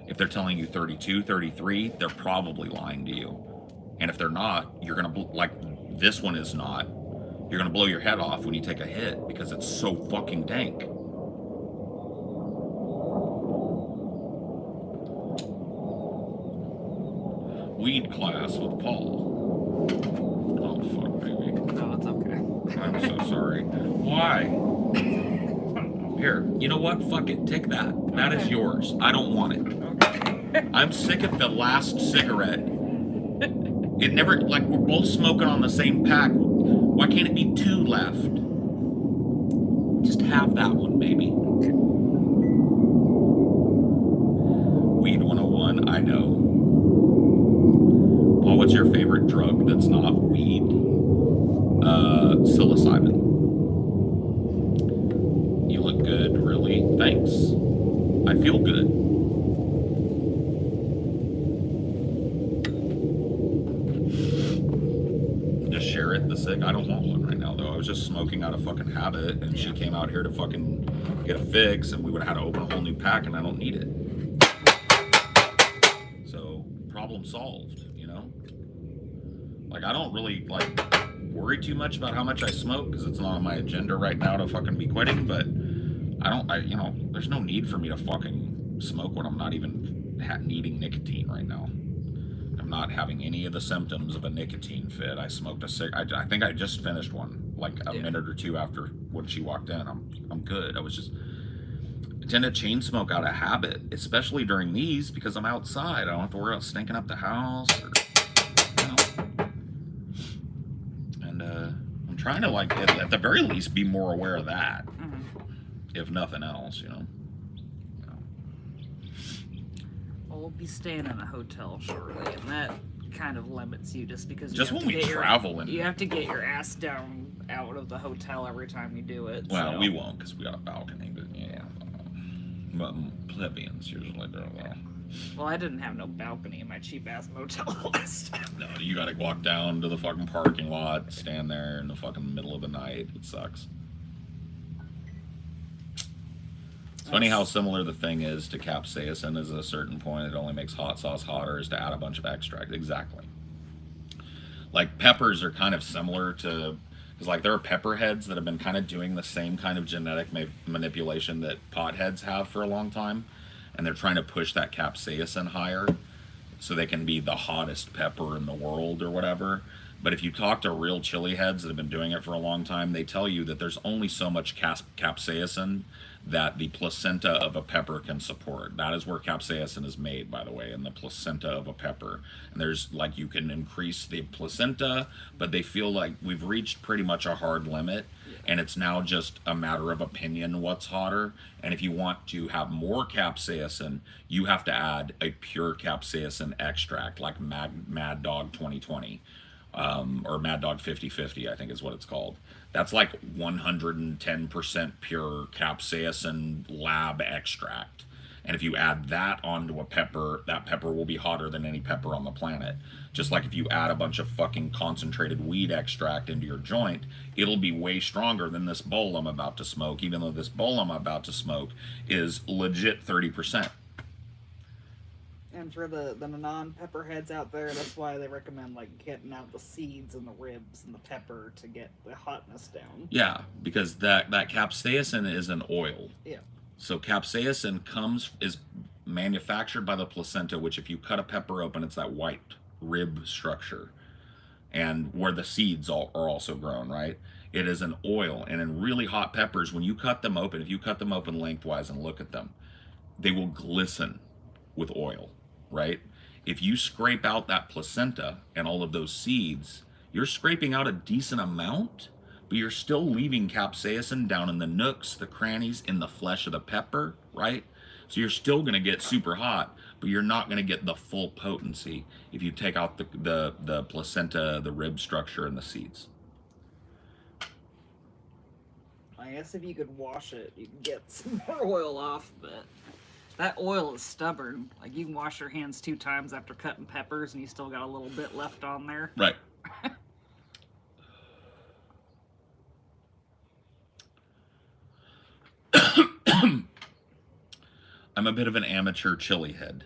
If they're telling you 32, 33, they're probably lying to you. And if they're not, you're gonna, like this one is not, you're gonna blow your head off when you take a hit because it's so fucking dank. Weed class with Paul. Oh fuck, baby. No, it's okay. I'm so sorry. Why? Here, you know what? Fuck it. Take that. That is yours. I don't want it. Okay. I'm sick of the last cigarette. It never, like, we're both smoking on the same pack. Why can't it be 2 left? Just have that one, baby. Weed 101, I know. Paul, what's your favorite drug that's not weed? Psilocybin. You look good, really. Thanks. I feel good. Just share it, the cig. I don't want one right now, though. I was just smoking out of fucking habit, and she came out here to fucking get a fix, and we would have had to open a whole new pack, and I don't need it. So, problem solved, you know? Like, I don't really, like, worry too much about how much I smoke, because it's not on my agenda right now to fucking be quitting, but you know, there's no need for me to fucking smoke when I'm not even needing nicotine right now. I'm not having any of the symptoms of a nicotine fit. I smoked a cigarette. I think I just finished one, like a minute or two after when she walked in. I'm good. I tend to chain smoke out of habit, especially during these, because I'm outside. I don't have to worry about stinking up the house. And I'm trying to, like, at the very least, be more aware of that, if nothing else, you know. Well, we'll be staying in a hotel shortly, and that kind of limits you just because just when we travel, and you have to get your ass down out of the hotel every time you do it. Well, we won't, because we got a balcony, but yeah. But plebeians usually do that. Well, I didn't have no balcony in my cheap-ass motel last time. No, you gotta walk down to the fucking parking lot, stand there in the fucking middle of the night. It sucks. It's funny how similar the thing is to capsaicin. Is at a certain point, it only makes hot sauce hotter is to add a bunch of extract. Exactly. Like, peppers are kind of similar to... Because, like, there are pepperheads that have been kind of doing the same kind of genetic manipulation that potheads have for a long time. And they're trying to push that capsaicin higher so they can be the hottest pepper in the world or whatever. But if you talk to real chili heads that have been doing it for a long time, they tell you that there's only so much capsaicin that the placenta of a pepper can support. That is where capsaicin is made, by the way, in the placenta of a pepper. And there's, like, you can increase the placenta, but they feel like we've reached pretty much a hard limit, and it's now just a matter of opinion what's hotter. And if you want to have more capsaicin, you have to add a pure capsaicin extract, like Mad Dog 2020. Or Mad Dog 50/50, I think is what it's called. That's like 110% pure capsaicin lab extract. And if you add that onto a pepper, that pepper will be hotter than any pepper on the planet. Just like if you add a bunch of fucking concentrated weed extract into your joint, it'll be way stronger than this bowl I'm about to smoke, even though this bowl I'm about to smoke is legit 30%. And for the non-pepper heads out there, that's why they recommend, like, getting out the seeds and the ribs and the pepper to get the hotness down. Yeah, because that capsaicin is an oil. Yeah. So capsaicin is manufactured by the placenta, which if you cut a pepper open, it's that white rib structure, and where the seeds are also grown, right? It is an oil, and in really hot peppers, when you cut them open, if you cut them open lengthwise and look at them, they will glisten with oil. Right? If you scrape out that placenta and all of those seeds, you're scraping out a decent amount, but you're still leaving capsaicin down in the nooks, the crannies, in the flesh of the pepper, right? So you're still going to get super hot, but you're not going to get the full potency if you take out the placenta, the rib structure, and the seeds. I guess if you could wash it, you could get some more oil off, but... That oil is stubborn. Like, you can wash your hands 2 times after cutting peppers, and you still got a little bit left on there. Right. I'm a bit of an amateur chili head,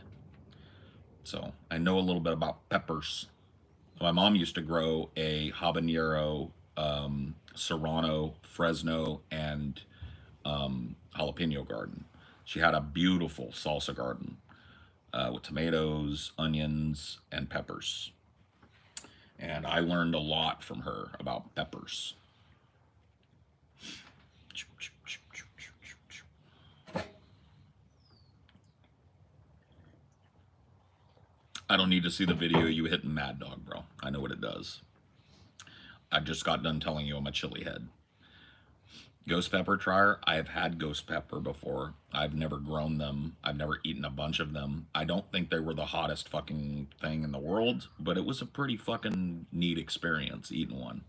so I know a little bit about peppers. My mom used to grow a habanero, serrano, Fresno, and jalapeno garden. She had a beautiful salsa garden with tomatoes, onions, and peppers. And I learned a lot from her about peppers. I don't need to see the video of you hitting Mad Dog, bro. I know what it does. I just got done telling you I'm a chili head. Ghost pepper trier, I've had ghost pepper before. I've never grown them. I've never eaten a bunch of them. I don't think they were the hottest fucking thing in the world, but it was a pretty fucking neat experience eating one.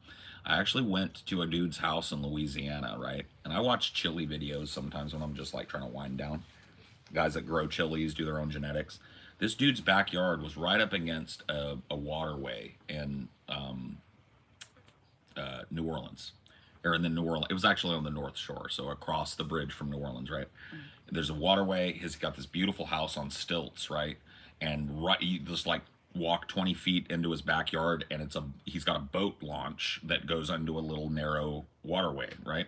I actually went to a dude's house in Louisiana, right? And I watch chili videos sometimes when I'm just like trying to wind down. Guys that grow chilies, do their own genetics. This dude's backyard was right up against a waterway in New Orleans. Or in the New Orleans, it was actually on the North Shore, so across the bridge from New Orleans, right? There's a waterway. He's got this beautiful house on stilts, right? And just like walk 20 feet into his backyard, and he's got a boat launch that goes into a little narrow waterway, right?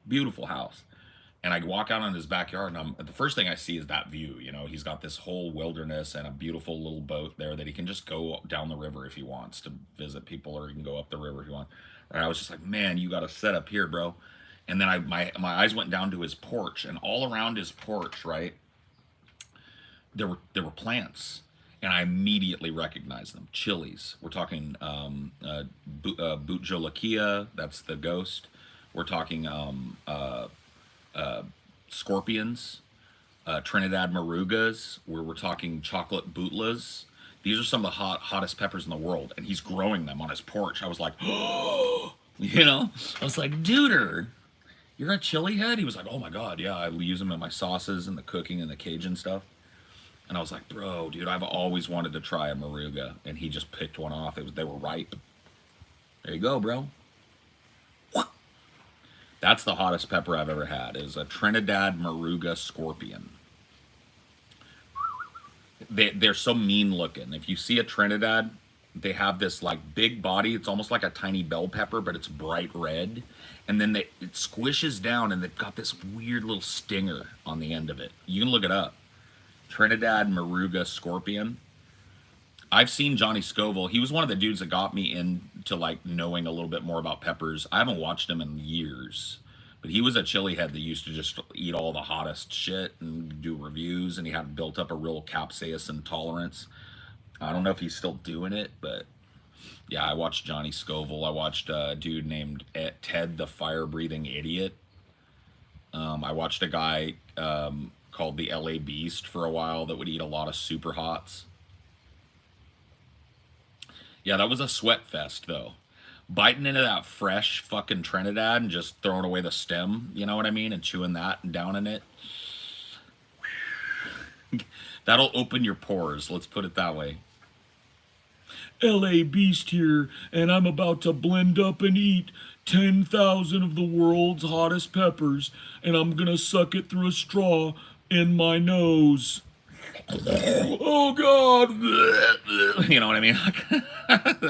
Beautiful house. And I walk out on his backyard, and the first thing I see is that view. You know, he's got this whole wilderness and a beautiful little boat there that he can just go down the river if he wants to visit people, or he can go up the river if he wants. And I was just like, man, you got to set up here, bro. And then my eyes went down to his porch, and all around his porch, right, there were plants. And I immediately recognized them. Chilies. We're talking Butjolakia, that's the ghost. We're talking scorpions, Trinidad Marugas, where we're talking chocolate bootlas. These are some of the hottest peppers in the world, and he's growing them on his porch. I was like, oh, you know? I was like, dude, you're a chili head? He was like, oh my God, yeah, I use them in my sauces and the cooking and the Cajun stuff. And I was like, bro, dude, I've always wanted to try a Maruga. And he just picked one off. They were ripe. There you go, bro. That's the hottest pepper I've ever had, is a Trinidad Maruga scorpion. They're so mean looking. If you see a Trinidad, they have this like big body. It's almost like a tiny bell pepper, but it's bright red. And then it squishes down, and they've got this weird little stinger on the end of it. You can look it up. Trinidad Maruga scorpion. I've seen Johnny Scoville. He was one of the dudes that got me into like knowing a little bit more about peppers. I haven't watched him in years, but he was a chili head that used to just eat all the hottest shit and do reviews, and he had built up a real capsacin tolerance. I don't know if he's still doing it, but yeah, I watched Johnny Scoville. I watched a dude named Ted the Fire Breathing Idiot. I watched a guy called the LA Beast for a while that would eat a lot of super hots. Yeah, that was a sweat fest though. Biting into that fresh fucking Trinidad and just throwing away the stem, you know what I mean? And chewing that and downing it. That'll open your pores, let's put it that way. LA Beast here, and I'm about to blend up and eat 10,000 of the world's hottest peppers, and I'm gonna suck it through a straw in my nose. Oh God. You know what I mean?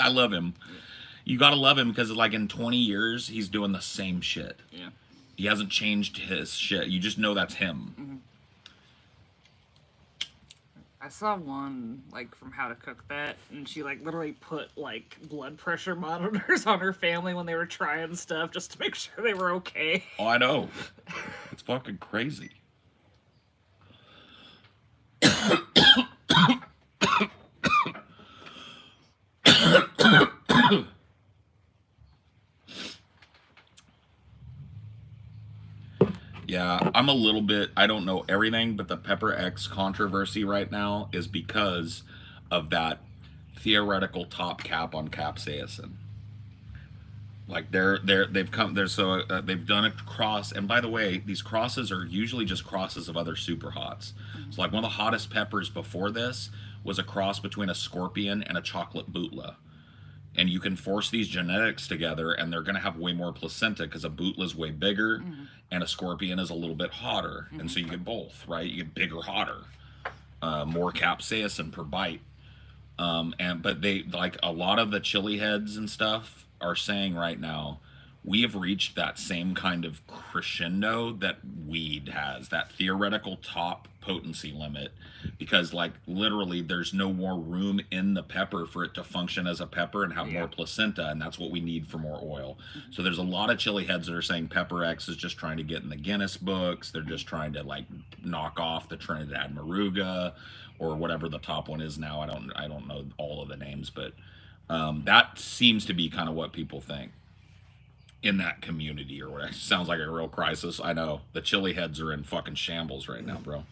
I love him. You gotta love him, because like in 20 years he's doing the same shit. Yeah. He hasn't changed his shit. You just know that's him. Mm-hmm. I saw one like from How to Cook That, and she like literally put like blood pressure monitors on her family when they were trying stuff just to make sure they were okay. Oh, I know. It's fucking crazy. Yeah, I'm a little bit, I don't know everything, but the Pepper X controversy right now is because of that theoretical top cap on capsaicin. Like they've done a cross, and by the way, these crosses are usually just crosses of other super hots. So like one of the hottest peppers before this was a cross between a scorpion and a chocolate bootla. And you can force these genetics together, and they're going to have way more placenta, because a bootla is way bigger, and a scorpion is a little bit hotter. And so you get both, right? You get bigger, hotter, more capsaicin per bite. But they, like a lot of the chili heads and stuff are saying right now, we have reached that same kind of crescendo that weed has, that theoretical top potency limit, because like literally there's no more room in the pepper for it to function as a pepper and have more placenta, and that's what we need for more oil. So there's a lot of chili heads that are saying Pepper X is just trying to get in the Guinness books. They're just trying to like knock off the Trinidad Maruga or whatever the top one is now. I don't know all of the names, but that seems to be kind of what people think in that community or whatever. Sounds like a real crisis. I know. The chili heads are in fucking shambles right now, bro.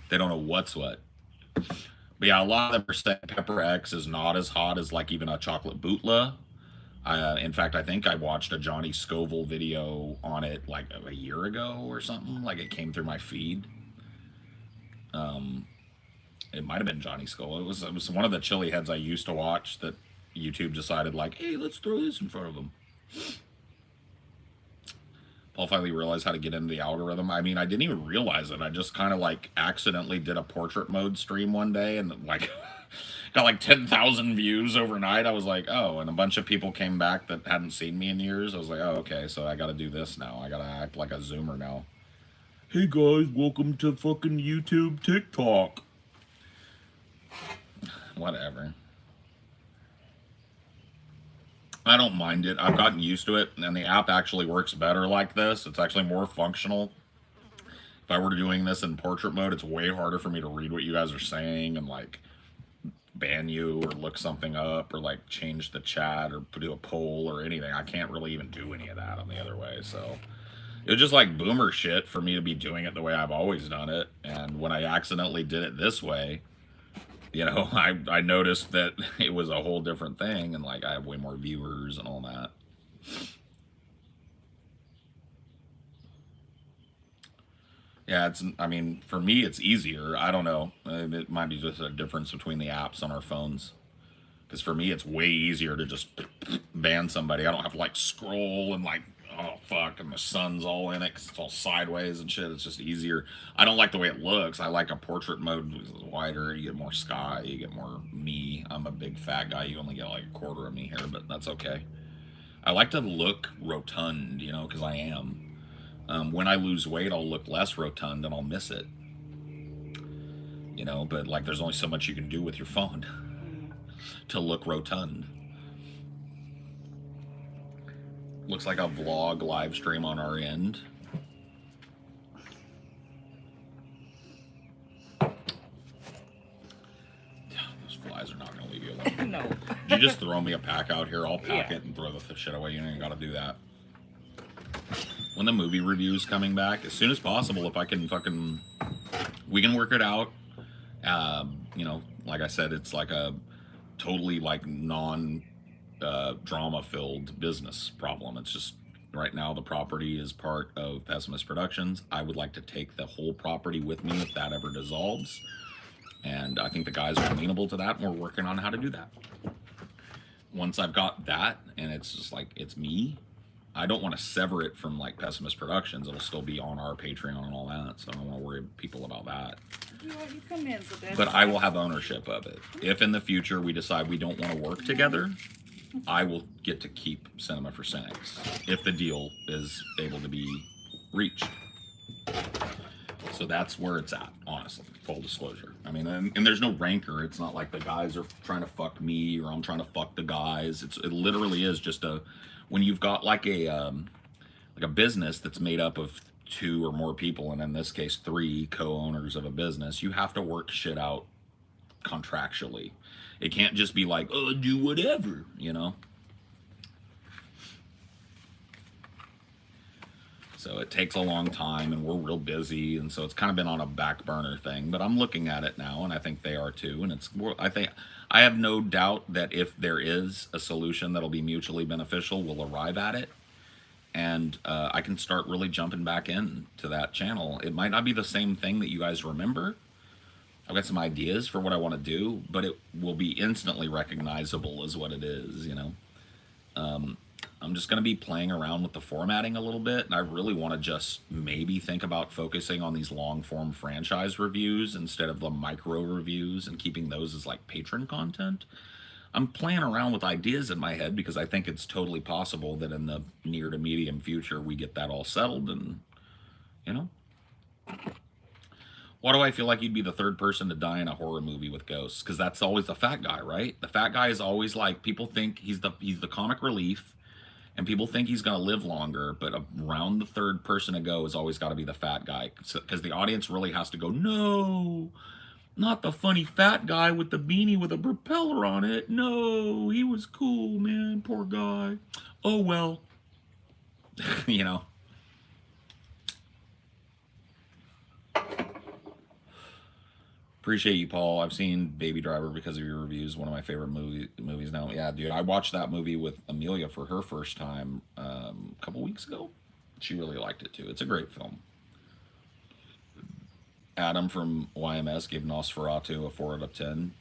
They don't know what's what. But yeah, a lot of them are saying Pepper X is not as hot as like even a chocolate bootla. In fact, I think I watched a Johnny Scoville video on it like a year ago or something. Like it came through my feed. It might have been Johnny Scoville. It was one of the chili heads I used to watch that YouTube decided like, hey, let's throw this in front of them. Paul finally realized how to get into the algorithm. I mean, I didn't even realize it. I just kind of like accidentally did a portrait mode stream one day, and like got like 10,000 views overnight. I was like, oh, and a bunch of people came back that hadn't seen me in years. I was like, oh, okay, so I got to do this now. I got to act like a Zoomer now. Hey guys, welcome to fucking YouTube TikTok. Whatever. I don't mind it. I've gotten used to it, and the app actually works better like this. It's actually more functional. If I were doing this in portrait mode, it's way harder for me to read what you guys are saying and like ban you or look something up or like change the chat or do a poll or anything. I can't really even do any of that on the other way. So it was just like boomer shit for me to be doing it the way I've always done it. And when I accidentally did it this way, you know, I noticed that it was a whole different thing, and like I have way more viewers and all that. Yeah, I mean, for me, it's easier. I don't know. It might be just a difference between the apps on our phones. Because for me, it's way easier to just ban somebody. I don't have to like scroll and like, oh fuck, and the sun's all in it because it's all sideways and shit. It's just easier. I don't like the way it looks. I like a portrait mode because it's wider. You get more sky. You get more me. I'm a big fat guy. You only get like a quarter of me here, but that's okay. I like to look rotund, you know, because I am. When I lose weight, I'll look less rotund and I'll miss it. You know, but like there's only so much you can do with your phone to look rotund. Looks like a vlog live stream on our end. Those flies are not going to leave you alone. No. Did you just throw me a pack out here? I'll pack it and throw the shit away. You ain't got to do that. When the movie review's coming back, as soon as possible, if I can fucking... We can work it out. You know, like I said, it's like a totally like drama-filled business problem. It's just right now the property is part of Pessimist Productions. I would like to take the whole property with me if that ever dissolves, and I think the guys are amenable to that, and we're working on how to do that. Once I've got that, and it's just like it's me, I don't want to sever it from like Pessimist Productions. It'll still be on our Patreon and all that, so I don't want to worry people about that. You come in, so but I will have ownership of it. If in the future we decide we don't want to work together, I will get to keep Cinema for Cynics if the deal is able to be reached. So that's where it's at, honestly, full disclosure. I mean, and there's no rancor. It's not like the guys are trying to fuck me or I'm trying to fuck the guys. It literally is just when you've got like a business that's made up of 2 or more people, and in this case 3 co-owners of a business, you have to work shit out contractually. It can't just be like, oh, do whatever, you know? So it takes a long time, and we're real busy, and so it's kind of been on a back burner thing, but I'm looking at it now, and I think they are too, and I have no doubt that if there is a solution that'll be mutually beneficial, we'll arrive at it, and I can start really jumping back into that channel. It might not be the same thing that you guys remember. I've got some ideas for what I want to do, but it will be instantly recognizable as what it is, you know. I'm just going to be playing around with the formatting a little bit, and I really want to just maybe think about focusing on these long-form franchise reviews instead of the micro reviews and keeping those as like patron content. I'm playing around with ideas in my head because I think it's totally possible that in the near to medium future we get that all settled, and, you know. Why do I feel like you'd be the third person to die in a horror movie with ghosts? Because that's always the fat guy, right? The fat guy is always like, people think he's the comic relief, and people think he's going to live longer, but around the third person to go has always got to be the fat guy. Because the audience really has to go, no, not the funny fat guy with the beanie with a propeller on it. No, he was cool, man, poor guy. Oh, well, you know. Appreciate you, Paul. I've seen Baby Driver because of your reviews. One of my favorite movies now. Yeah, dude, I watched that movie with Amelia for her first time a couple weeks ago. She really liked it, too. It's a great film. Adam from YMS gave Nosferatu a 4 out of 10.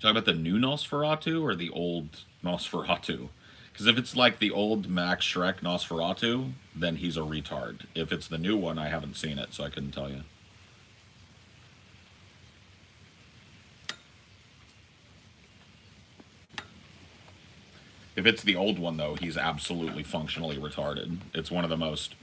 Talk about the new Nosferatu or the old Nosferatu? Because if it's like the old Max Schreck Nosferatu, then he's a retard. If it's the new one, I haven't seen it, so I couldn't tell you. If it's the old one though, he's absolutely functionally retarded. It's one of the most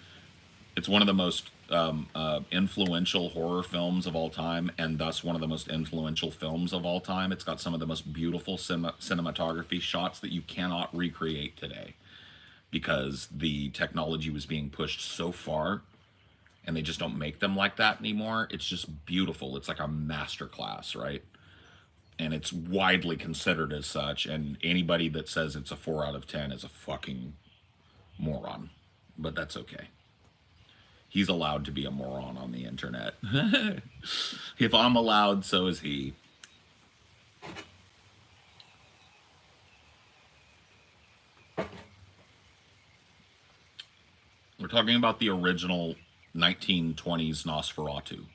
influential horror films of all time, and thus one of the most influential films of all time. It's got some of the most beautiful cinematography shots that you cannot recreate today because the technology was being pushed so far, and they just don't make them like that anymore. It's just beautiful. It's like a masterclass, right? And it's widely considered as such. And anybody that says it's a 4 out of 10 is a fucking moron. But that's okay. He's allowed to be a moron on the internet. If I'm allowed, so is he. We're talking about the original 1920s Nosferatu.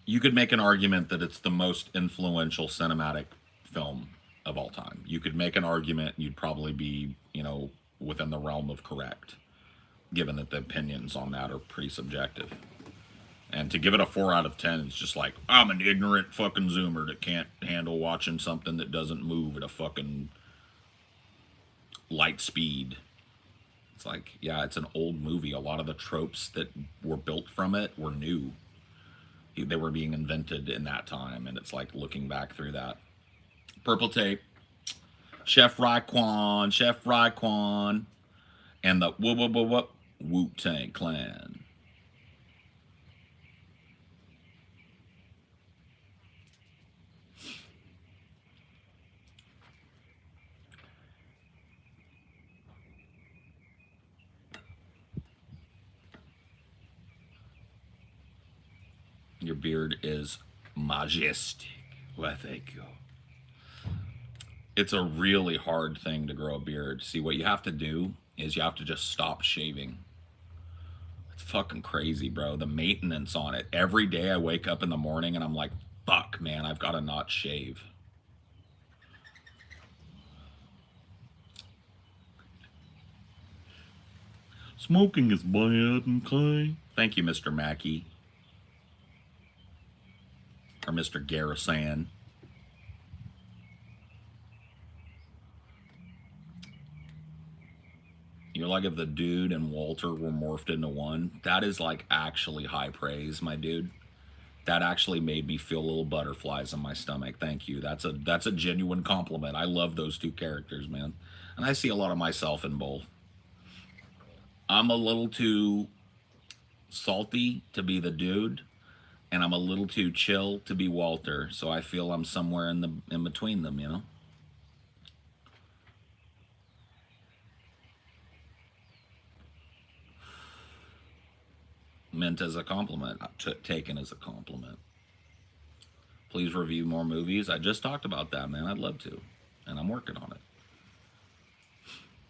You could make an argument that it's the most influential cinematic film of all time. You could make an argument, you'd probably be, within the realm of correct, given that the opinions on that are pretty subjective. And to give it a 4 out of 10 is just like, I'm an ignorant fucking zoomer that can't handle watching something that doesn't move at a fucking light speed. It's like, yeah, it's an old movie. A lot of the tropes that were built from it were new. They were being invented in that time, and it's like looking back through that. Purple Tape, Chef Raekwon, and the Wu-Tang Clan. Your beard is majestic. Well, thank you. It's a really hard thing to grow a beard. See, what you have to do is you have to just stop shaving. It's fucking crazy, bro. The maintenance on it. Every day I wake up in the morning and I'm like, fuck, man, I've got to not shave. Smoking is bad, okay? Thank you, Mr. Mackey. Or Mr. Garrison. You're like if the dude and Walter were morphed into one. That is like actually high praise, my dude. That actually made me feel little butterflies in my stomach. Thank you. That's a genuine compliment. I love those two characters, man. And I see a lot of myself in both. I'm a little too salty to be the dude, and I'm a little too chill to be Walter, so I feel I'm somewhere in between them, you know? Meant as a compliment, taken as a compliment. Please review more movies. I just talked about that, man. I'd love to, and I'm working on it.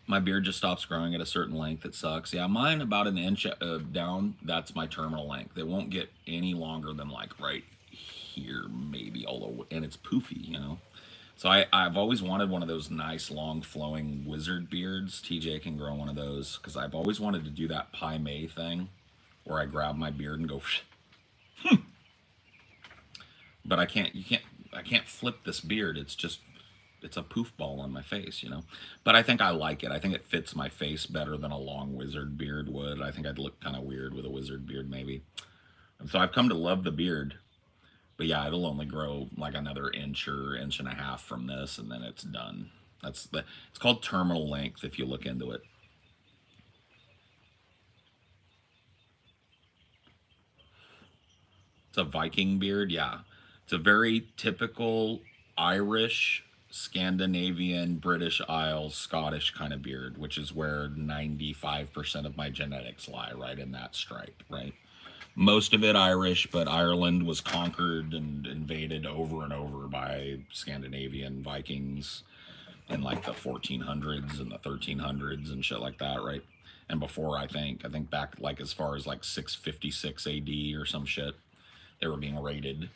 My beard just stops growing at a certain length. It sucks. Yeah, mine about an inch down. That's my terminal length. It won't get any longer than like right here, maybe. Although, and it's poofy, you know. So I've always wanted one of those nice, long, flowing wizard beards. TJ can grow one of those because I've always wanted to do that Pai Mei thing, where I grab my beard and go. But I can't. I can't flip this beard. It's a poof ball on my face, you know. But I think I like it. I think it fits my face better than a long wizard beard would. I think I'd look kind of weird with a wizard beard, maybe. And so I've come to love the beard. But yeah, it'll only grow like another inch or inch and a half from this, and then it's done. It's called terminal length if you look into it. It's a Viking beard, yeah. It's a very typical Irish, Scandinavian, British Isles, Scottish kind of beard, which is where 95% of my genetics lie, right in that stripe, right? Most of it Irish, but Ireland was conquered and invaded over and over by Scandinavian Vikings in like the 1400s and the 1300s and shit like that, right? And before, I think back like as far as like 656 AD or some shit, they were being raided.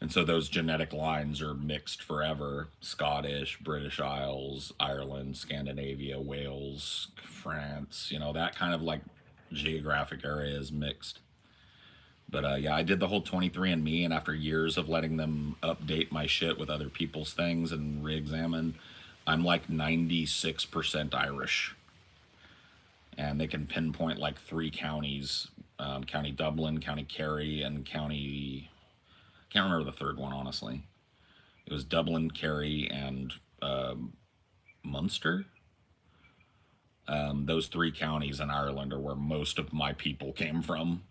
And so those genetic lines are mixed forever. Scottish, British Isles, Ireland, Scandinavia, Wales, France, you know, that kind of like geographic area is mixed. But yeah, I did the whole 23andMe, and after years of letting them update my shit with other people's things and re-examine, I'm like 96% Irish. And they can pinpoint like 3 counties, County Dublin, County Kerry, and County... can't remember the third one, honestly. It was Dublin, Kerry, and Munster. Those 3 counties in Ireland are where most of my people came from.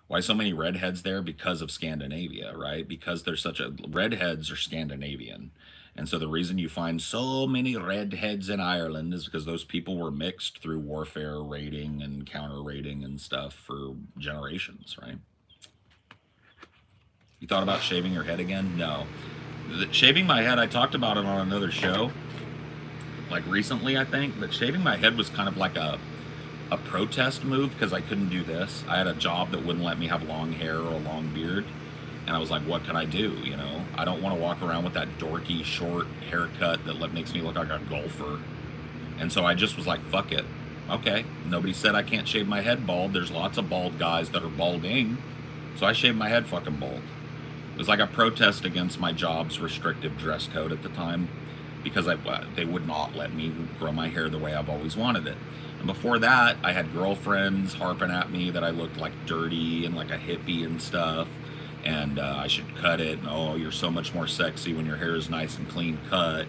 Why so many redheads there? Because of Scandinavia, right? Because there's such a... redheads are Scandinavian. And so the reason you find so many redheads in Ireland is because those people were mixed through warfare, raiding, and counter-raiding and stuff for generations, right? You thought about shaving your head again? No. Shaving my head, I talked about it on another show, like recently, I think, but shaving my head was kind of like a protest move because I couldn't do this. I had a job that wouldn't let me have long hair or a long beard. And I was like, what can I do, you know? I don't want to walk around with that dorky, short haircut that makes me look like a golfer. And so I just was like, fuck it. Okay, nobody said I can't shave my head bald. There's lots of bald guys that are balding. So I shaved my head fucking bald. It was like a protest against my job's restrictive dress code at the time because they would not let me grow my hair the way I've always wanted it. And before that, I had girlfriends harping at me that I looked like dirty and like a hippie and stuff. And I should cut it. And, oh, you're so much more sexy when your hair is nice and clean cut.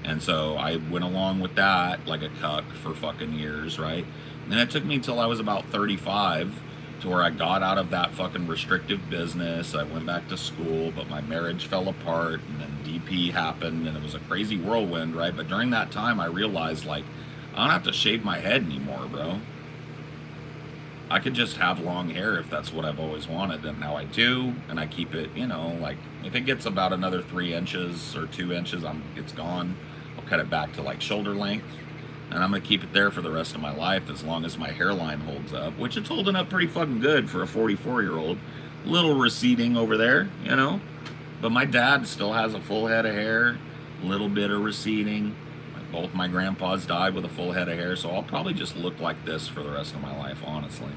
And so I went along with that like a cuck for fucking years, right? And it took me until I was about 35 to where I got out of that fucking restrictive business. I went back to school, but my marriage fell apart, and then DP happened, and it was a crazy whirlwind, right? But during that time, I realized, like, I don't have to shave my head anymore, bro. I could just have long hair if that's what I've always wanted, and now I do, and I keep it, you know, like, if it gets about another 3 inches or 2 inches, it's gone. I'll cut it back to, like, shoulder length, and I'm going to keep it there for the rest of my life as long as my hairline holds up, which it's holding up pretty fucking good for a 44-year-old. Little receding over there, you know, but my dad still has a full head of hair, a little bit of receding. Both my grandpas died with a full head of hair, so I'll probably just look like this for the rest of my life, honestly.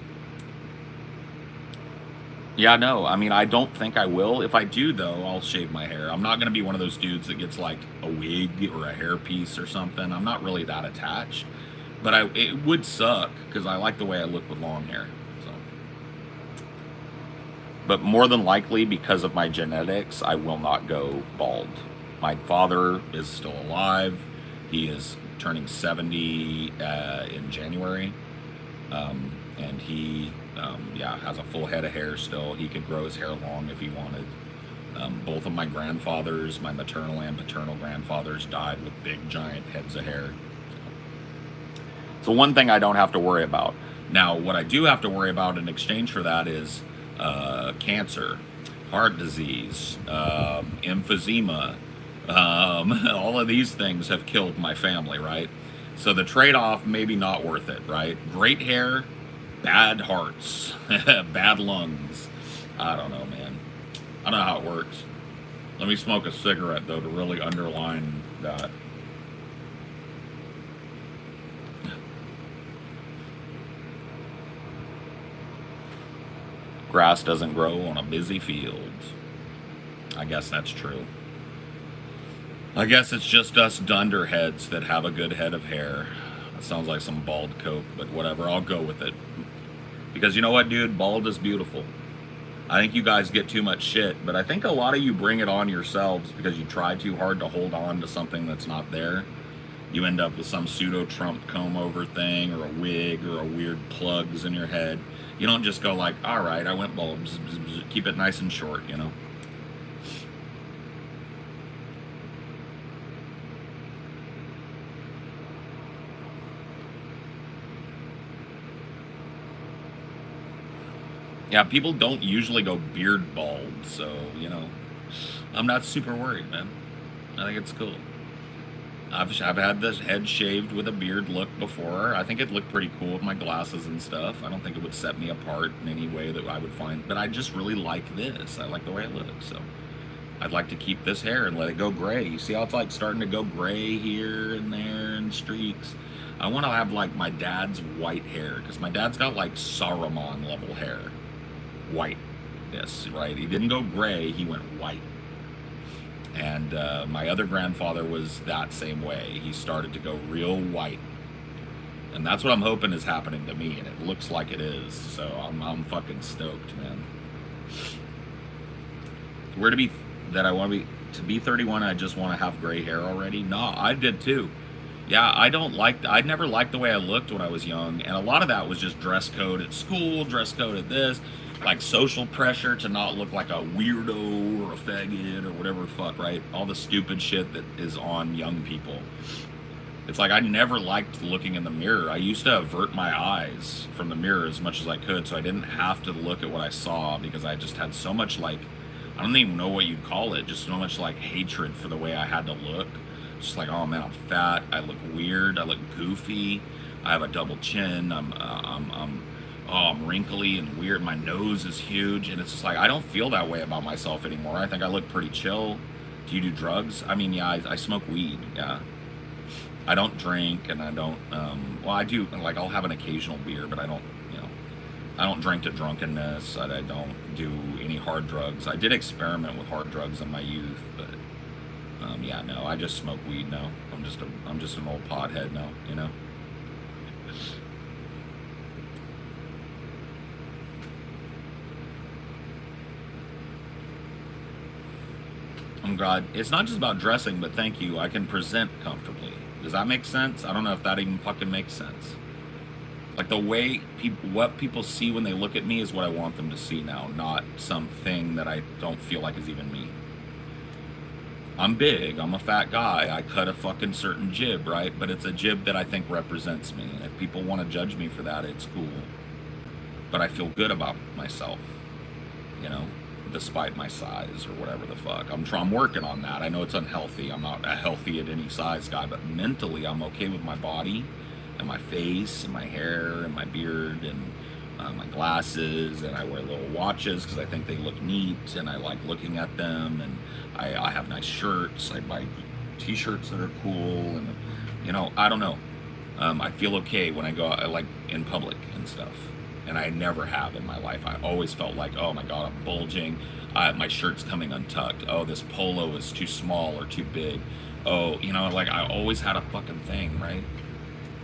Yeah, no, I mean, I don't think I will. If I do, though, I'll shave my hair. I'm not going to be one of those dudes that gets, like, a wig or a hairpiece or something. I'm not really that attached. But it would suck, because I like the way I look with long hair. So. But more than likely, because of my genetics, I will not go bald. My father is still alive. He is turning 70 in January, and he, yeah, has a full head of hair still. He could grow his hair long if he wanted. Both of my grandfathers, my maternal and paternal grandfathers, died with big, giant heads of hair. So one thing I don't have to worry about. Now, what I do have to worry about in exchange for that is cancer, heart disease, emphysema. All of these things have killed my family, right? So the trade-off, maybe not worth it, right? Great hair, bad hearts, bad lungs. I don't know, man. I don't know how it works. Let me smoke a cigarette, though, to really underline that. Grass doesn't grow on a busy field. I guess that's true. I guess it's just us dunderheads that have a good head of hair. That sounds like some bald coke, but whatever, I'll go with it. Because you know what, dude? Bald is beautiful. I think you guys get too much shit, but I think a lot of you bring it on yourselves because you try too hard to hold on to something that's not there. You end up with some pseudo-Trump comb-over thing, or a wig, or a weird plugs in your head. You don't just go like, all right, I went bald. Bzz, bzz, bzz. Keep it nice and short, you know? Yeah, people don't usually go beard bald, so, you know, I'm not super worried, man. I think it's cool. I've had this head shaved with a beard look before. I think it looked pretty cool with my glasses and stuff. I don't think it would set me apart in any way that I would find, but I just really like this. I like the way it looks, so I'd like to keep this hair and let it go gray. You see how it's like starting to go gray here and there and streaks? I want to have like my dad's white hair, because my dad's got like Saruman level hair. white. Yes, right. He didn't go gray, he went white. And my other grandfather was that same way. He started to go real white. And that's what I'm hoping is happening to me, and it looks like it is. So I'm fucking stoked, man. Where to be, that I want to be 31, I just want to have gray hair already? No, I did too. Yeah, I never liked the way I looked when I was young, and a lot of that was just dress code at school, dress code at this, like social pressure to not look like a weirdo or a faggot or whatever the fuck, right? All the stupid shit that is on young people. It's like I never liked looking in the mirror. I used to avert my eyes from the mirror as much as I could so I didn't have to look at what I saw, because I just had so much, like, I don't even know what you'd call it, just so much like hatred for the way I had to look. Just like, oh man, I'm fat, I look weird, I look goofy, I have a double chin, I'm wrinkly and weird, my nose is huge, and it's just like, I don't feel that way about myself anymore. I think I look pretty chill. Do you do drugs? I mean, yeah, I smoke weed, yeah. I don't drink, and I don't, well, I do, like, I'll have an occasional beer, but I don't, you know, I don't drink to drunkenness. I don't do any hard drugs. I did experiment with hard drugs in my youth, but yeah, no, I just smoke weed now. I'm just an old pothead now, you know. I'm glad it's not just about dressing, but thank you, I can present comfortably. Does that make sense? I don't know if that even fucking makes sense. Like, the way what people see when they look at me is what I want them to see now, not something that I don't feel like is even me. I'm big, I'm a fat guy, I cut a fucking certain jib, right? But it's a jib that I think represents me. And if people want to judge me for that, it's cool. But I feel good about myself, you know, despite my size or whatever the fuck. I'm working on that. I know it's unhealthy. I'm not a healthy at any size guy, but mentally I'm okay with my body and my face and my hair and my beard and my glasses, and I wear little watches because I think they look neat and I like looking at them, and I have nice shirts. I buy t-shirts that are cool, and you know, I don't know. I feel okay when I go out, like in public and stuff, and I never have in my life. I always felt like, oh my god, I'm bulging. My shirt's coming untucked. Oh, this polo is too small or too big. Oh, you know, like I always had a fucking thing, right?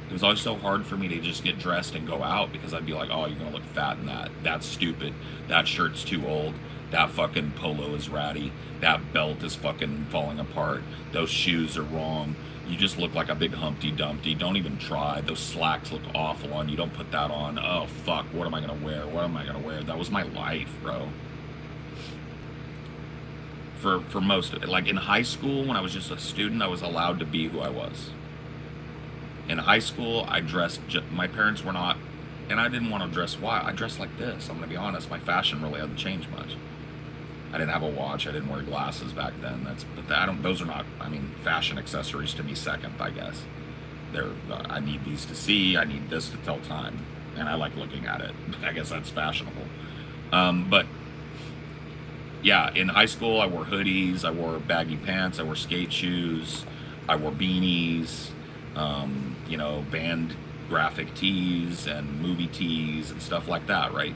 It was always so hard for me to just get dressed and go out because I'd be like, oh, you're gonna look fat in that. That's stupid. That shirt's too old. That fucking polo is ratty. That belt is fucking falling apart. Those shoes are wrong. You just look like a big Humpty Dumpty. Don't even try. Those slacks look awful on you. Don't put that on. Oh, fuck. What am I gonna wear? What am I gonna wear? That was my life, bro. For most of it. Like in high school, when I was just a student, I was allowed to be who I was. In high school, I dressed, my parents were not, and I didn't want to dress wild. I dressed like this. I'm going to be honest. My fashion really hasn't changed much. I didn't have a watch. I didn't wear glasses back then. Those are not, I mean, fashion accessories to me second, I guess. I need these to see. I need this to tell time. And I like looking at it. I guess that's fashionable. But yeah, in high school, I wore hoodies. I wore baggy pants. I wore skate shoes. I wore beanies. You know, band graphic tees and movie tees and stuff like that, right?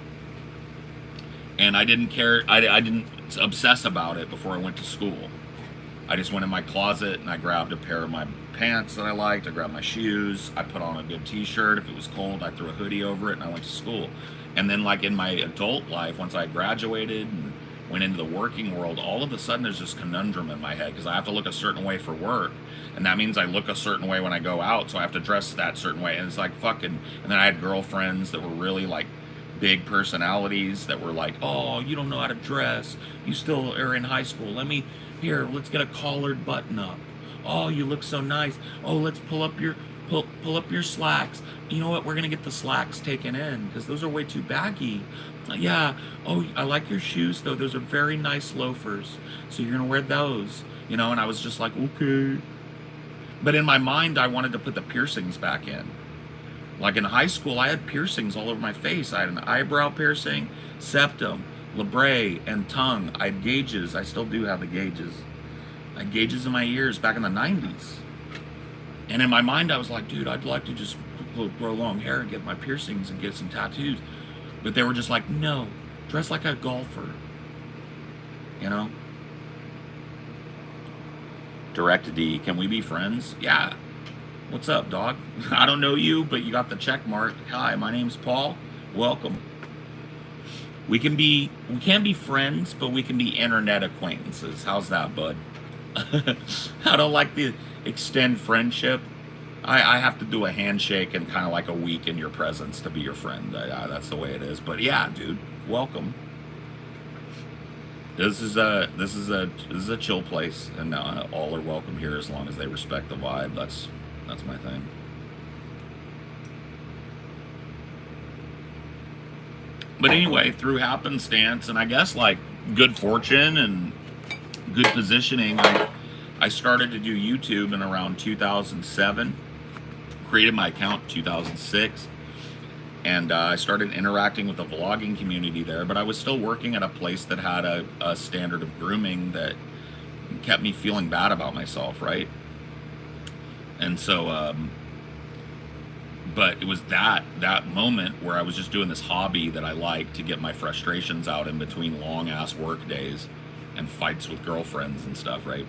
And I didn't care, I didn't obsess about it before I went to school. I just went in my closet and I grabbed a pair of my pants that I liked, I grabbed my shoes, I put on a good t-shirt. If it was cold, I threw a hoodie over it and I went to school. And then like in my adult life, once I graduated and went into the working world, all of a sudden there's this conundrum in my head because I have to look a certain way for work, and that means I look a certain way when I go out, so I have to dress that certain way, and it's like fucking. And then I had girlfriends that were really like big personalities that were like, oh, you don't know how to dress, you still are in high school, let's get a collared button up. Oh, you look so nice. Oh, let's pull up your slacks. You know what, we're gonna get the slacks taken in because those are way too baggy. Yeah, oh, I like your shoes though, those are very nice loafers, so you're gonna wear those, you know. And I was just like, okay. But in my mind, I wanted to put the piercings back in. Like in high school, I had piercings all over my face. I had an eyebrow piercing, septum, labret, and tongue. I had gauges. I still do have the gauges. I had gauges in my ears back in the 90s. And in my mind, I was like, dude, I'd like to just grow long hair and get my piercings and get some tattoos. But they were just like, no, Dress like a golfer. You know? Direct D, can we be friends? Yeah. What's up, dog? I don't know you, but you got the check mark. Hi, my name's Paul. Welcome. We can't be friends, but we can be internet acquaintances. How's that, bud? I don't like the extend friendship. I have to do a handshake and kind of like a week in your presence to be your friend. That's the way it is. But yeah, dude, welcome. This is a chill place, and all are welcome here as long as they respect the vibe. That's my thing. But anyway, through happenstance and I guess like good fortune and good positioning, I started to do YouTube in around 2007. Created my account in 2006. And I started interacting with the vlogging community there, but I was still working at a place that had a standard of grooming that kept me feeling bad about myself, right? And so, but it was that moment where I was just doing this hobby that I liked to get my frustrations out in between long-ass work days and fights with girlfriends and stuff, right?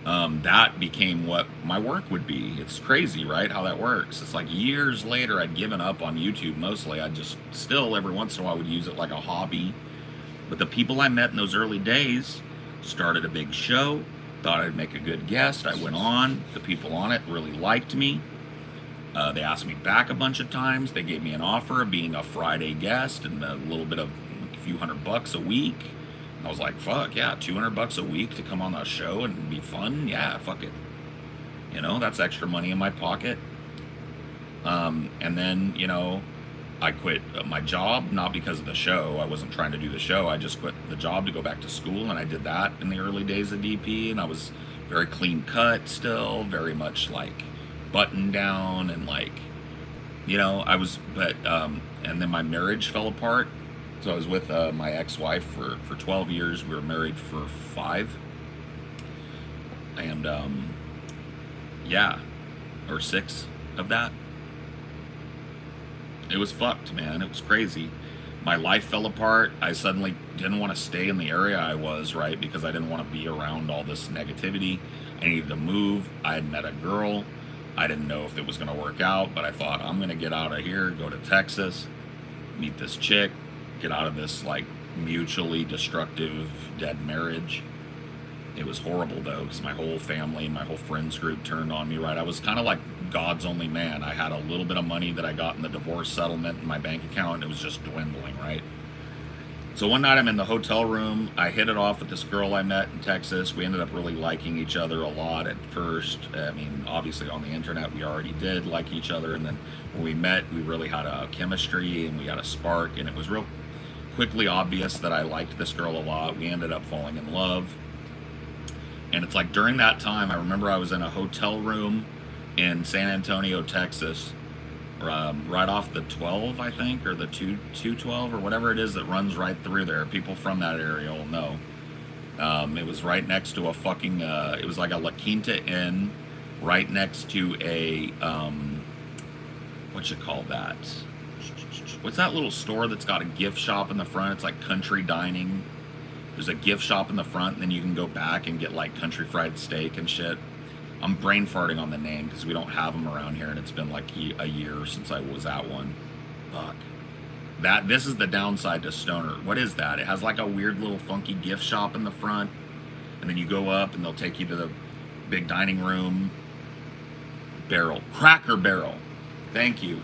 That became what my work would be. It's crazy, right? How that works. It's like years later, I'd given up on YouTube mostly. I just still every once in a while would use it like a hobby. But the people I met in those early days started a big show, thought I'd make a good guest. I went on. The people on it really liked me. They asked me back a bunch of times. They gave me an offer of being a Friday guest and a little bit of a few $100 a week. I was like, fuck yeah, $200 a week to come on the show and be fun? Yeah, fuck it. You know, that's extra money in my pocket. And then, you know, I quit my job, not because of the show. I wasn't trying to do the show. I just quit the job to go back to school, and I did that in the early days of DP, and I was very clean cut still, very much like buttoned down, and like, you know, I was, but, and then my marriage fell apart. So I was with my ex-wife for 12 years. We were married for 5. And, yeah, or 6 of that. It was fucked, man. It was crazy. My life fell apart. I suddenly didn't want to stay in the area I was, right? Because I didn't want to be around all this negativity. I needed to move. I had met a girl. I didn't know if it was going to work out, but I thought, I'm going to get out of here, go to Texas, meet this chick, get out of this like mutually destructive dead marriage. It was horrible though, because my whole family, my whole friends group turned on me, right? I was kind of like God's only man. I had a little bit of money that I got in the divorce settlement in my bank account, and it was just dwindling, right? So one night I'm in the hotel room. I hit it off with this girl I met in Texas. We ended up really liking each other a lot at first. I mean, obviously on the internet we already did like each other, and then when we met, we really had a chemistry and we had a spark, and it was real quickly obvious that I liked this girl a lot. We ended up falling in love. And it's like during that time, I remember I was in a hotel room in San Antonio, Texas, right off the 12, I think, or the 212 or whatever it is that runs right through there. People from that area will know. It was right next to a fucking, it was like a La Quinta Inn, right next to a, what you call that? What's that little store that's got a gift shop in the front? It's like country dining. There's a gift shop in the front, and then you can go back and get like country fried steak and shit. I'm brain farting on the name because we don't have them around here, and it's been like a year since I was at one. Fuck. This is the downside to Stoner. What is that? It has like a weird little funky gift shop in the front, and then you go up and they'll take you to the big dining room. Cracker Barrel. Thank you.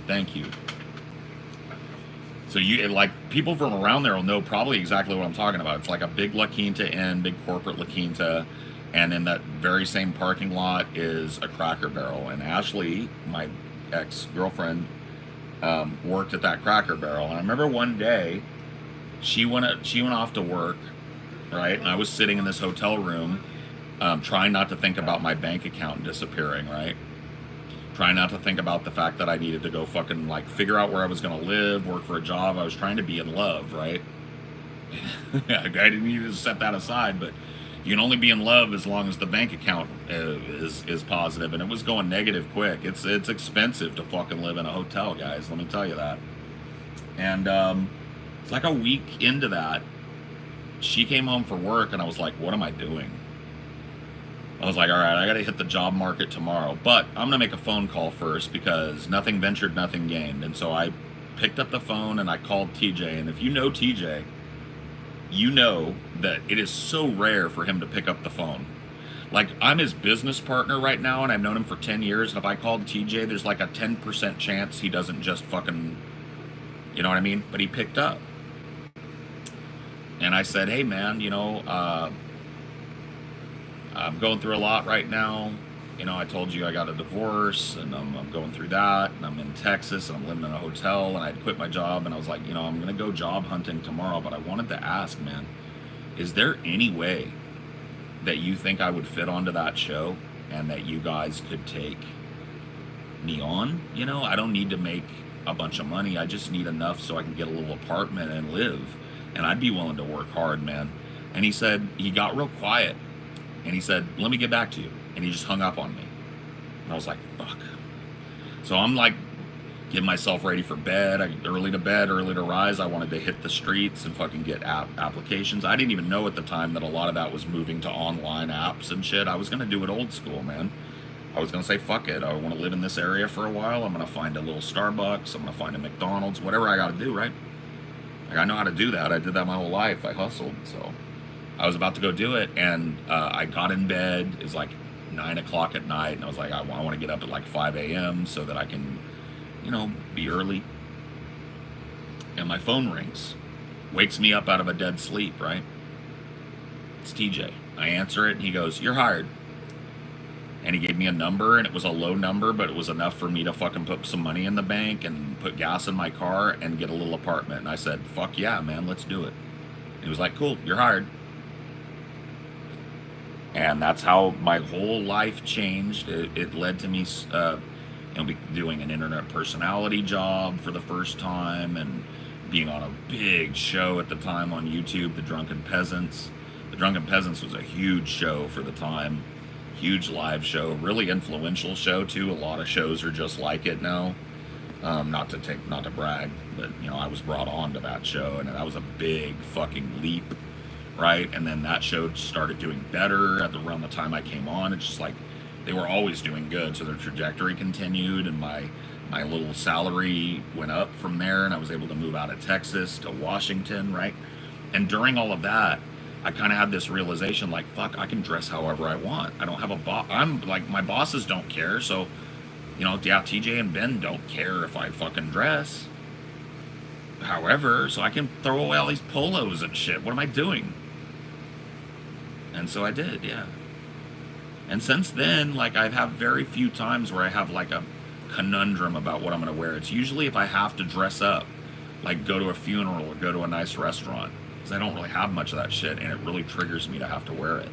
So you, like, people from around there will know probably exactly what I'm talking about. It's like a big La Quinta Inn, big corporate La Quinta, and in that very same parking lot is a Cracker Barrel. And Ashley, my ex-girlfriend, worked at that Cracker Barrel. And I remember one day, she went off to work, right? And I was sitting in this hotel room, trying not to think about my bank account disappearing, right? Trying not to think about the fact that I needed to go fucking like figure out where I was gonna live, work for a job. I was trying to be in love, right? I didn't need to set that aside, but you can only be in love as long as the bank account is positive, and it was going negative quick. It's expensive to fucking live in a hotel, guys. Let me tell you that. And It's like a week into that, she came home for work, and I was like, what am I doing? I was like, all right, I got to hit the job market tomorrow, but I'm going to make a phone call first, because nothing ventured, nothing gained. And so I picked up the phone and I called TJ. And if you know TJ, you know that it is so rare for him to pick up the phone. Like, I'm his business partner right now, and I've known him for 10 years. And if I called TJ, there's like a 10% chance he doesn't just fucking, you know what I mean? But he picked up. And I said, hey man, you know, I'm going through a lot right now. You know, I told you I got a divorce, and I'm going through that, and I'm in Texas, and I'm living in a hotel, and I'd quit my job, and I was like, you know, I'm going to go job hunting tomorrow, but I wanted to ask, man, is there any way that you think I would fit onto that show, and that you guys could take me on? You know, I don't need to make a bunch of money. I just need enough so I can get a little apartment and live, and I'd be willing to work hard, man. And he said, he got real quiet, and he said, let me get back to you. And he just hung up on me. And I was like, fuck. So I'm like getting myself ready for bed. Early to bed, early to rise. I wanted to hit the streets and fucking get applications. I didn't even know at the time that a lot of that was moving to online apps and shit. I was going to do it old school, man. I was going to say, fuck it. I want to live in this area for a while. I'm going to find a little Starbucks. I'm going to find a McDonald's, whatever I got to do, right? Like, I know how to do that. I did that my whole life. I hustled. So I was about to go do it. And I got in bed. It was like 9 o'clock at night, and I was like, I want to get up at like 5 a.m. so that I can, you know, be early. And my phone rings, wakes me up out of a dead sleep, right? It's TJ. I answer it, and he goes, you're hired. And he gave me a number, and it was a low number, but it was enough for me to fucking put some money in the bank and put gas in my car and get a little apartment. And I said, fuck yeah, man, let's do it. He was like, cool, you're hired. And that's how my whole life changed. It led to me, you know, doing an internet personality job for the first time, and being on a big show at the time on YouTube, The Drunken Peasants. The Drunken Peasants was a huge show for the time, huge live show, really influential show too. A lot of shows are just like it now. Not to brag, but you know, I was brought on to that show, and that was a big fucking leap. Right, and then that show started doing better around the time I came on. It's just like they were always doing good, so their trajectory continued, and my little salary went up from there, and I was able to move out of Texas to Washington, right? And during all of that, I kind of had this realization, like, fuck, I can dress however I want. I don't have a boss. I'm like, my bosses don't care, so, you know, yeah, TJ and Ben don't care if I fucking dress. However, so I can throw away all these polos and shit. What am I doing? And so I did, yeah. And since then, like, I've had very few times where I have like a conundrum about what I'm going to wear. It's usually if I have to dress up, like go to a funeral or go to a nice restaurant, because I don't really have much of that shit, and it really triggers me to have to wear it.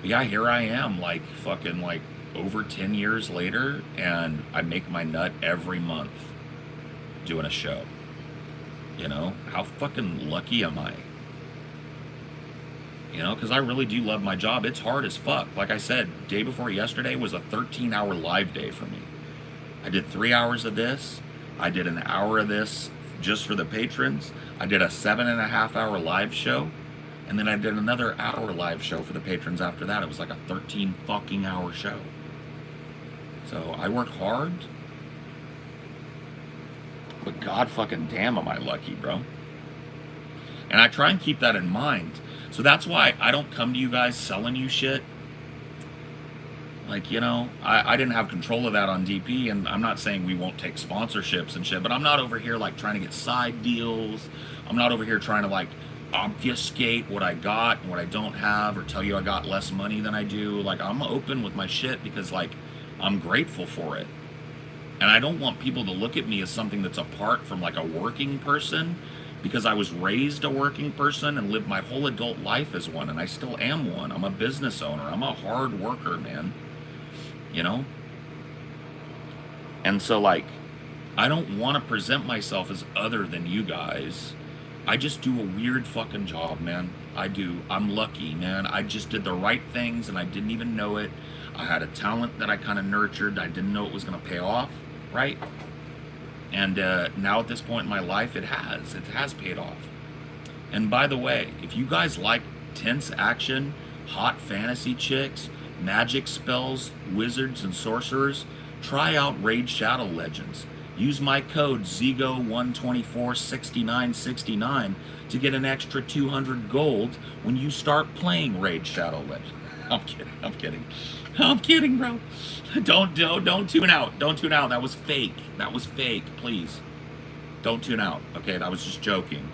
Yeah, here I am, like, fucking, like, over 10 years later, and I make my nut every month doing a show. You know? How fucking lucky am I? You know, because I really do love my job. It's hard as fuck. Like I said, day before yesterday was a 13-hour live day for me. I did 3 hours of this. I did an hour of this just for the patrons. I did a 7.5-hour live show. And then I did another hour live show for the patrons after that. It was like a 13 fucking hour show. So I work hard. But god fucking damn am I lucky, bro. And I try and keep that in mind. So that's why I don't come to you guys selling you shit. Like, you know, I didn't have control of that on DP, and I'm not saying we won't take sponsorships and shit, but I'm not over here like trying to get side deals. I'm not over here trying to like obfuscate what I got and what I don't have, or tell you I got less money than I do. Like, I'm open with my shit because, like, I'm grateful for it. And I don't want people to look at me as something that's apart from like a working person, because I was raised a working person and lived my whole adult life as one, and I still am one. I'm a business owner. I'm a hard worker, man. You know? And so, like, I don't want to present myself as other than you guys, I just do a weird fucking job, man. I do. I'm lucky, man. I just did the right things and I didn't even know it. I had a talent that I kind of nurtured. I didn't know it was going to pay off, right? And now at this point in my life, it has paid off. And by the way, if you guys like tense action, hot fantasy chicks, magic spells, wizards, and sorcerers, try out Raid Shadow Legends. Use my code ZIGO1246969 to get an extra 200 gold when you start playing Raid Shadow Legends. I'm kidding, bro. Don't tune out. Don't tune out. That was fake. Please. Don't tune out. Okay, that was just joking.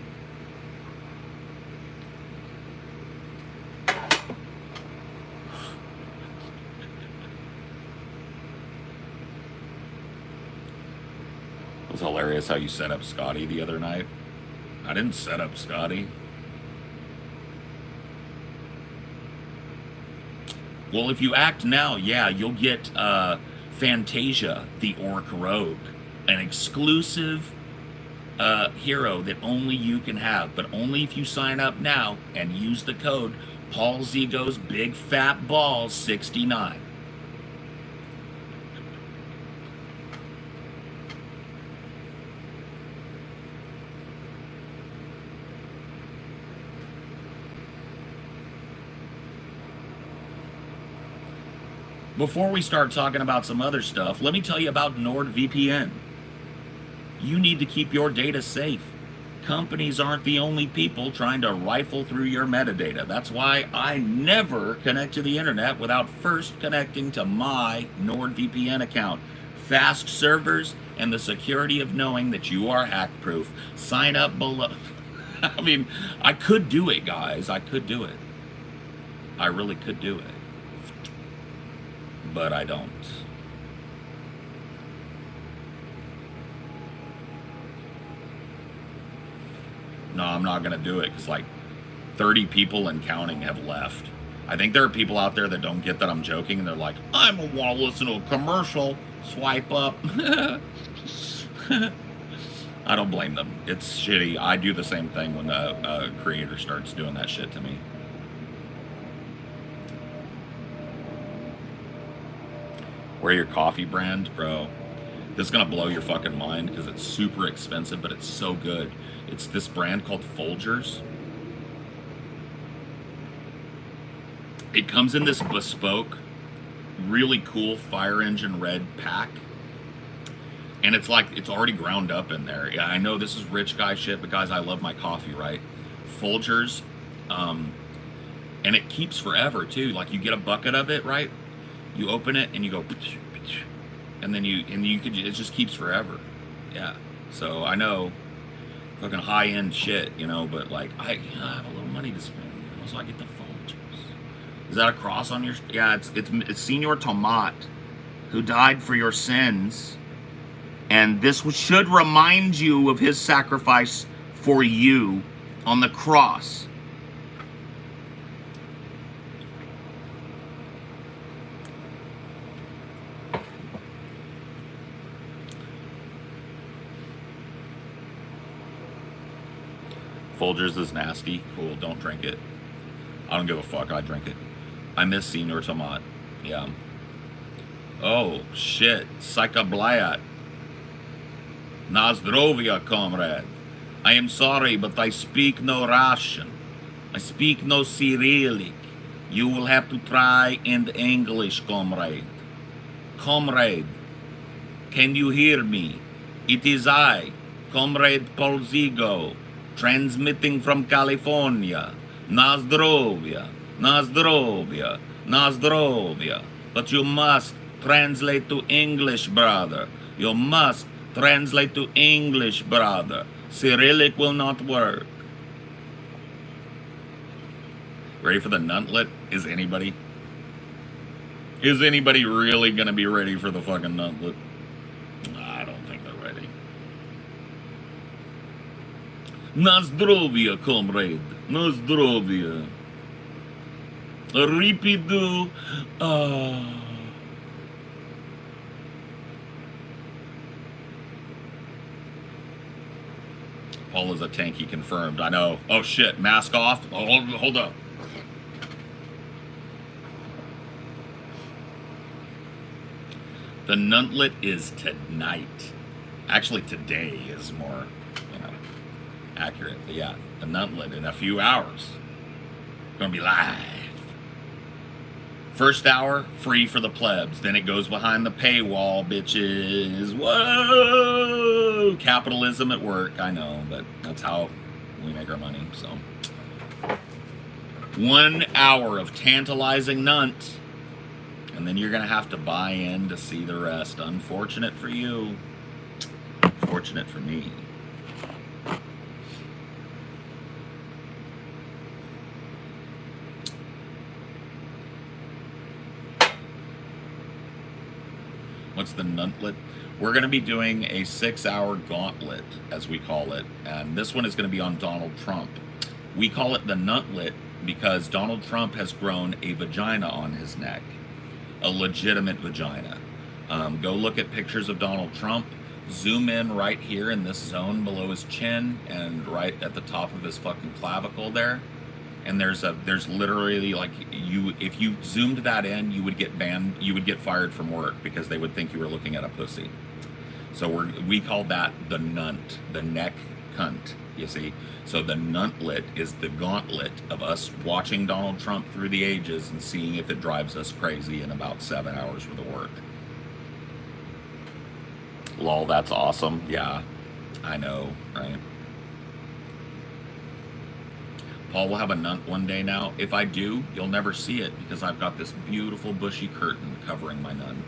It was hilarious how you set up Scotty the other night. I didn't set up Scotty. Well, if you act now, yeah, you'll get Fantasia, the Orc Rogue, an exclusive hero that only you can have, but only if you sign up now and use the code Paul Zigo's Big Fat Balls 69. Before we start talking about some other stuff, let me tell you about NordVPN. You need to keep your data safe. Companies aren't the only people trying to rifle through your metadata. That's why I never connect to the internet without first connecting to my NordVPN account. Fast servers and the security of knowing that you are hack-proof. Sign up below. I mean, I could do it, guys. I could do it. I really could do it. But I don't. No, I'm not going to do it because like 30 people and counting have left. I think there are people out there that don't get that I'm joking and they're like, I want to listen to a commercial. Swipe up. I don't blame them. It's shitty. I do the same thing when a creator starts doing that shit to me. Wear your coffee brand, bro. This is gonna blow your fucking mind because it's super expensive, but it's so good. It's this brand called Folgers. It comes in this bespoke, really cool fire engine red pack. And it's like, it's already ground up in there. Yeah, I know this is rich guy shit, but guys, I love my coffee, right? Folgers, and it keeps forever too. Like you get a bucket of it, right? You open it and you go, and then you could, it just keeps forever. Yeah. So I know, fucking high end shit, you know, but like I have a little money to spend, you know, so I get the Folgers. Is that a cross on your? Yeah, it's Senor Tomat, who died for your sins, and this should remind you of his sacrifice for you on the cross. Folgers is nasty. Cool, don't drink it. I don't give a fuck, I drink it. I miss Senor Tomat. Yeah. Oh, shit. Psychoblayat. Nazdrovia, comrade. I am sorry, but I speak no Russian. I speak no Cyrillic. You will have to try in English, comrade. Comrade, can you hear me? It is I, Comrade Paul Zigo, transmitting from California. Nazdrovia, Nazdrovia, Nazdrovia. But you must translate to English, brother. You must translate to English, brother. Cyrillic will not work. Ready for the Nuntlet? Is anybody really gonna be ready for the fucking Nuntlet? I don't think they're ready. Nazdrovia, comrade. Nazdrovia. Ripidu. Paul is a tanky confirmed. I know. Oh shit, mask off. Oh, hold up. The Nuntlet is tonight. Actually, today is more, accurate. But yeah, the Nuntlet in a few hours. Gonna be live. First hour, free for the plebs. Then it goes behind the paywall, bitches. Whoa! Capitalism at work, I know, but that's how we make our money, so. 1 hour of tantalizing nunt, and then you're gonna have to buy in to see the rest. Unfortunate for you. Fortunate for me. What's the Nuntlet? We're going to be doing a 6-hour gauntlet, as we call it. And this one is going to be on Donald Trump. We call it the Nuntlet because Donald Trump has grown a vagina on his neck. A legitimate vagina. Go look at pictures of Donald Trump. Zoom in right here in this zone below his chin and right at the top of his fucking clavicle there. And there's literally, like, if you zoomed that in, you would get banned, you would get fired from work because they would think you were looking at a pussy. So we call that the nunt, the neck cunt, you see. So the Nuntlet is the gauntlet of us watching Donald Trump through the ages and seeing if it drives us crazy in about 7 hours worth of work. Lol, that's awesome. Yeah, I know, right? Paul will have a nunt one day now. If I do, you'll never see it because I've got this beautiful bushy curtain covering my nunt.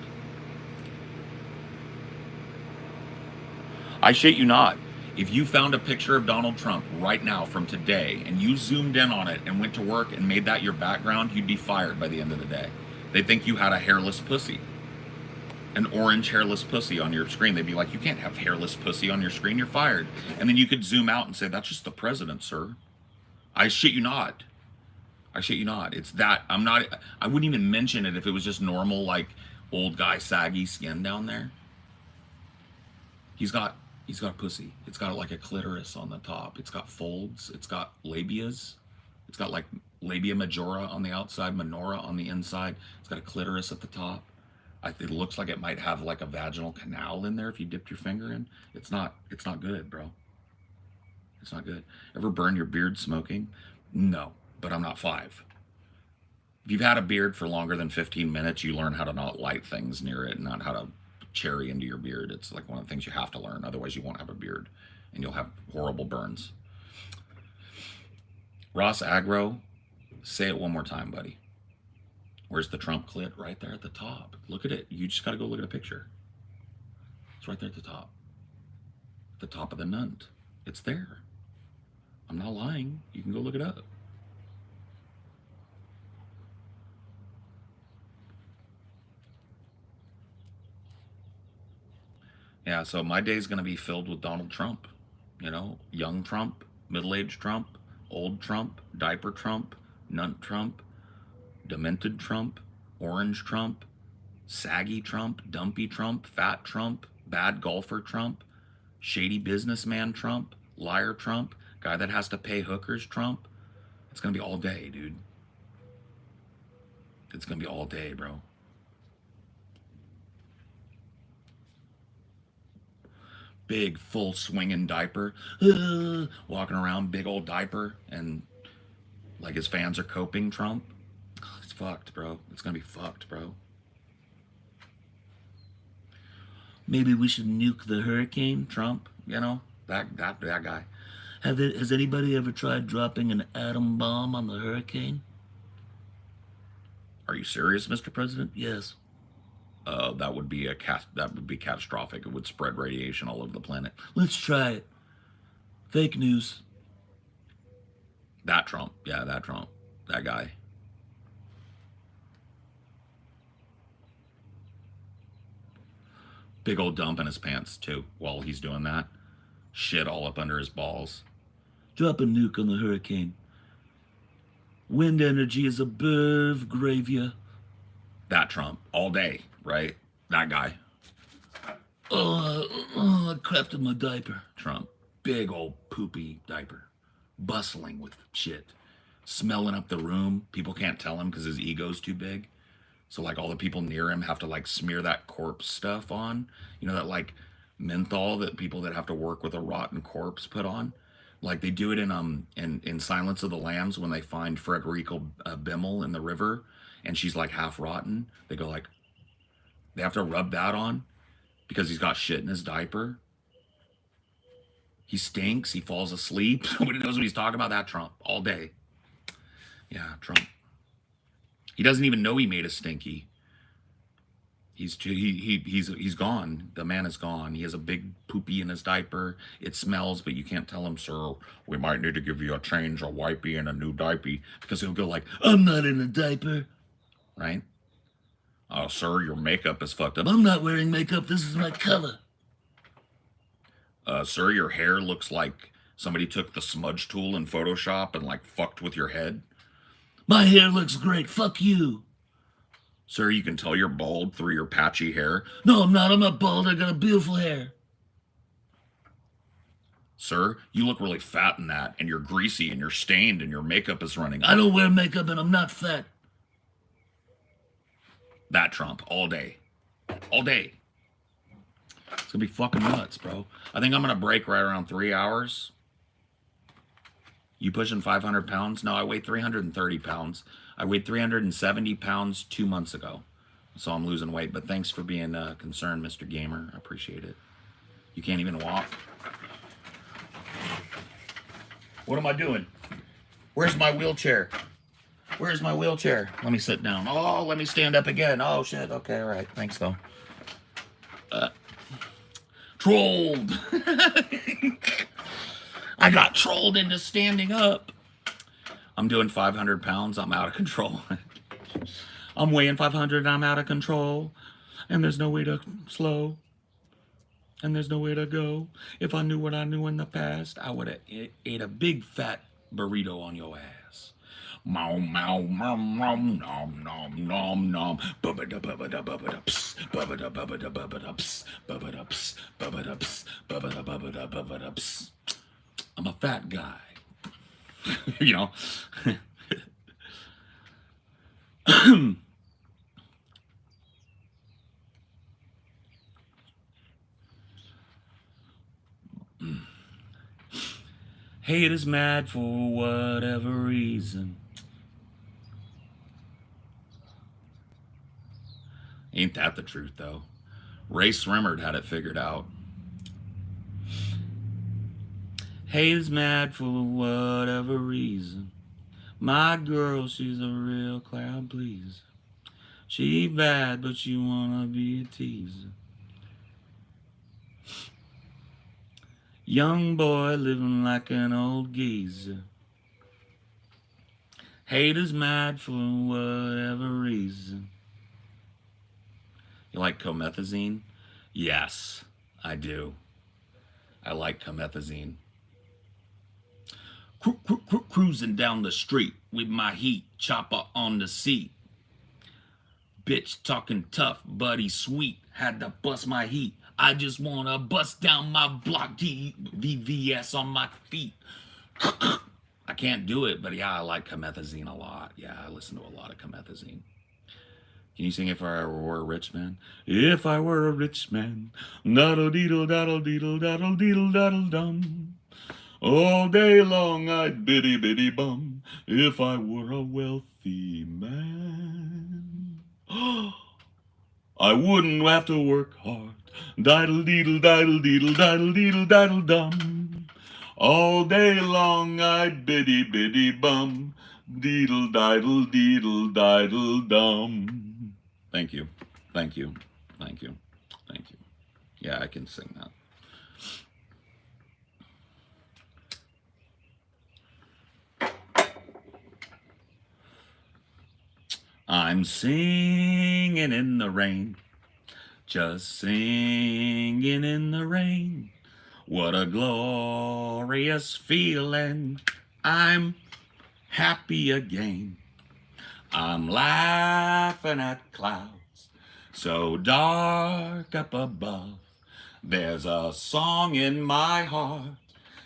I shit you not. If you found a picture of Donald Trump right now from today and you zoomed in on it and went to work and made that your background, you'd be fired by the end of the day. They'd think you had a hairless pussy. An orange hairless pussy on your screen. They'd be like, you can't have hairless pussy on your screen, you're fired. And then you could zoom out and say, that's just the president, sir. I shit you not. I shit you not. It's that. I wouldn't even mention it if it was just normal, like, old guy saggy skin down there. He's got a pussy. It's got like a clitoris on the top. It's got folds. It's got labias. It's got like labia majora on the outside, minora on the inside. It's got a clitoris at the top. It looks like it might have like a vaginal canal in there if you dipped your finger in. It's not good, bro. It's not good. Ever burn your beard smoking? No, but I'm not 5. If you've had a beard for longer than 15 minutes, you learn how to not light things near it and not how to cherry into your beard. It's like one of the things you have to learn. Otherwise, you won't have a beard and you'll have horrible burns. Ross Agro, say it one more time, buddy. Where's the Trump clit? Right there at the top. Look at it. You just got to go look at a picture. It's right there at the top. At the top of the nunt. It's there. I'm not lying. You can go look it up. Yeah, so my day's going to be filled with Donald Trump. You know, young Trump, middle-aged Trump, old Trump, diaper Trump, nunt Trump, demented Trump, orange Trump, saggy Trump, dumpy Trump, fat Trump, bad golfer Trump, shady businessman Trump, liar Trump, guy that has to pay hookers Trump. It's going to be all day, dude. It's going to be all day, bro. Big, full swinging diaper. Walking around, big old diaper. And like his fans are coping Trump. It's fucked, bro. It's going to be fucked, bro. Maybe we should nuke the hurricane, Trump. You know, that guy. Has anybody ever tried dropping an atom bomb on the hurricane? Are you serious, Mr. President? Yes. That would be catastrophic. It would spread radiation all over the planet. Let's try it. Fake news. That Trump. Yeah, that Trump. That guy. Big old dump in his pants, too, while he's doing that. Shit all up under his balls. Drop a nuke on the hurricane. Wind energy is above gravia. That Trump. All day, right? That guy. I crapped in my diaper. Trump. big old poopy diaper, bustling with shit, smelling up the room. People can't tell him because his ego's too big. So like all the people near him have to like smear that corpse stuff on. You know, that like menthol that people that have to work with a rotten corpse put on. Like they do it in Silence of the Lambs when they find Frederica Bimmel in the river and she's like half rotten. They go like, they have to rub that on because he's got shit in his diaper. He stinks. He falls asleep. Nobody knows what he's talking about. That Trump all day. Yeah, Trump. He doesn't even know he made a stinky. He's gone. The man is gone. He has a big poopy in his diaper. It smells, but you can't tell him, sir, we might need to give you a change, a wipey, and a new diaper. Because he'll go like, I'm not in a diaper. Right? Oh, sir, your makeup is fucked up. I'm not wearing makeup. This is my color. Sir, your hair looks like somebody took the smudge tool in Photoshop and like fucked with your head. My hair looks great. Fuck you. Sir, you can tell you're bald through your patchy hair. No, I'm not. I'm not bald. I got a beautiful hair. Sir, you look really fat in that, and you're greasy, and you're stained, and your makeup is running. I don't wear makeup, and I'm not fat. That Trump, all day. All day. It's gonna be fucking nuts, bro. I think I'm gonna break right around 3 hours. You pushing 500 pounds? No, I weigh 330 pounds. I weighed 370 pounds 2 months ago. So I'm losing weight. But thanks for being concerned, Mr. Gamer. I appreciate it. You can't even walk. What am I doing? Where's my wheelchair? Where's my wheelchair? Let me sit down. Oh, let me stand up again. Oh, shit. Okay, all right. Thanks, though. Trolled. I got trolled into standing up. I'm doing 500 pounds. I'm out of control. I'm weighing 500 and I'm out of control. And there's no way to slow. And there's no way to go. If I knew what I knew in the past, I would have ate a big fat burrito on your ass. Mow, mow, nom, nom, nom, nom, nom, nom. Bubba-da, bubba-da, bubba-da, ps. Bubba-da, bubba-da, bubba-da, ps. Bubba-da, ps. Bubba-da, ps. Bubba-da, bubba-da, bubba-da, ps. I'm a fat guy. You know. Hate is mad for whatever reason. Ain't that the truth, though? Ray Sremmerd had it figured out. Hate is mad for whatever reason. My girl, she's a real crowd pleaser. She bad, but she wanna be a teaser. Young boy living like an old geezer. Hate is mad for whatever reason. You like comethazine? Yes, I do. I like comethazine. Cruising down the street with my heat, chopper on the seat. Bitch talking tough, buddy sweet, had to bust my heat. I just wanna bust down my block, VVS on my feet. I can't do it, but yeah, I like comethazine a lot. Yeah, I listen to a lot of comethazine. Can you sing If I Were a Rich Man? If I were a rich man, daddle-deedle, daddle-deedle, daddle-deedle, daddle-dum. All day long I'd biddy bum if I were a wealthy man. I wouldn't have to work hard. Diddle-deedle, diddle-deedle, diddle-deedle, daddle-dum. All day long I'd biddy bum. Deedle, diddle, diddle-dum. Thank you. Thank you. Thank you. Thank you. Yeah, I can sing that. I'm singing in the rain, just singing in the rain. What a glorious feeling. I'm happy again. I'm laughing at clouds so dark up above. There's a song in my heart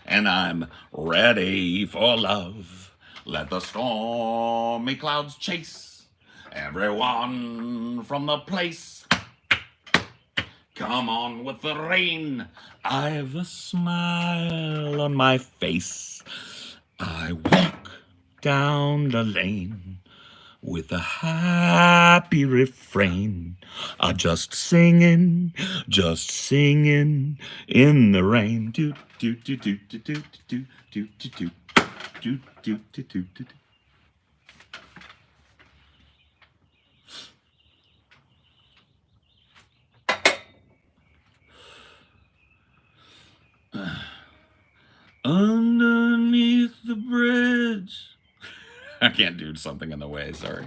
and I'm ready for love. Let the stormy clouds chase everyone from the place. Come on with the rain, I've a smile on my face. I walk down the lane with a happy refrain. Just singing in the rain. Do do do do do do do do do do do do do do do. Underneath the bridge. I can't do something in the way, sorry.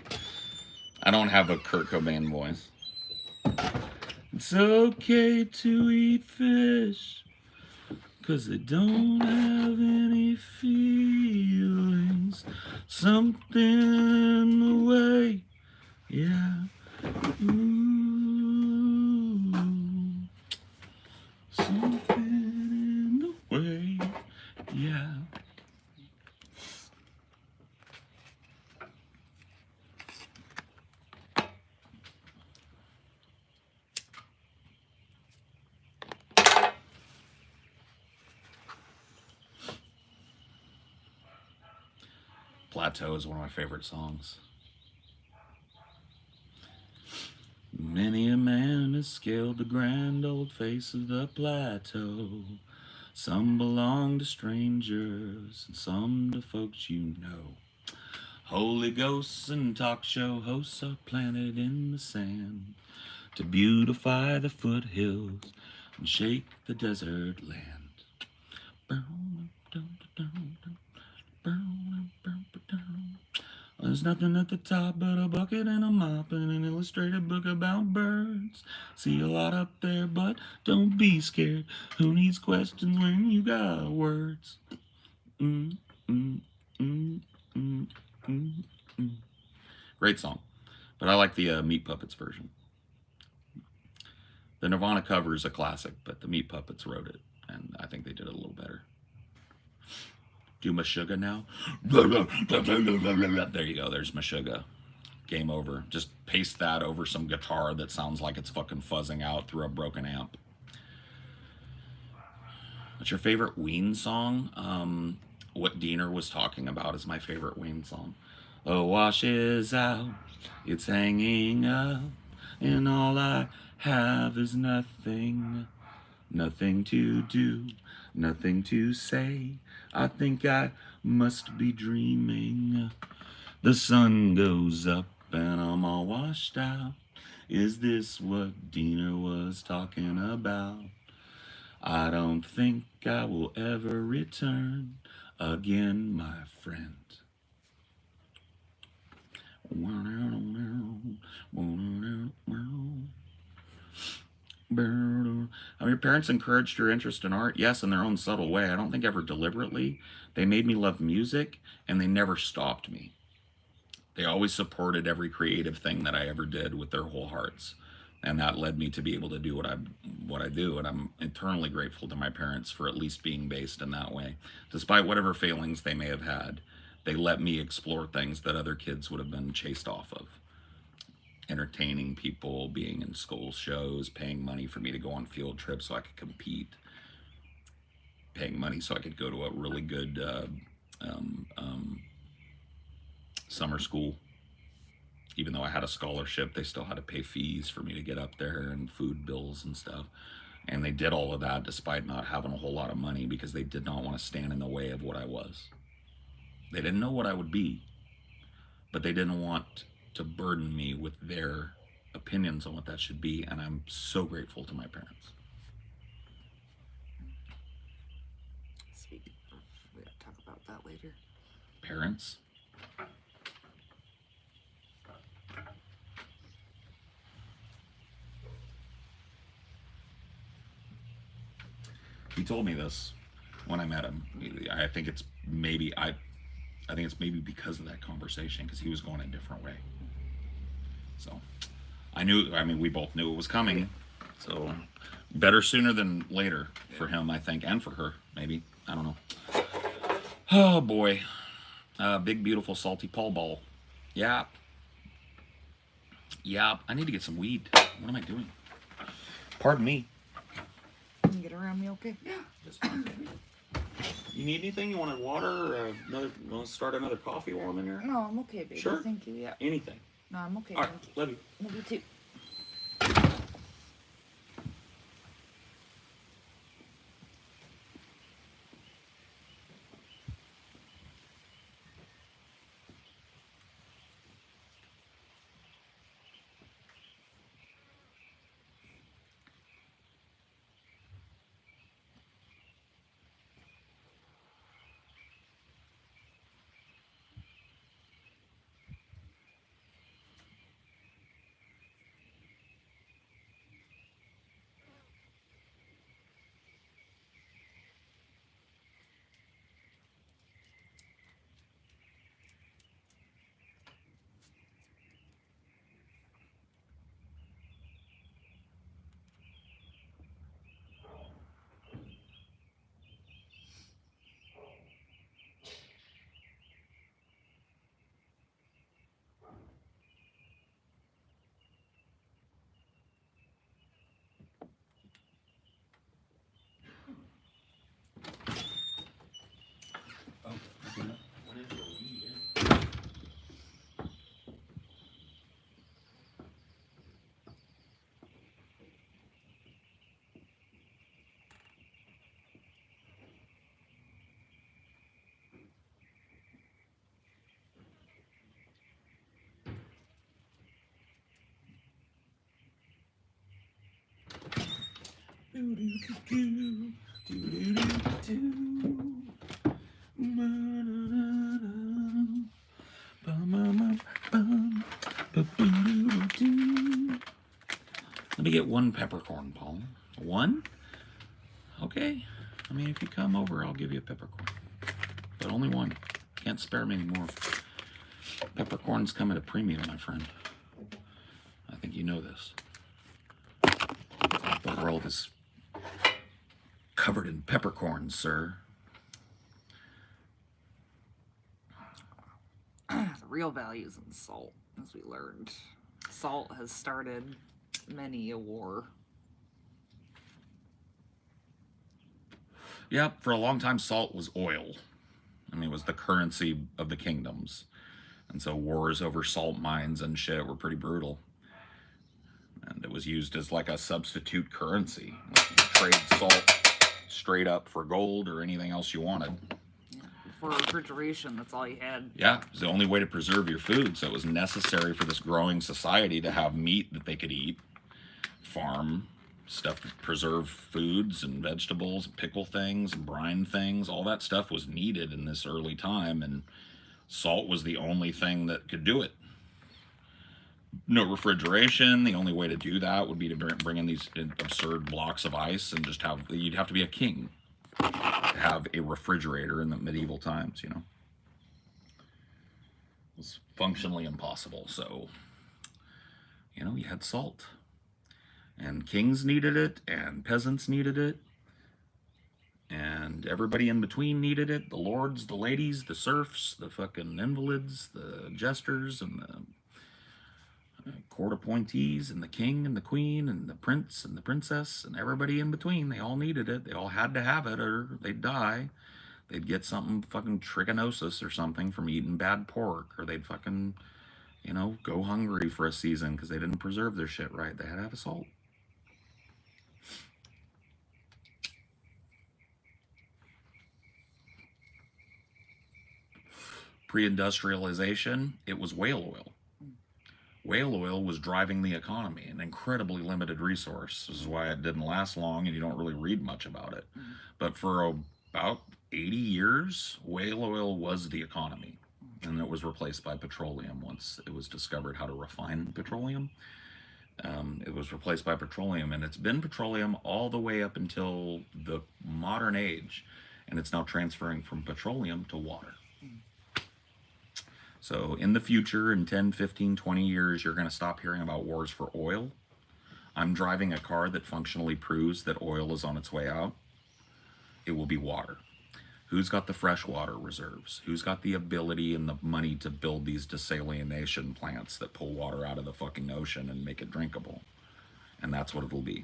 I don't have a Kurt Cobain voice. It's okay to eat fish, 'cause they don't have any feelings. Something in the way, yeah. Ooh. Something in the way, yeah. Plateau is one of my favorite songs. Many a man has scaled the grand old face of the plateau. Some belong to strangers, and some to folks you know. Holy ghosts and talk show hosts are planted in the sand to beautify the foothills and shake the desert land. There's nothing at the top but a bucket and a mop and an illustrated book about birds. See a lot up there, but don't be scared. Who needs questions when you got words? Great song, but I like the Meat Puppets version. The Nirvana cover is a classic, but the Meat Puppets wrote it, and I think they did it a little better. Do Meshuggah now? There you go, there's Meshuggah. Game over. Just paste that over some guitar that sounds like it's fucking fuzzing out through a broken amp. What's your favorite Ween song? What Diener was talking about is my favorite Ween song. The wash is out, it's hanging up, and all I have is nothing. Nothing to do, nothing to say. I think I must be dreaming. The sun goes up and I'm all washed out. Is this what Diener was talking about? I don't think I will ever return again, my friend. Have your parents encouraged your interest in art? Yes, in their own subtle way. I don't think ever deliberately. They made me love music, and they never stopped me. They always supported every creative thing that I ever did with their whole hearts. And that led me to be able to do what I do. And I'm eternally grateful to my parents for at least being based in that way. Despite whatever failings they may have had, they let me explore things that other kids would have been chased off of. Entertaining people, being in school shows, paying money for me to go on field trips so I could compete, paying money so I could go to a really good summer school. Even though I had a scholarship, they still had to pay fees for me to get up there and food bills and stuff. And they did all of that despite not having a whole lot of money because they did not want to stand in the way of what I was. They didn't know what I would be, but they didn't want to burden me with their opinions on what that should be, and I'm so grateful to my parents. Speaking of, we gotta talk about that later. Parents? He told me this when I met him. I think it's maybe because of that conversation, because he was going a different way. So we both knew it was coming. So better sooner than later for him, I think, and for her, maybe. I don't know. Oh boy. Big beautiful salty Pall Ball. Yeah. Yeah. I need to get some weed. What am I doing? Pardon me. Can you get around me okay? Yeah. Just fine. You need anything? You want water or another? Want to start another coffee while I'm in here? No, I'm okay, baby. Sure. Thank you. Yeah. Anything. No, I'm okay. All right. Thank you. Love you. Love you too. Let me get one peppercorn, Paul. One? Okay. I mean, if you come over, I'll give you a peppercorn. But only one. Can't spare me anymore. Peppercorns come at a premium, my friend. I think you know this. The world is covered in peppercorns, sir. The real value is in salt, as we learned. Salt has started many a war. Yeah, for a long time, salt was oil. I mean, it was the currency of the kingdoms. And so wars over salt mines and shit were pretty brutal. And it was used as like a substitute currency. Like you trade salt straight up for gold or anything else you wanted. Yeah. For refrigeration, that's all you had. Yeah, it was the only way to preserve your food. So it was necessary for this growing society to have meat that they could eat, farm stuff to preserve foods and vegetables, pickle things, brine things. All that stuff was needed in this early time, and salt was the only thing that could do it. No refrigeration. The only way to do that would be to bring in these absurd blocks of ice and just have, you'd have to be a king to have a refrigerator in the medieval times, you know. It was functionally impossible. So, you know, you had salt. And kings needed it, and peasants needed it, and everybody in between needed it. The lords, the ladies, the serfs, the fucking invalids, the jesters, and the court appointees, and the king and the queen, and the prince and the princess, and everybody in between. They all needed it. They all had to have it, or they'd die. They'd get something fucking trichinosis or something from eating bad pork, or they'd fucking, you know, go hungry for a season because they didn't preserve their shit right. They had to have salt. Pre-industrialization, it was whale oil. Whale oil was driving the economy, an incredibly limited resource. This is why it didn't last long and you don't really read much about it. But for about 80 years, whale oil was the economy. And it was replaced by petroleum once it was discovered how to refine petroleum. It was replaced by petroleum, and it's been petroleum all the way up until the modern age. And it's now transferring from petroleum to water. So in the future, in 10, 15, 20 years, you're going to stop hearing about wars for oil. I'm driving a car that functionally proves that oil is on its way out. It will be water. Who's got the freshwater reserves? Who's got the ability and the money to build these desalination plants that pull water out of the fucking ocean and make it drinkable? And that's what it'll be.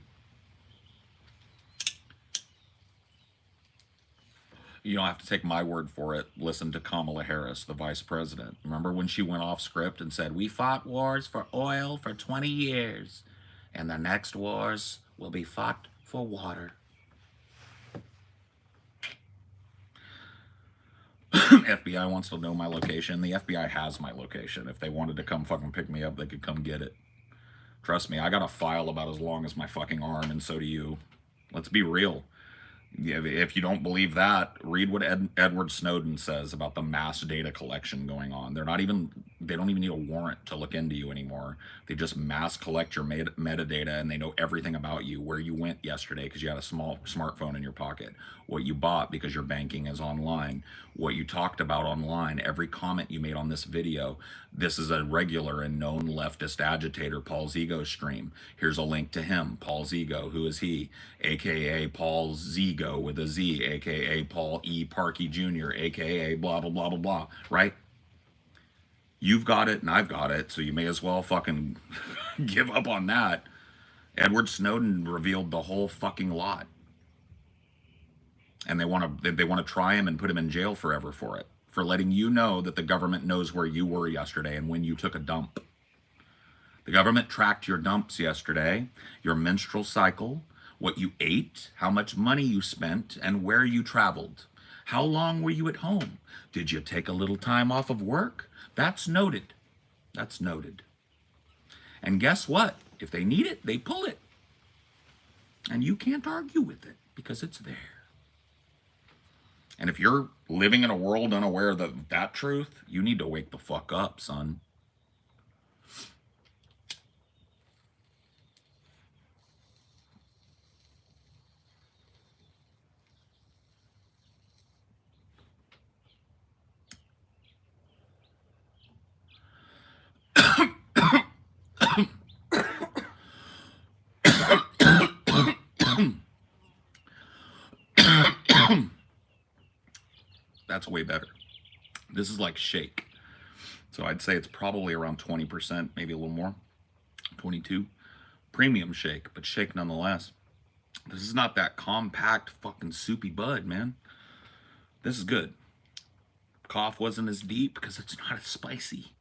You don't have to take my word for it. Listen to Kamala Harris, the vice president. Remember when she went off script and said, we fought wars for oil for 20 years, and the next wars will be fought for water. FBI wants to know my location. The FBI has my location. If they wanted to come fucking pick me up, they could come get it. Trust me, I got a file about as long as my fucking arm, and so do you. Let's be real. If you don't believe that, read what Edward Snowden says about the mass data collection going on. They don't even need a warrant to look into you anymore. They just mass collect your metadata, and they know everything about you, where you went yesterday because you had a small smartphone in your pocket, what you bought because your banking is online, what you talked about online, every comment you made on this video. This is a regular and known leftist agitator, Paul Zigo stream. Here's a link to him, Paul Zigo. Who is he? AKA Paul Zigo with a Z, AKA Paul E. Parkey Jr., AKA blah, blah, blah, blah, blah, right? You've got it and I've got it, so you may as well fucking give up on that. Edward Snowden revealed the whole fucking lot. And they want to try him and put him in jail forever for it, for letting you know that the government knows where you were yesterday and when you took a dump. The government tracked your dumps yesterday, your menstrual cycle, what you ate, how much money you spent, and where you traveled. How long were you at home? Did you take a little time off of work? That's noted. That's noted. And guess what? If they need it, they pull it. And you can't argue with it because it's there. And if you're living in a world unaware of that truth, you need to wake the fuck up, son. That's way better. This is like shake. So I'd say it's probably around 20%, maybe a little more. 22. Premium shake, but shake nonetheless. This is not that compact fucking soupy bud, man. This is good. Cough wasn't as deep because it's not as spicy.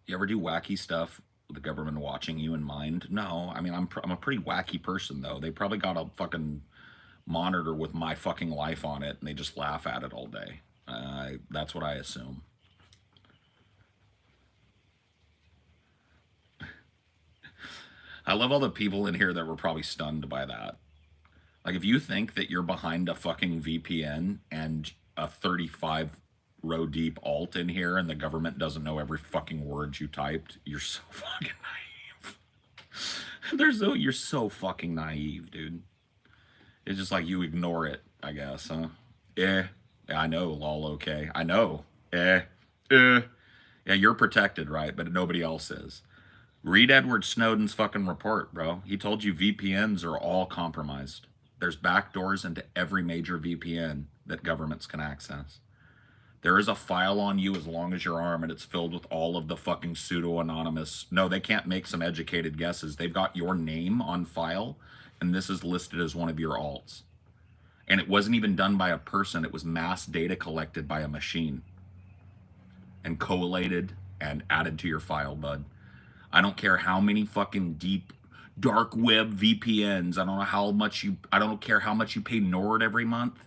You ever do wacky stuff with the government watching you in mind? No. I mean, I'm a pretty wacky person, though. They probably got a fucking monitor with my fucking life on it, and they just laugh at it all day. That's what I assume. I love all the people in here that were probably stunned by that. Like, if you think that you're behind a fucking VPN and a 35-row deep alt in here and the government doesn't know every fucking word you typed, you're so fucking naive. You're so fucking naive, dude. It's just like you ignore it, I guess, huh? Yeah, I know, lol, okay. I know. Yeah, you're protected, right? But nobody else is. Read Edward Snowden's fucking report, bro. He told you VPNs are all compromised. There's backdoors into every major VPN that governments can access. There is a file on you as long as your arm, and it's filled with all of the fucking pseudo-anonymous. No, they can't make some educated guesses. They've got your name on file, and this is listed as one of your alts. And it wasn't even done by a person. It was mass data collected by a machine and collated and added to your file, bud. I don't care how many fucking deep dark web VPNs. I don't care how much you pay Nord every month.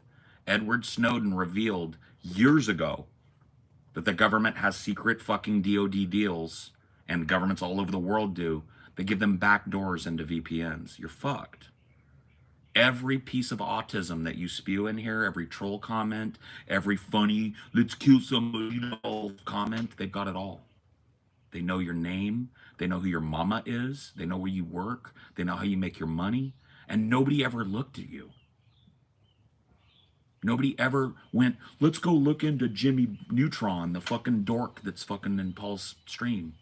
Edward Snowden revealed years ago that the government has secret fucking DoD deals, and governments all over the world do. They give them back doors into VPNs. You're fucked. Every piece of autism that you spew in here, every troll comment, every funny, let's kill somebody comment, they've got it all. They know your name. They know who your mama is. They know where you work. They know how you make your money. And nobody ever looked at you. Nobody ever went, let's go look into Jimmy Neutron, the fucking dork that's fucking in Paul's stream.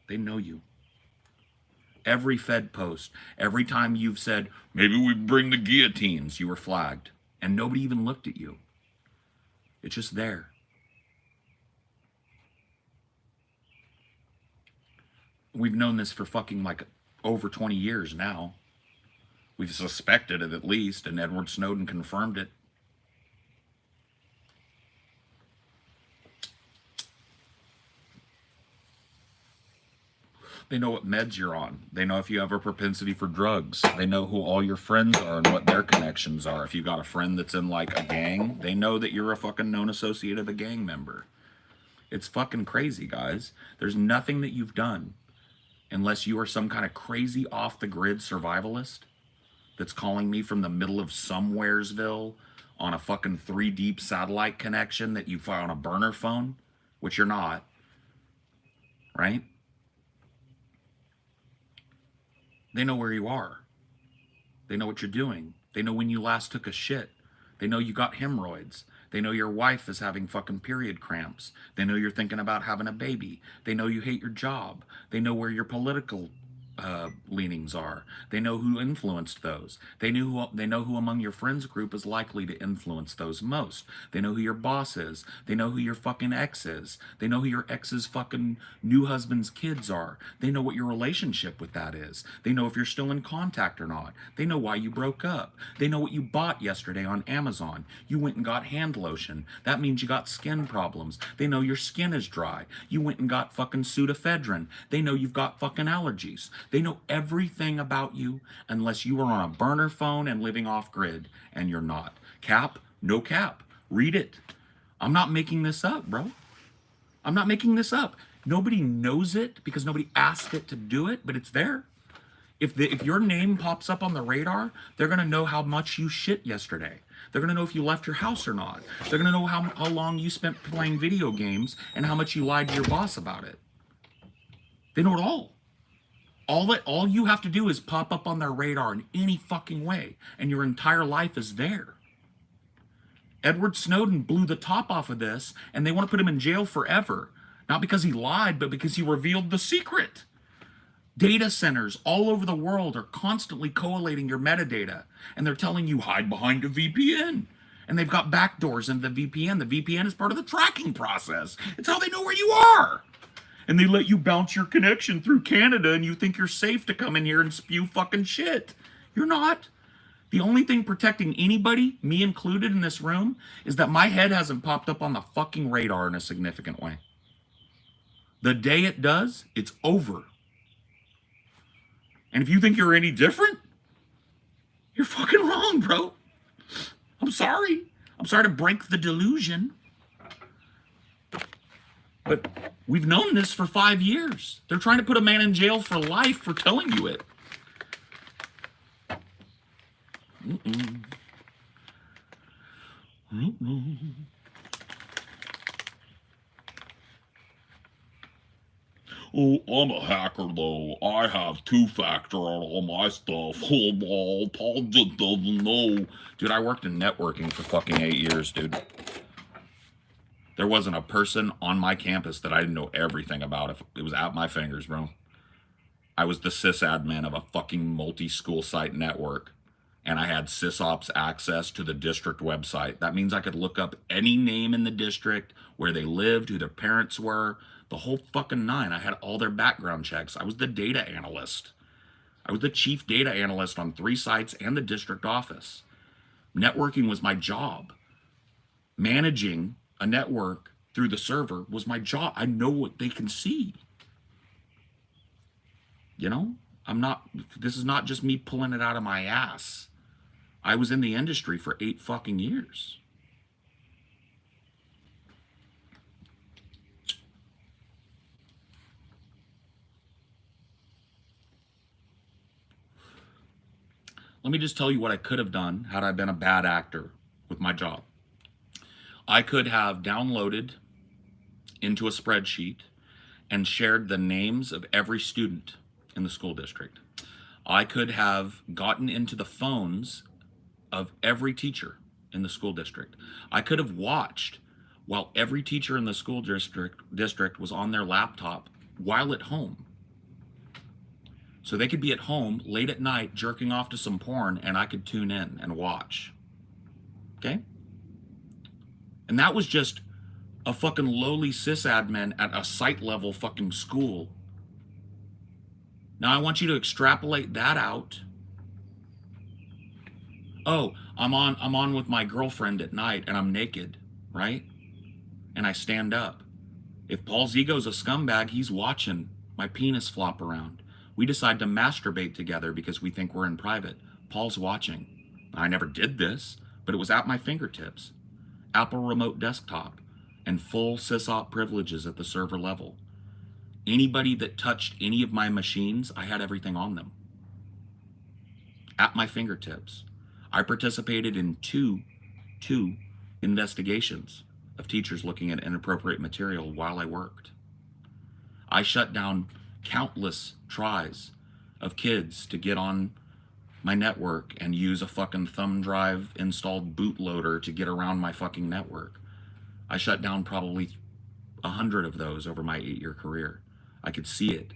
They know you. Every Fed post, every time you've said, maybe we bring the guillotines, you were flagged. And nobody even looked at you. It's just there. We've known this for fucking like over 20 years now. We've suspected it at least, and Edward Snowden confirmed it. They know what meds you're on. They know if you have a propensity for drugs. They know who all your friends are and what their connections are. If you got a friend that's in like a gang, they know that you're a fucking known associate of a gang member. It's fucking crazy, guys. There's nothing that you've done, unless you are some kind of crazy off-the-grid survivalist that's calling me from the middle of somewheresville on a fucking 3 deep satellite connection that you find on a burner phone, which you're not, right? They know where you are. They know what you're doing. They know when you last took a shit. They know you got hemorrhoids. They know your wife is having fucking period cramps. They know you're thinking about having a baby. They know you hate your job. They know where your political leanings are. They know who influenced those. They know who among your friends group is likely to influence those most. They know who your boss is. They know who your fucking ex is. They know who your ex's fucking new husband's kids are. They know what your relationship with that is. They know if you're still in contact or not. They know why you broke up. They know what you bought yesterday on Amazon. You went and got hand lotion. That means you got skin problems. They know your skin is dry. You went and got fucking pseudoephedrine. They know you've got fucking allergies. They know everything about you unless you are on a burner phone and living off grid, and you're not. Cap? No cap. Read it. I'm not making this up, bro. I'm not making this up. Nobody knows it because nobody asked it to do it, but it's there. If your name pops up on the radar, they're going to know how much you shit yesterday. They're going to know if you left your house or not. They're going to know how long you spent playing video games and how much you lied to your boss about it. They know it all. All you have to do is pop up on their radar in any fucking way, and your entire life is there. Edward Snowden blew the top off of this, and they want to put him in jail forever. Not because he lied, but because he revealed the secret. Data centers all over the world are constantly collating your metadata, and they're telling you hide behind a VPN. And they've got backdoors in the VPN. The VPN is part of the tracking process. It's how they know where you are. And they let you bounce your connection through Canada, and you think you're safe to come in here and spew fucking shit. You're not. The only thing protecting anybody, me included in this room, is that my head hasn't popped up on the fucking radar in a significant way. The day it does, it's over. And if you think you're any different, you're fucking wrong, bro. I'm sorry. I'm sorry to break the delusion. But we've known this for 5 years. They're trying to put a man in jail for life for telling you it. Oh, I'm a hacker though. I have 2-factor on all my stuff. Oh, Paul just doesn't know. Dude, I worked in networking for fucking 8 years, dude. There wasn't a person on my campus that I didn't know everything about. If it was at my fingers, bro. I was the sysadmin of a fucking multi-school site network. And I had sysops access to the district website. That means I could look up any name in the district, where they lived, who their parents were, the whole fucking nine. I had all their background checks. I was the data analyst. I was the chief data analyst on 3 sites and the district office. Networking was my job. Managing a network through the server was my job. I know what they can see. You know, this is not just me pulling it out of my ass. I was in the industry for 8 fucking years. Let me just tell you what I could have done had I been a bad actor with my job. I could have downloaded into a spreadsheet and shared the names of every student in the school district. I could have gotten into the phones of every teacher in the school district. I could have watched while every teacher in the school district was on their laptop while at home. So they could be at home late at night jerking off to some porn and I could tune in and watch. Okay? And that was just a fucking lowly sysadmin at a site level fucking school. Now I want you to extrapolate that out. Oh, I'm on with my girlfriend at night and I'm naked, right? And I stand up. If Paul's ego's a scumbag, he's watching my penis flop around. We decide to masturbate together because we think we're in private. Paul's watching. I never did this, but it was at my fingertips. Apple remote desktop and full sysop privileges at the server level. Anybody that touched any of my machines, I had everything on them. At my fingertips. I participated in two investigations of teachers looking at inappropriate material while I worked. I shut down countless tries of kids to get on my network and use a fucking thumb drive installed bootloader to get around my fucking network. I shut down probably 100 of those over my 8-year career. I could see it.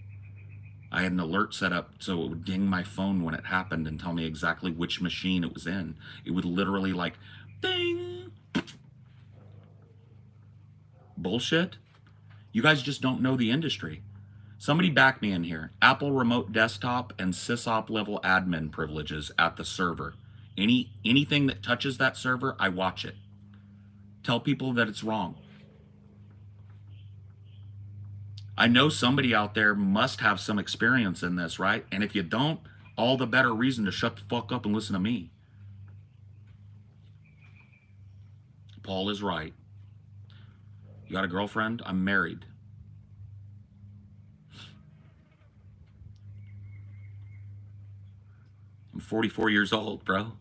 I had an alert set up so it would ding my phone when it happened and tell me exactly which machine it was in. It would literally like, ding. Bullshit. You guys just don't know the industry. Somebody back me in here. Apple remote desktop and sysop level admin privileges at the server. Anything that touches that server, I watch it. Tell people that it's wrong. I know somebody out there must have some experience in this, right? And if you don't, all the better reason to shut the fuck up and listen to me. Paul is right. You got a girlfriend? I'm married. I'm 44 years old, bro.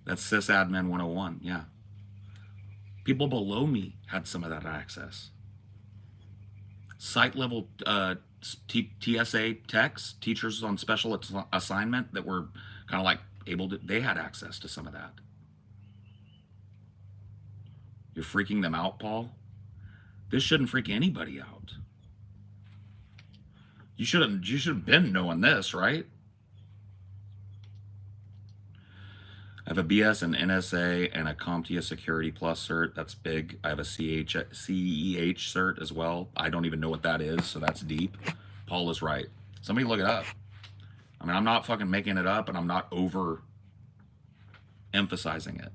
That's sysadmin 101, yeah. People below me had some of that access. Site level TSA techs, teachers on special assignment that were kind of like able to, they had access to some of that. You're freaking them out, Paul? This shouldn't freak anybody out. You should have been knowing this, right? I have a BS and NSA and a CompTIA Security Plus cert. That's big. I have a CEH cert as well. I don't even know what that is, so that's deep. Paul is right. Somebody look it up. I mean, I'm not fucking making it up, and I'm not over emphasizing it.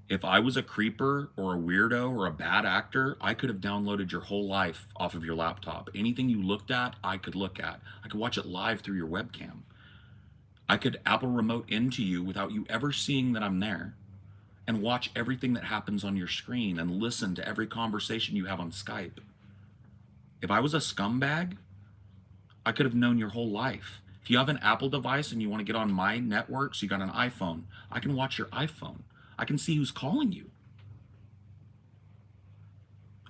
If I was a creeper or a weirdo or a bad actor, I could have downloaded your whole life off of your laptop. Anything you looked at, I could look at. I could watch it live through your webcam. I could Apple remote into you without you ever seeing that I'm there and watch everything that happens on your screen and listen to every conversation you have on Skype. If I was a scumbag, I could have known your whole life. If you have an Apple device and you want to get on my network, so you got an iPhone, I can watch your iPhone. I can see who's calling you.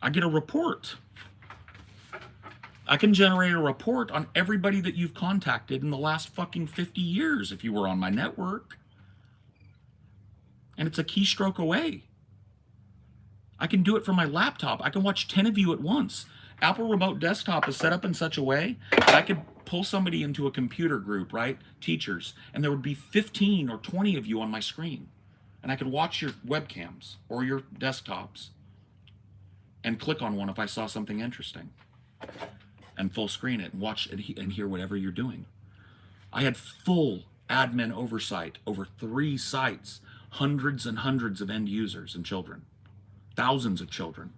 I get a report. I can generate a report on everybody that you've contacted in the last fucking 50 years if you were on my network. And it's a keystroke away. I can do it from my laptop. I can watch 10 of you at once. Apple Remote Desktop is set up in such a way that I could pull somebody into a computer group, right? Teachers. And there would be 15 or 20 of you on my screen. And I could watch your webcams or your desktops and click on one if I saw something interesting. And full screen it and watch and hear whatever you're doing. I had full admin oversight over 3 sites, hundreds and hundreds of end users and children, thousands of children.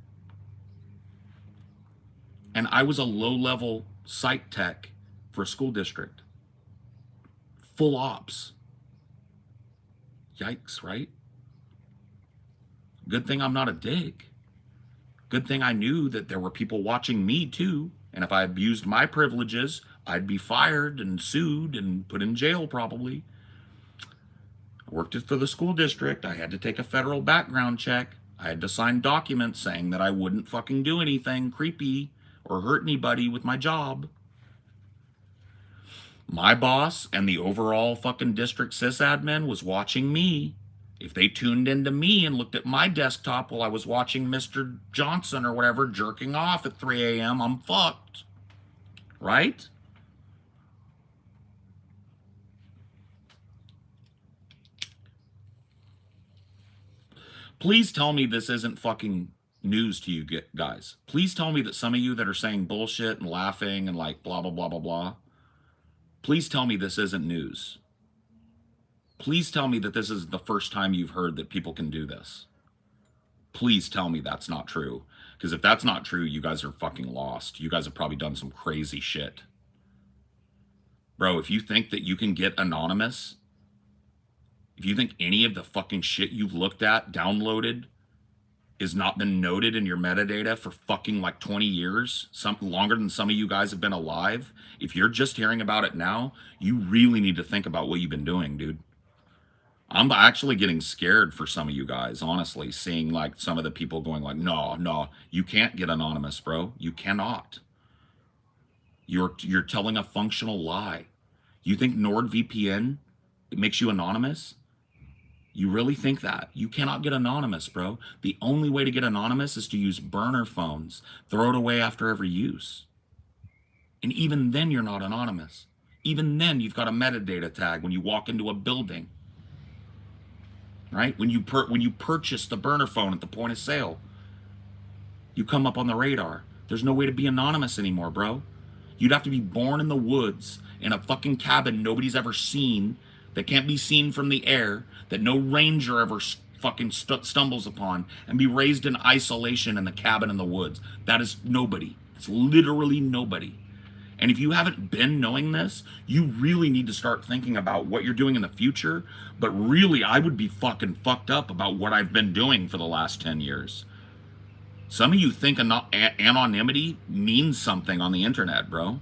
And I was a low-level site tech for a school district. Full ops. Yikes, right? Good thing I'm not a dick. Good thing I knew that there were people watching me too. And if I abused my privileges, I'd be fired and sued and put in jail probably. I worked for the school district. I had to take a federal background check. I had to sign documents saying that I wouldn't fucking do anything creepy or hurt anybody with my job. My boss and the overall fucking district sysadmin was watching me. If they tuned into me and looked at my desktop while I was watching Mr. Johnson or whatever jerking off at 3 a.m., I'm fucked. Right? Please tell me this isn't fucking news to you guys. Please tell me that some of you that are saying bullshit and laughing and like blah, blah, blah, blah, blah. Please tell me this isn't news. Please tell me that this is the first time you've heard that people can do this. Please tell me that's not true. Because if that's not true, you guys are fucking lost. You guys have probably done some crazy shit. Bro, if you think that you can get anonymous, if you think any of the fucking shit you've looked at, downloaded, has not been noted in your metadata for fucking like 20 years, something longer than some of you guys have been alive, if you're just hearing about it now, you really need to think about what you've been doing, dude. I'm actually getting scared for some of you guys, honestly, seeing like some of the people going like, no, you can't get anonymous, bro. You cannot. You're telling a functional lie. You think NordVPN, it makes you anonymous? You really think that? You cannot get anonymous, bro. The only way to get anonymous is to use burner phones. Throw it away after every use. And even then, you're not anonymous. Even then, you've got a metadata tag when you walk into a building. Right? When you purchase the burner phone at the point of sale, you come up on the radar. There's no way to be anonymous anymore, bro. You'd have to be born in the woods in a fucking cabin nobody's ever seen, that can't be seen from the air, that no ranger ever fucking stumbles upon, and be raised in isolation in the cabin in the woods. That is nobody. It's literally nobody. And if you haven't been knowing this, you really need to start thinking about what you're doing in the future. But really, I would be fucking fucked up about what I've been doing for the last 10 years. Some of you think anonymity means something on the internet, bro.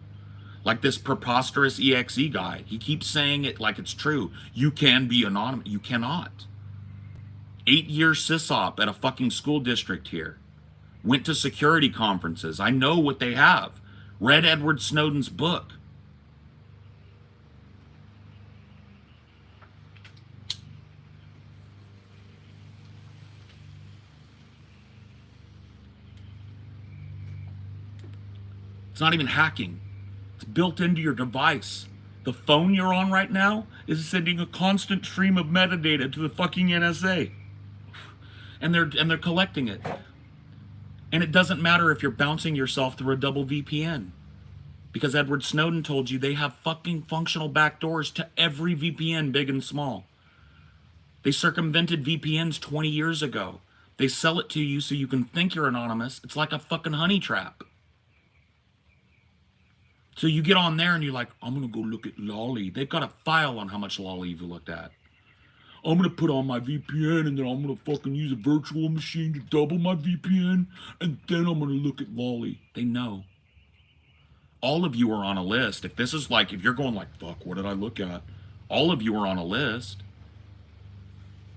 Like this preposterous EXE guy. He keeps saying it like it's true. You can be anonymous. You cannot. 8-year sysop at a fucking school district here. Went to security conferences. I know what they have. Read Edward Snowden's book. It's not even hacking. It's built into your device. The phone you're on right now is sending a constant stream of metadata to the fucking NSA. And they're collecting it. And it doesn't matter if you're bouncing yourself through a double VPN. Because Edward Snowden told you they have fucking functional backdoors to every VPN, big and small. They circumvented VPNs 20 years ago. They sell it to you so you can think you're anonymous. It's like a fucking honey trap. So you get on there and you're like, I'm going to go look at Lolly. They've got a file on how much Lolly you've looked at. I'm going to put on my VPN and then I'm going to fucking use a virtual machine to double my VPN and then I'm going to look at Lolly. They know. All of you are on a list. If this is like, if you're going like, fuck, what did I look at? All of you are on a list.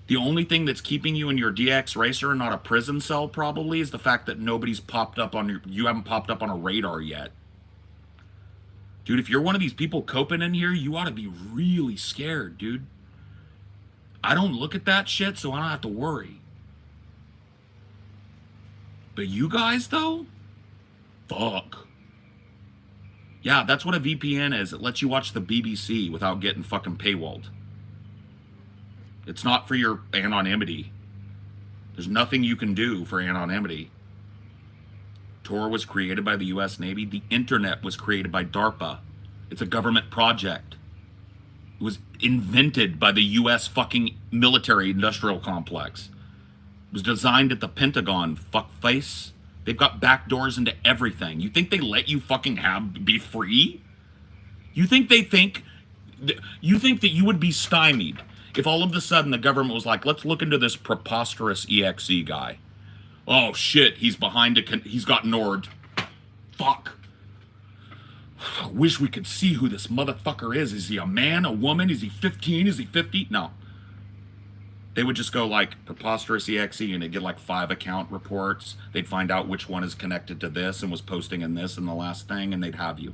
The only thing that's keeping you in your DX racer and not a prison cell probably is the fact that nobody's popped up on you haven't popped up on a radar yet. Dude, if you're one of these people coping in here, you ought to be really scared, dude. I don't look at that shit, so I don't have to worry. But you guys, though? Fuck. Yeah, that's what a VPN is. It lets you watch the BBC without getting fucking paywalled. It's not for your anonymity. There's nothing you can do for anonymity. Tor was created by the US Navy. The internet was created by DARPA. It's a government project. It was invented by the US fucking military industrial complex. It was designed at the Pentagon, fuckface. They've got back doors into everything. You think they let you fucking be free? You think that you would be stymied if all of a sudden the government was like, let's look into this preposterous EXE guy. Oh shit, he's he's got Nord. Fuck. I wish we could see who this motherfucker is. Is he a man, a woman? Is he 15? Is he 50? No. They would just go like preposterous EXE and they'd get like 5 account reports. They'd find out which one is connected to this and was posting in this and the last thing, and they'd have you.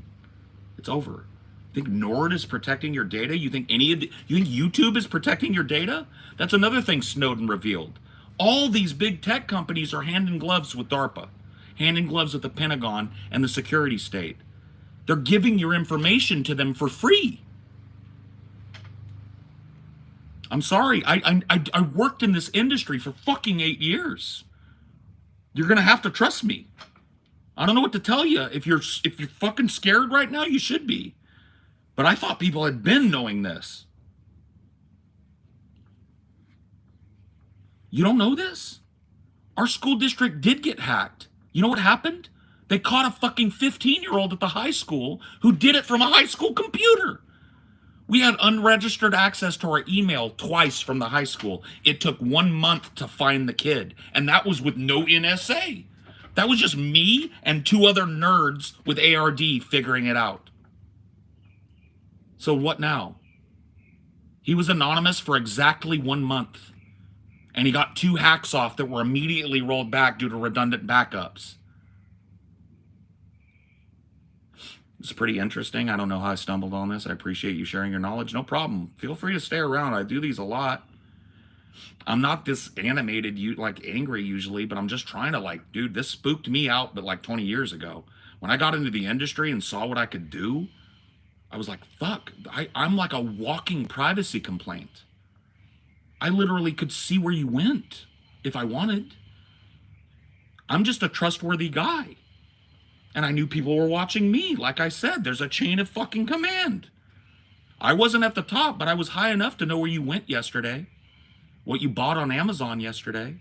It's over. You think Nord is protecting your data? You think you think YouTube is protecting your data? That's another thing Snowden revealed. All these big tech companies are hand in gloves with DARPA, hand in gloves with the Pentagon and the security state. They're giving your information to them for free. I'm sorry. I worked in this industry for fucking 8 years. You're gonna have to trust me. I don't know what to tell you. If you're fucking scared right now, you should be. But I thought people had been knowing this. You don't know this? Our school district did get hacked. You know what happened? They caught a fucking 15-year-old at the high school who did it from a high school computer. We had unregistered access to our email twice from the high school. It took 1 month to find the kid, and that was with no NSA. That was just me and 2 other nerds with ARD figuring it out. So what now? He was anonymous for exactly 1 month, and he got 2 hacks off that were immediately rolled back due to redundant backups. It's pretty interesting. I don't know how I stumbled on this. I appreciate you sharing your knowledge. No problem. Feel free to stay around. I do these a lot. I'm not this animated, like angry usually, but I'm just trying to like, dude, this spooked me out, but like 20 years ago. When I got into the industry and saw what I could do, I was like, fuck, I'm like a walking privacy complaint. I literally could see where you went if I wanted. I'm just a trustworthy guy. And I knew people were watching me. Like I said, there's a chain of fucking command. I wasn't at the top, but I was high enough to know where you went yesterday. What you bought on Amazon yesterday.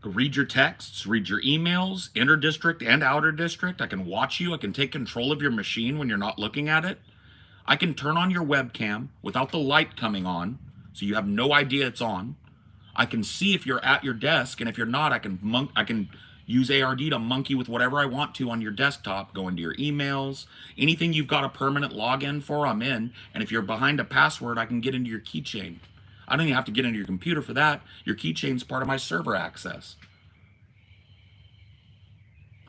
Read your texts, read your emails, inner district and outer district. I can watch you. I can take control of your machine when you're not looking at it. I can turn on your webcam without the light coming on, so you have no idea it's on. I can see if you're at your desk, and if you're not, I can use ARD to monkey with whatever I want to on your desktop, go into your emails, anything you've got a permanent login for, I'm in. And if you're behind a password, I can get into your keychain. I don't even have to get into your computer for that. Your keychain's part of my server access.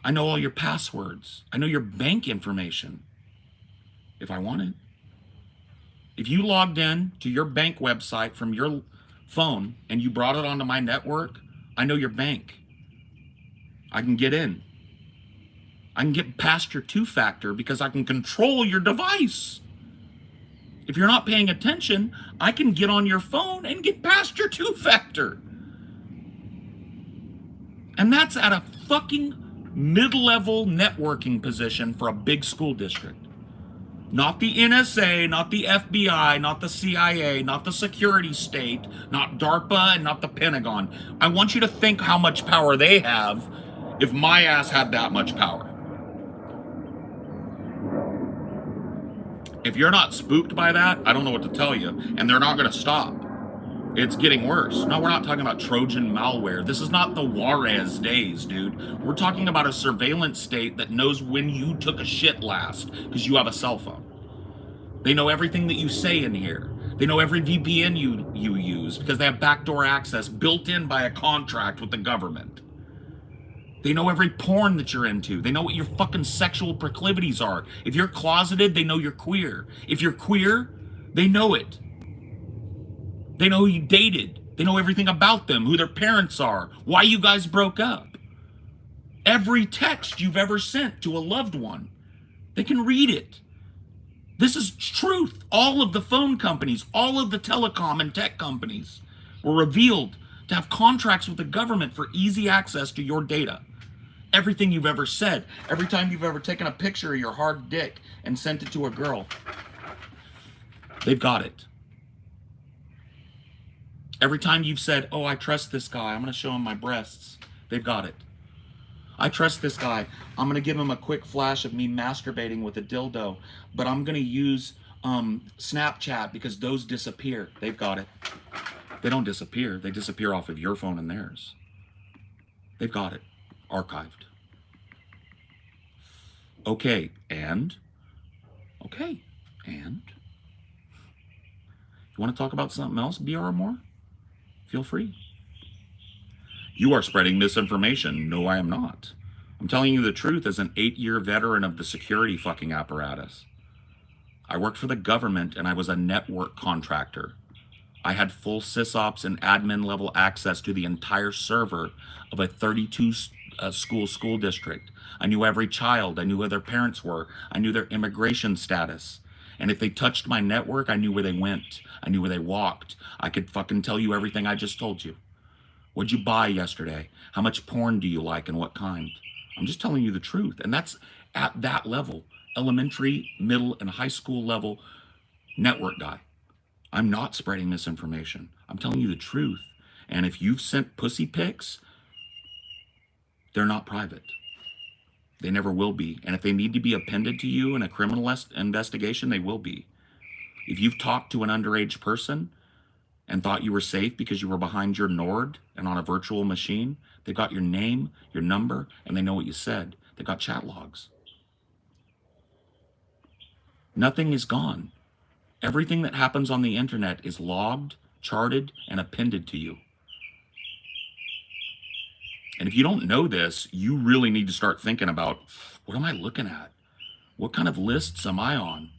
I know all your passwords. I know your bank information, if I wanted. If you logged in to your bank website from your phone and you brought it onto my network, I know your bank. I can get in. I can get past your 2-factor because I can control your device. If you're not paying attention, I can get on your phone and get past your 2-factor. And that's at a fucking mid-level networking position for a big school district. Not the NSA, not the FBI, not the CIA, not the security state, not DARPA, and not the Pentagon. I want you to think how much power they have if my ass had that much power. If you're not spooked by that, I don't know what to tell you. And they're not going to stop. It's getting worse. No, we're not talking about Trojan malware. This is not the Juarez days, dude. We're talking about a surveillance state that knows when you took a shit last because you have a cell phone. They know everything that you say in here. They know every VPN you use because they have backdoor access built in by a contract with the government. They know every porn that you're into. They know what your fucking sexual proclivities are. If you're closeted, they know you're queer. If you're queer, they know it. They know who you dated. They know everything about them, who their parents are, why you guys broke up. Every text you've ever sent to a loved one, they can read it. This is truth. All of the phone companies, all of the telecom and tech companies were revealed to have contracts with the government for easy access to your data. Everything you've ever said, every time you've ever taken a picture of your hard dick and sent it to a girl, they've got it. Every time you've said, oh, I trust this guy, I'm going to show him my breasts, they've got it. I trust this guy, I'm going to give him a quick flash of me masturbating with a dildo, but I'm going to use Snapchat because those disappear. They've got it. They don't disappear. They disappear off of your phone and theirs. They've got it. Archived. Okay, and? Okay, and? You want to talk about something else, BR more? Feel free. You are spreading misinformation. No, I am not. I'm telling you the truth as an 8-year veteran of the security fucking apparatus. I worked for the government and I was a network contractor. I had full sysops and admin level access to the entire server of a 32 school district. I knew every child. I knew who their parents were. I knew their immigration status. And if they touched my network, I knew where they went. I knew where they walked. I could fucking tell you everything I just told you. What'd you buy yesterday? How much porn do you like and what kind? I'm just telling you the truth. And that's at that level, elementary, middle, and high school level network guy. I'm not spreading misinformation. I'm telling you the truth. And if you've sent pussy pics, they're not private. They never will be. And if they need to be appended to you in a criminal investigation, they will be. If you've talked to an underage person and thought you were safe because you were behind your Nord and on a virtual machine, they got your name, your number, and they know what you said. They got chat logs. Nothing is gone. Everything that happens on the internet is logged, charted, and appended to you. And if you don't know this, you really need to start thinking about, what am I looking at? What kind of lists am I on?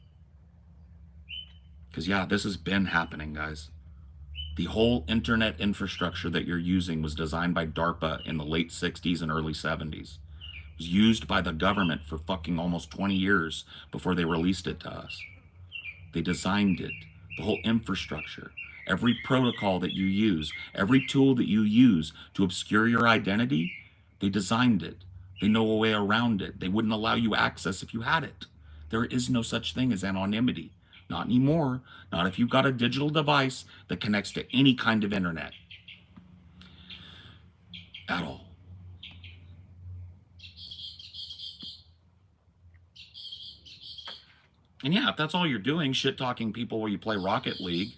Because yeah, this has been happening, guys. The whole internet infrastructure that you're using was designed by DARPA in the late 60s and early 70s. It was used by the government for fucking almost 20 years before they released it to us. They designed it, the whole infrastructure. Every protocol that you use, every tool that you use to obscure your identity, they designed it. They know a way around it. They wouldn't allow you access if you had it. There is no such thing as anonymity. Not anymore. Not if you've got a digital device that connects to any kind of internet. At all. And yeah, if that's all you're doing, shit-talking people while you play Rocket League,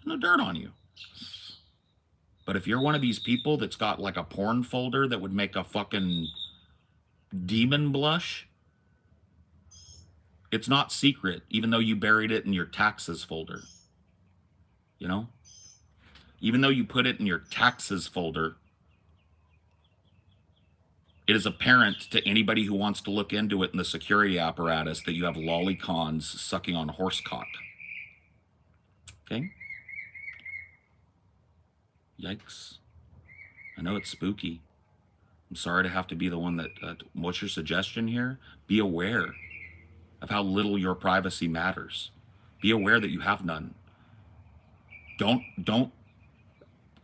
no dirt on you. But if you're one of these people that's got like a porn folder that would make a fucking demon blush, it's not secret, even though you buried it in your taxes folder. You know? Even though you put it in your taxes folder, it is apparent to anybody who wants to look into it in the security apparatus that you have lolicons sucking on horse cock. Okay? Yikes. I know it's spooky. I'm sorry to have to be the one that... what's your suggestion here? Be aware of how little your privacy matters. Be aware that you have none. Don't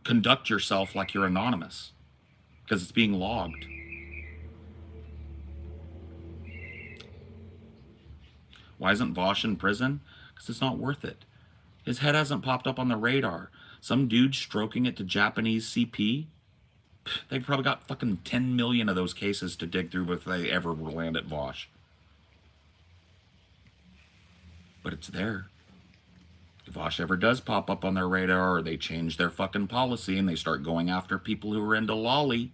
conduct yourself like you're anonymous, because it's being logged. Why isn't Vosh in prison? Because it's not worth it. His head hasn't popped up on the radar. Some dude stroking it to Japanese CP. They've probably got fucking 10 million of those cases to dig through if they ever land at Vosh. But it's there. If Vosh ever does pop up on their radar, or they change their fucking policy and they start going after people who are into lolly.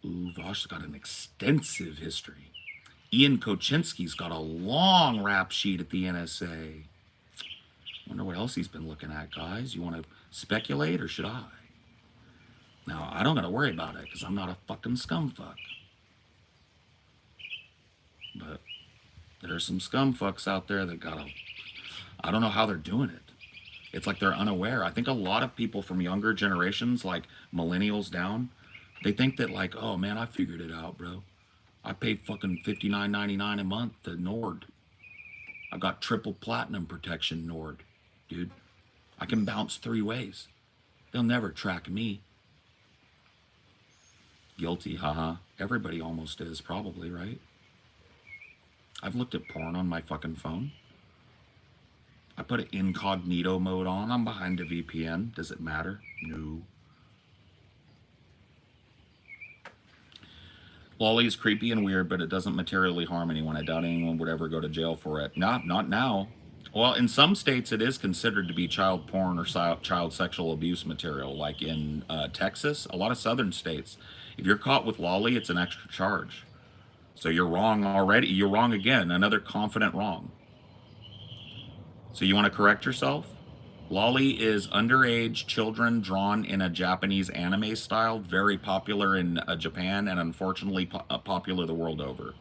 Ooh, Vosh's got an extensive history. Ian Koczynski's got a long rap sheet at the NSA. Wonder what else he's been looking at, guys. You want to speculate, or should I? Now, I don't got to worry about it, because I'm not a fucking scumfuck. But there are some scumfucks out there that got a... I don't know how they're doing it. It's like they're unaware. I think a lot of people from younger generations, like millennials down, they think that like, oh man, I figured it out, bro. I paid fucking $59.99 a month to Nord. I got triple platinum protection Nord, dude. I can bounce 3 ways. They'll never track me. Guilty, haha. Everybody almost is, probably, right? I've looked at porn on my fucking phone. I put an incognito mode on. I'm behind a VPN. Does it matter? No. Lolly is creepy and weird, but it doesn't materially harm anyone. I doubt anyone would ever go to jail for it. Not now. Well, in some states, it is considered to be child porn or child sexual abuse material, like in Texas, a lot of southern states. If you're caught with lolly, it's an extra charge. So you're wrong already. You're wrong again. Another confident wrong. So you want to correct yourself? Lolly is underage children drawn in a Japanese anime style, very popular in Japan and unfortunately popular the world over.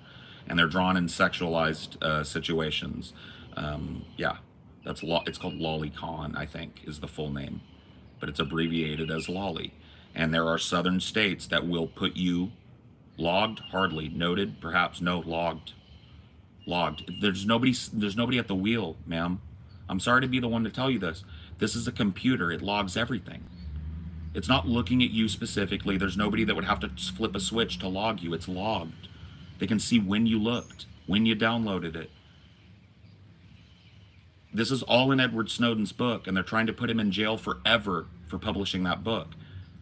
And they're drawn in sexualized situations. Yeah, it's called lolicon, I think, is the full name. But it's abbreviated as lolly. And there are southern states that will put you logged, hardly, noted, perhaps no, logged. Logged. There's nobody at the wheel, ma'am. I'm sorry to be the one to tell you this. This is a computer. It logs everything. It's not looking at you specifically. There's nobody that would have to flip a switch to log you. It's logged. They can see when you looked, when you downloaded it. This is all in Edward Snowden's book, and they're trying to put him in jail forever for publishing that book.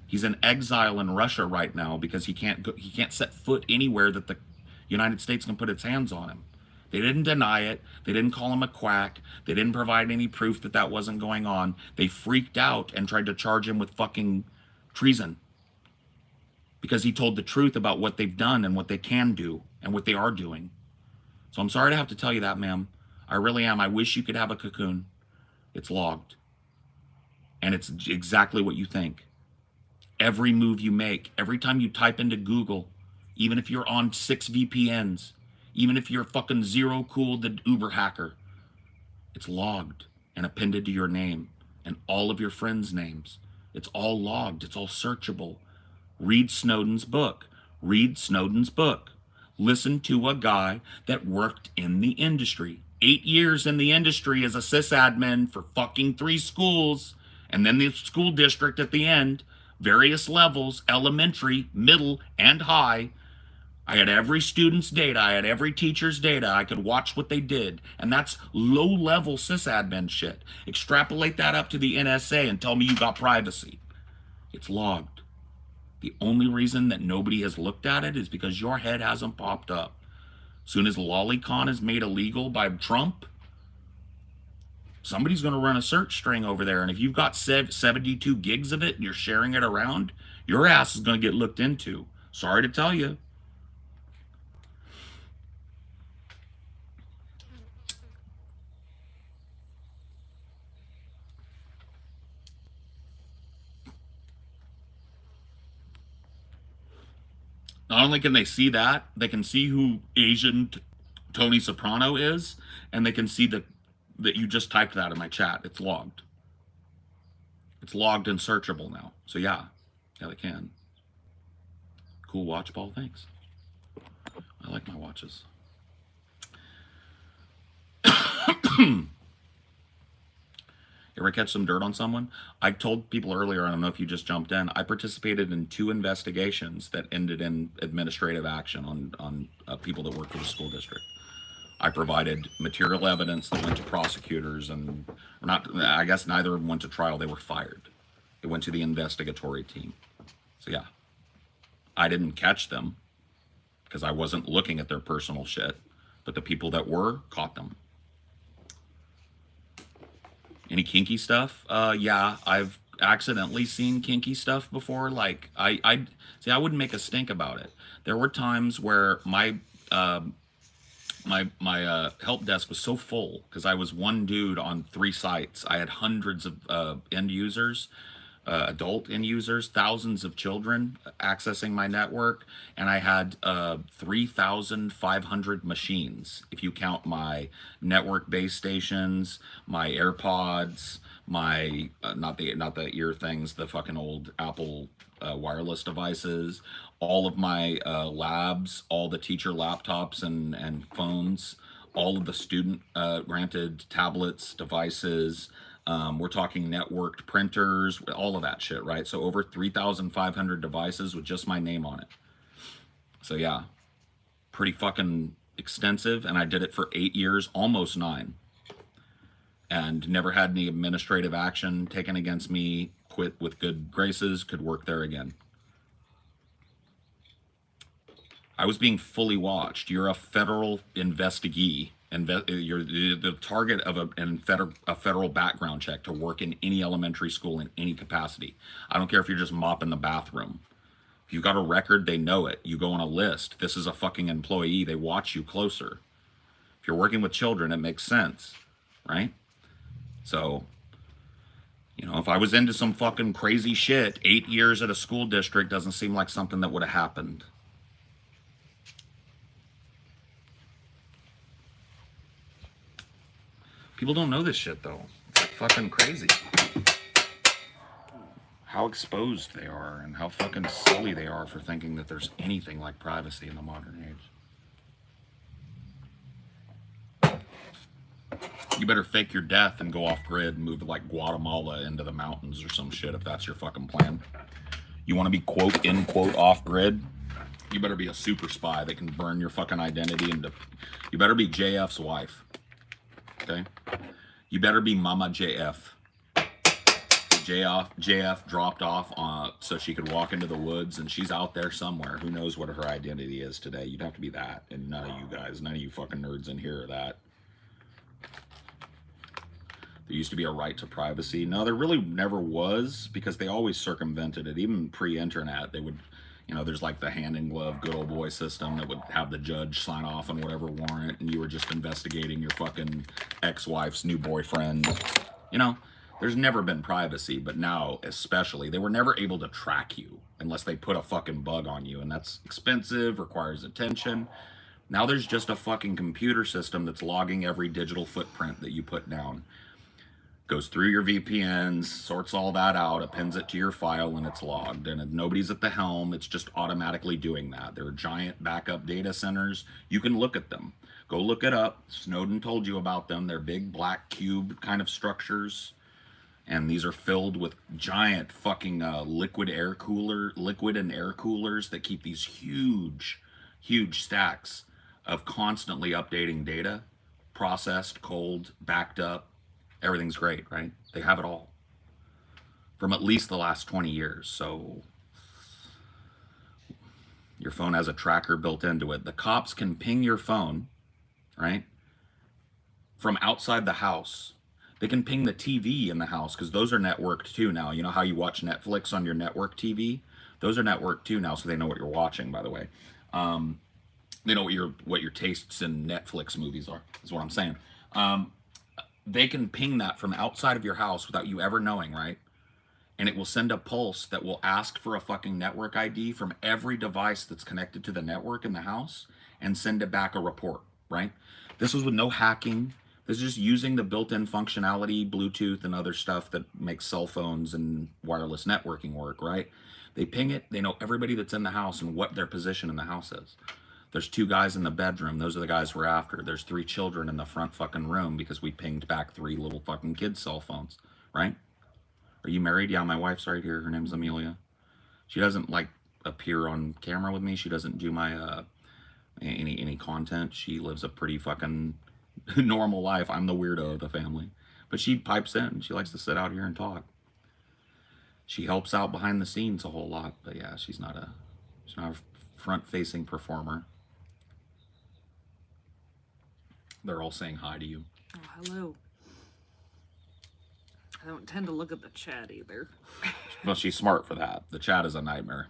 He's in exile in Russia right now because he can't set foot anywhere that the United States can put its hands on him. They didn't deny it. They didn't call him a quack. They didn't provide any proof that that wasn't going on. They freaked out and tried to charge him with fucking treason because he told the truth about what they've done and what they can do and what they are doing. So I'm sorry to have to tell you that, ma'am. I really am. I wish you could have a cocoon. It's logged. And it's exactly what you think. Every move you make, every time you type into Google, even if you're on 6 VPNs, even if you're fucking zero cool the Uber hacker, it's logged and appended to your name and all of your friends' names. It's all logged. It's all searchable. Read Snowden's book. Read Snowden's book. Listen to a guy that worked in the industry. 8 years in the industry as a sysadmin for fucking 3 schools, and then the school district at the end, various levels, elementary, middle, and high. I had every student's data. I had every teacher's data. I could watch what they did. And that's low-level sysadmin shit. Extrapolate that up to the NSA and tell me you got privacy. It's logged. The only reason that nobody has looked at it is because your head hasn't popped up. Soon as Lolicon is made illegal by Trump, somebody's going to run a search string over there. And if you've got 72 gigs of it and you're sharing it around, your ass is going to get looked into. Sorry to tell you. Not only can they see that, they can see who Asian Tony Soprano is, and they can see that you just typed that in my chat. It's logged. It's logged and searchable now. So yeah, they can. Cool watch, Paul. Thanks. I like my watches. You ever catch some dirt on someone? I told people earlier, I don't know if you just jumped in, I participated in 2 investigations that ended in administrative action on people that work for the school district. I provided material evidence that went to prosecutors and, or not, I guess neither of them went to trial, they were fired. It went to the investigatory team. So yeah, I didn't catch them because I wasn't looking at their personal shit, but the people that were caught them. Any kinky stuff? Yeah, I've accidentally seen kinky stuff before. Like, I wouldn't make a stink about it. There were times where my help desk was so full because I was one dude on 3 sites. I had hundreds of end users, adult end users, thousands of children accessing my network, and I had 3,500 machines if you count my network base stations, my AirPods, my not the ear things, the fucking old Apple wireless devices, all of my labs, all the teacher laptops and phones, all of the student granted tablets, devices. We're talking networked printers, all of that shit, right? So over 3,500 devices with just my name on it. So yeah, pretty fucking extensive. And I did it for 8 years, almost 9. And never had any administrative action taken against me, quit with good graces, could work there again. I was being fully watched. You're a federal investigee. You're the target of a federal background check to work in any elementary school in any capacity. I don't care if you're just mopping the bathroom. If you've got a record, they know it. You go on a list. This is a fucking employee. They watch you closer. If you're working with children, it makes sense, right? So, you know, if I was into some fucking crazy shit, 8 years at a school district doesn't seem like something that would have happened. People don't know this shit, though. It's like fucking crazy. How exposed they are and how fucking silly they are for thinking that there's anything like privacy in the modern age. You better fake your death and go off grid and move to like Guatemala into the mountains or some shit if that's your fucking plan. You want to be quote in quote off grid? You better be a super spy that can burn your fucking identity into. You better be JF's wife. Okay? You better be Mama JF. JF dropped off so she could walk into the woods, and she's out there somewhere. Who knows what her identity is today? You'd have to be that, and none of you guys, none of you fucking nerds in here are that. There used to be a right to privacy. No, there really never was, because they always circumvented it. Even pre-internet, they would, you know, there's like the hand in glove good old boy system that would have the judge sign off on whatever warrant, and you were just investigating your fucking ex-wife's new boyfriend. You know, there's never been privacy, but now especially, they were never able to track you unless they put a fucking bug on you, and that's expensive, requires attention. Now there's just a fucking computer system that's logging every digital footprint that you put down. Goes through your VPNs, sorts all that out, appends it to your file, and it's logged. And if nobody's at the helm, it's just automatically doing that. There are giant backup data centers. You can look at them. Go look it up. Snowden told you about them. They're big black cube kind of structures. And these are filled with giant fucking liquid and air coolers that keep these huge, huge stacks of constantly updating data, processed, cold, backed up. Everything's great, right? They have it all from at least the last 20 years. So your phone has a tracker built into it. The cops can ping your phone, right, from outside the house. They can ping the TV in the house, because those are networked too now. You know how you watch Netflix on your network TV? Those are networked too now, so they know what you're watching, by the way. They know what your tastes in Netflix movies are, is what I'm saying. They can ping that from outside of your house without you ever knowing, right? And it will send a pulse that will ask for a fucking network ID from every device that's connected to the network in the house and send it back a report, right? This was with no hacking. This is just using the built-in functionality, Bluetooth and other stuff that makes cell phones and wireless networking work, right? They ping it. They know everybody that's in the house and what their position in the house is. There's 2 guys in the bedroom. Those are the guys we're after. There's 3 children in the front fucking room because we pinged back 3 little fucking kids' cell phones, right? Are you married? Yeah, my wife's right here. Her name's Amelia. She doesn't like appear on camera with me. She doesn't do my any content. She lives a pretty fucking normal life. I'm the weirdo of the family, but she pipes in. She likes to sit out here and talk. She helps out behind the scenes a whole lot, but yeah, she's not a front-facing performer. They're all saying hi to you. Oh, hello. I don't tend to look at the chat either. Well, she's smart for that. The chat is a nightmare.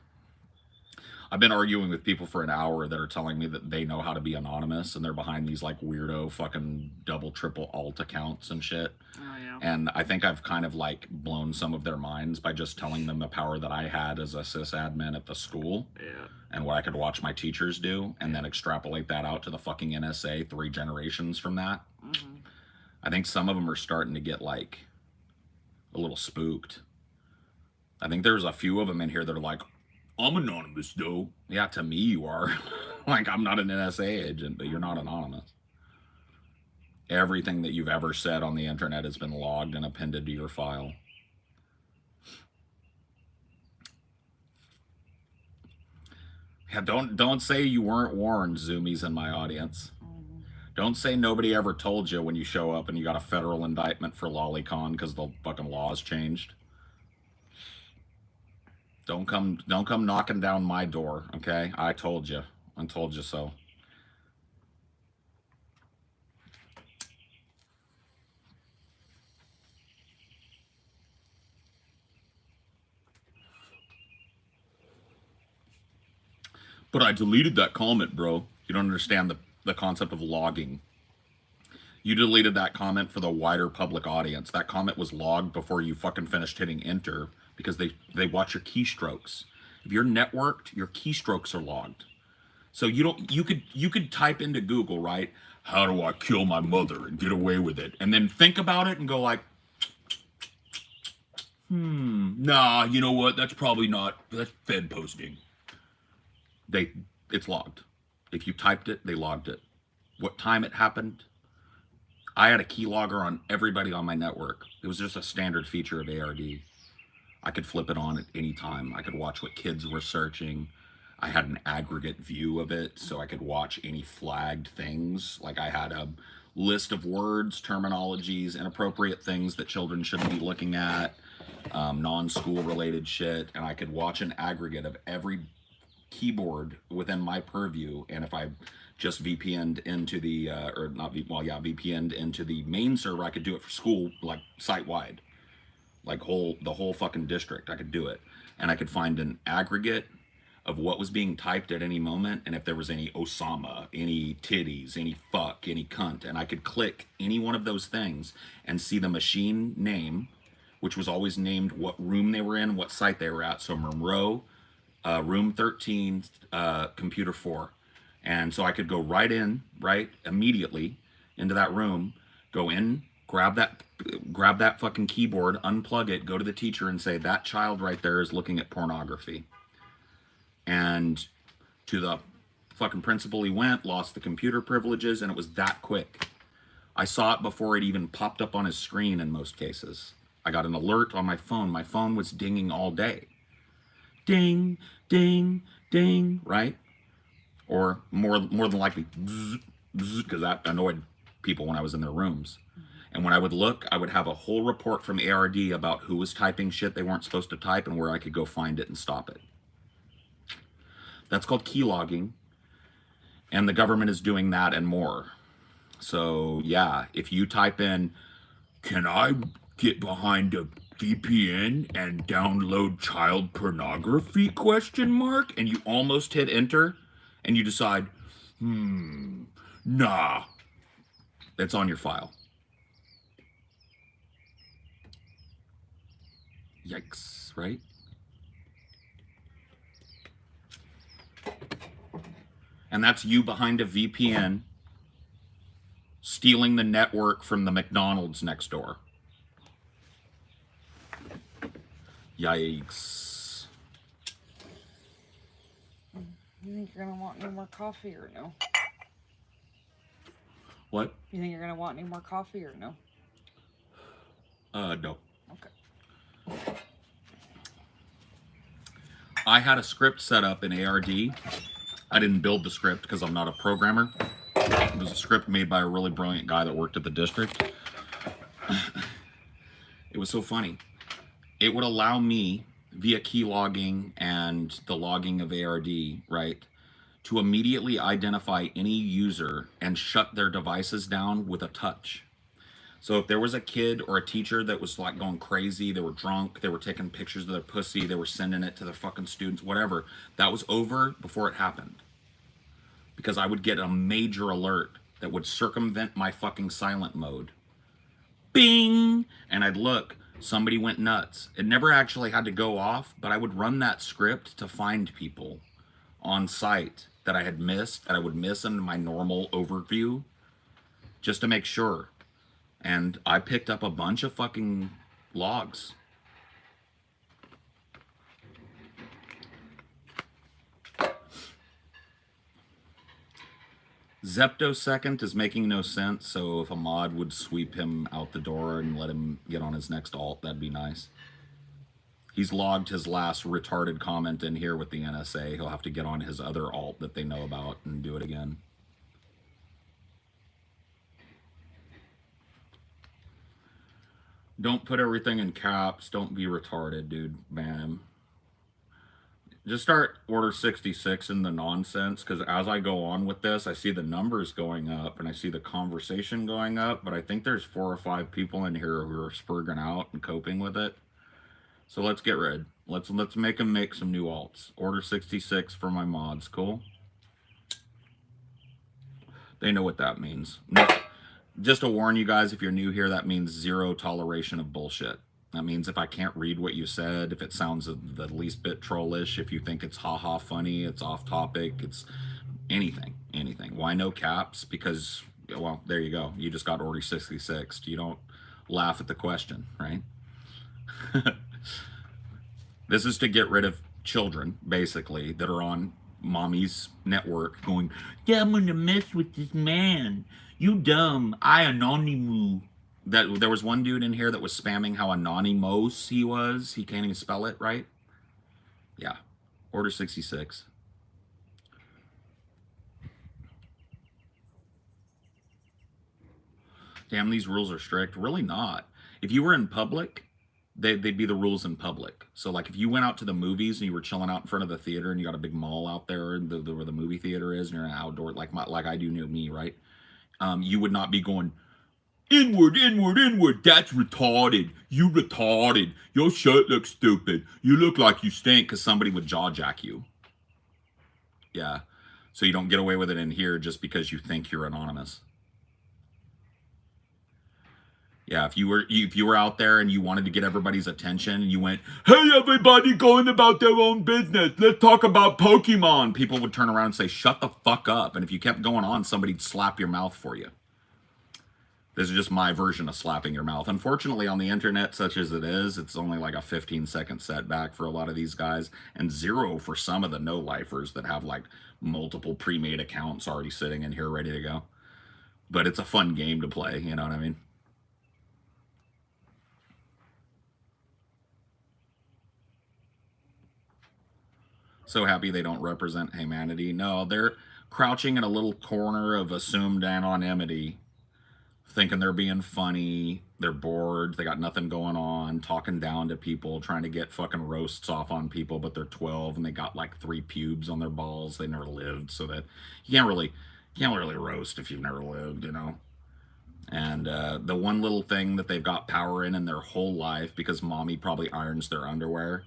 I've been arguing with people for an hour that are telling me that they know how to be anonymous, and they're behind these like weirdo fucking double, triple alt accounts and shit. Oh, yeah. And I think I've kind of like blown some of their minds by just telling them the power that I had as a sysadmin at the school. Yeah. And what I could watch my teachers do, and then extrapolate that out to the fucking NSA 3 generations from that. Mm-hmm. I think some of them are starting to get like a little spooked. I think there's a few of them in here that are like, I'm anonymous though. Yeah, to me you are. Like, I'm not an NSA agent, but you're not anonymous. Everything that you've ever said on the internet has been logged and appended to your file. Yeah, don't say you weren't warned, Zoomies in my audience. Mm-hmm. Don't say nobody ever told you when you show up and you got a federal indictment for lolicon because the fucking laws changed. Don't come knocking down my door, okay? I told you so. But I deleted that comment, bro. You don't understand the concept of logging. You deleted that comment for the wider public audience. That comment was logged before you fucking finished hitting enter, because they watch your keystrokes. If you're networked, your keystrokes are logged. So you could type into Google, right? How do I kill my mother and get away with it? And then think about it and go like, nah, you know what? That's Fed posting. It's logged. If you typed it, they logged it. What time it happened, I had a keylogger on everybody on my network. It was just a standard feature of ARD. I could flip it on at any time. I could watch what kids were searching. I had an aggregate view of it, so I could watch any flagged things. Like I had a list of words, terminologies, inappropriate things that children shouldn't be looking at, non-school related shit, and I could watch an aggregate of every keyboard within my purview. And if I just VPN'd into the, VPN'd into the main server, I could do it for school, like site-wide. Like the whole fucking district, I could do it. And I could find an aggregate of what was being typed at any moment, and if there was any Osama, any titties, any fuck, any cunt, and I could click any one of those things and see the machine name, which was always named what room they were in, what site they were at. So Monroe, room 13, computer 4. And so I could go right immediately into that room, go in, grab that fucking keyboard, unplug it, go to the teacher and say, that child right there is looking at pornography. And to the fucking principal he went, lost the computer privileges, and it was that quick. I saw it before it even popped up on his screen in most cases. I got an alert on my phone. My phone was dinging all day. Ding, ding, ding, right? Or more than likely, because that annoyed people when I was in their rooms. And when I would look, I would have a whole report from ARD about who was typing shit they weren't supposed to type and where I could go find it and stop it. That's called keylogging, and the government is doing that and more. So yeah, if you type in, can I get behind a VPN and download child pornography, ? And you almost hit enter, and you decide, nah, it's on your file. Yikes, right? And that's you behind a VPN stealing the network from the McDonald's next door. Yikes. You think you're going to want any more coffee or no? What? You think you're going to want any more coffee or no? No. Okay. I had a script set up in ARD. I didn't build the script because I'm not a programmer. It was a script made by a really brilliant guy that worked at the district. It was so funny. It would allow me, via key logging and the logging of ARD, right, to immediately identify any user and shut their devices down with a touch. So if there was a kid or a teacher that was like going crazy, they were drunk, they were taking pictures of their pussy, they were sending it to their fucking students, whatever, that was over before it happened. Because I would get a major alert that would circumvent my fucking silent mode. Bing! And I'd look, somebody went nuts. It never actually had to go off, but I would run that script to find people on site that I had missed, that I would miss in my normal overview, just to make sure. And I picked up a bunch of fucking logs. Zeptosecond is making no sense, so if a mod would sweep him out the door and let him get on his next alt, that'd be nice. He's logged his last retarded comment in here with the NSA. He'll have to get on his other alt that they know about and do it again. Don't put everything in caps. Don't be retarded, dude. Ban him. Just start Order 66 in the nonsense, because as I go on with this, I see the numbers going up and I see the conversation going up, but I think there's 4 or 5 people in here who are spurging out and coping with it. So let's get rid. Let's make them make some new alts. Order 66 for my mods. Cool? They know what that means. Just to warn you guys, if you're new here, that means zero toleration of bullshit. That means if I can't read what you said, if it sounds the least bit trollish, if you think it's haha funny, it's off topic, it's anything. Why no caps? Because, well, there you go. You just got Order 66. You don't laugh at the question, right? This is to get rid of children, basically, that are on mommy's network going, yeah, I'm gonna mess with this man. You dumb. I anonymous. That there was one dude in here that was spamming how anonymous he was. He can't even spell it right. Yeah. Order 66. Damn, these rules are strict. Really not. If you were in public, they'd be the rules in public. So, like, if you went out to the movies and you were chilling out in front of the theater and you got a big mall out there and where the movie theater is and you're in an outdoor, like I do near me, right? You would not be going, inward, inward, inward. That's retarded. You retarded. Your shirt looks stupid. You look like you stink, because somebody would jaw jack you. Yeah. So you don't get away with it in here just because you think you're anonymous. Yeah, if you were out there and you wanted to get everybody's attention and you went, hey, everybody going about their own business, let's talk about Pokemon, people would turn around and say, shut the fuck up. And if you kept going on, somebody'd slap your mouth for you. This is just my version of slapping your mouth. Unfortunately, on the internet, such as it is, it's only like a 15-second setback for a lot of these guys, and 0 for some of the no-lifers that have like multiple pre-made accounts already sitting in here ready to go. But it's a fun game to play, you know what I mean? So happy they don't represent humanity. No, they're crouching in a little corner of assumed anonymity, thinking they're being funny. They're bored. They got nothing going on, talking down to people, trying to get fucking roasts off on people, but they're 12 and they got like 3 pubes on their balls. They never lived, so that you can't really roast if you've never lived, you know. And the one little thing that they've got power in their whole life, because mommy probably irons their underwear,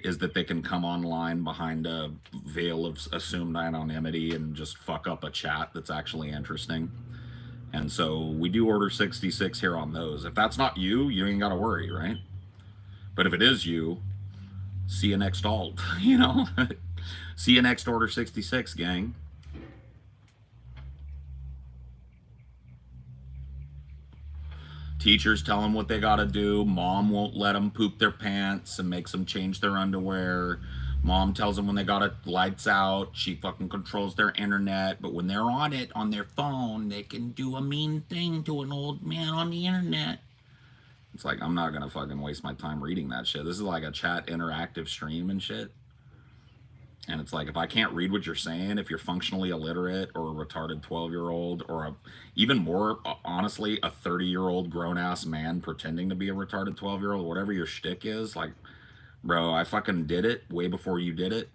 is that they can come online behind a veil of assumed anonymity and just fuck up a chat that's actually interesting. And so we do order 66 here on those. If that's not you, you ain't got to worry, right? But if it is you, see you next alt, you know? See you next order 66, gang. Teachers tell them what they got to do. Mom won't let them poop their pants and makes them change their underwear. Mom tells them when they got it, lights out. She fucking controls their internet. But when they're on it, on their phone, they can do a mean thing to an old man on the internet. It's like, I'm not going to fucking waste my time reading that shit. This is like a chat interactive stream and shit. And it's like, if I can't read what you're saying, if you're functionally illiterate or a retarded 12-year-old or even more, honestly, a 30-year-old grown-ass man pretending to be a retarded 12-year-old, whatever your shtick is, like, bro, I fucking did it way before you did it.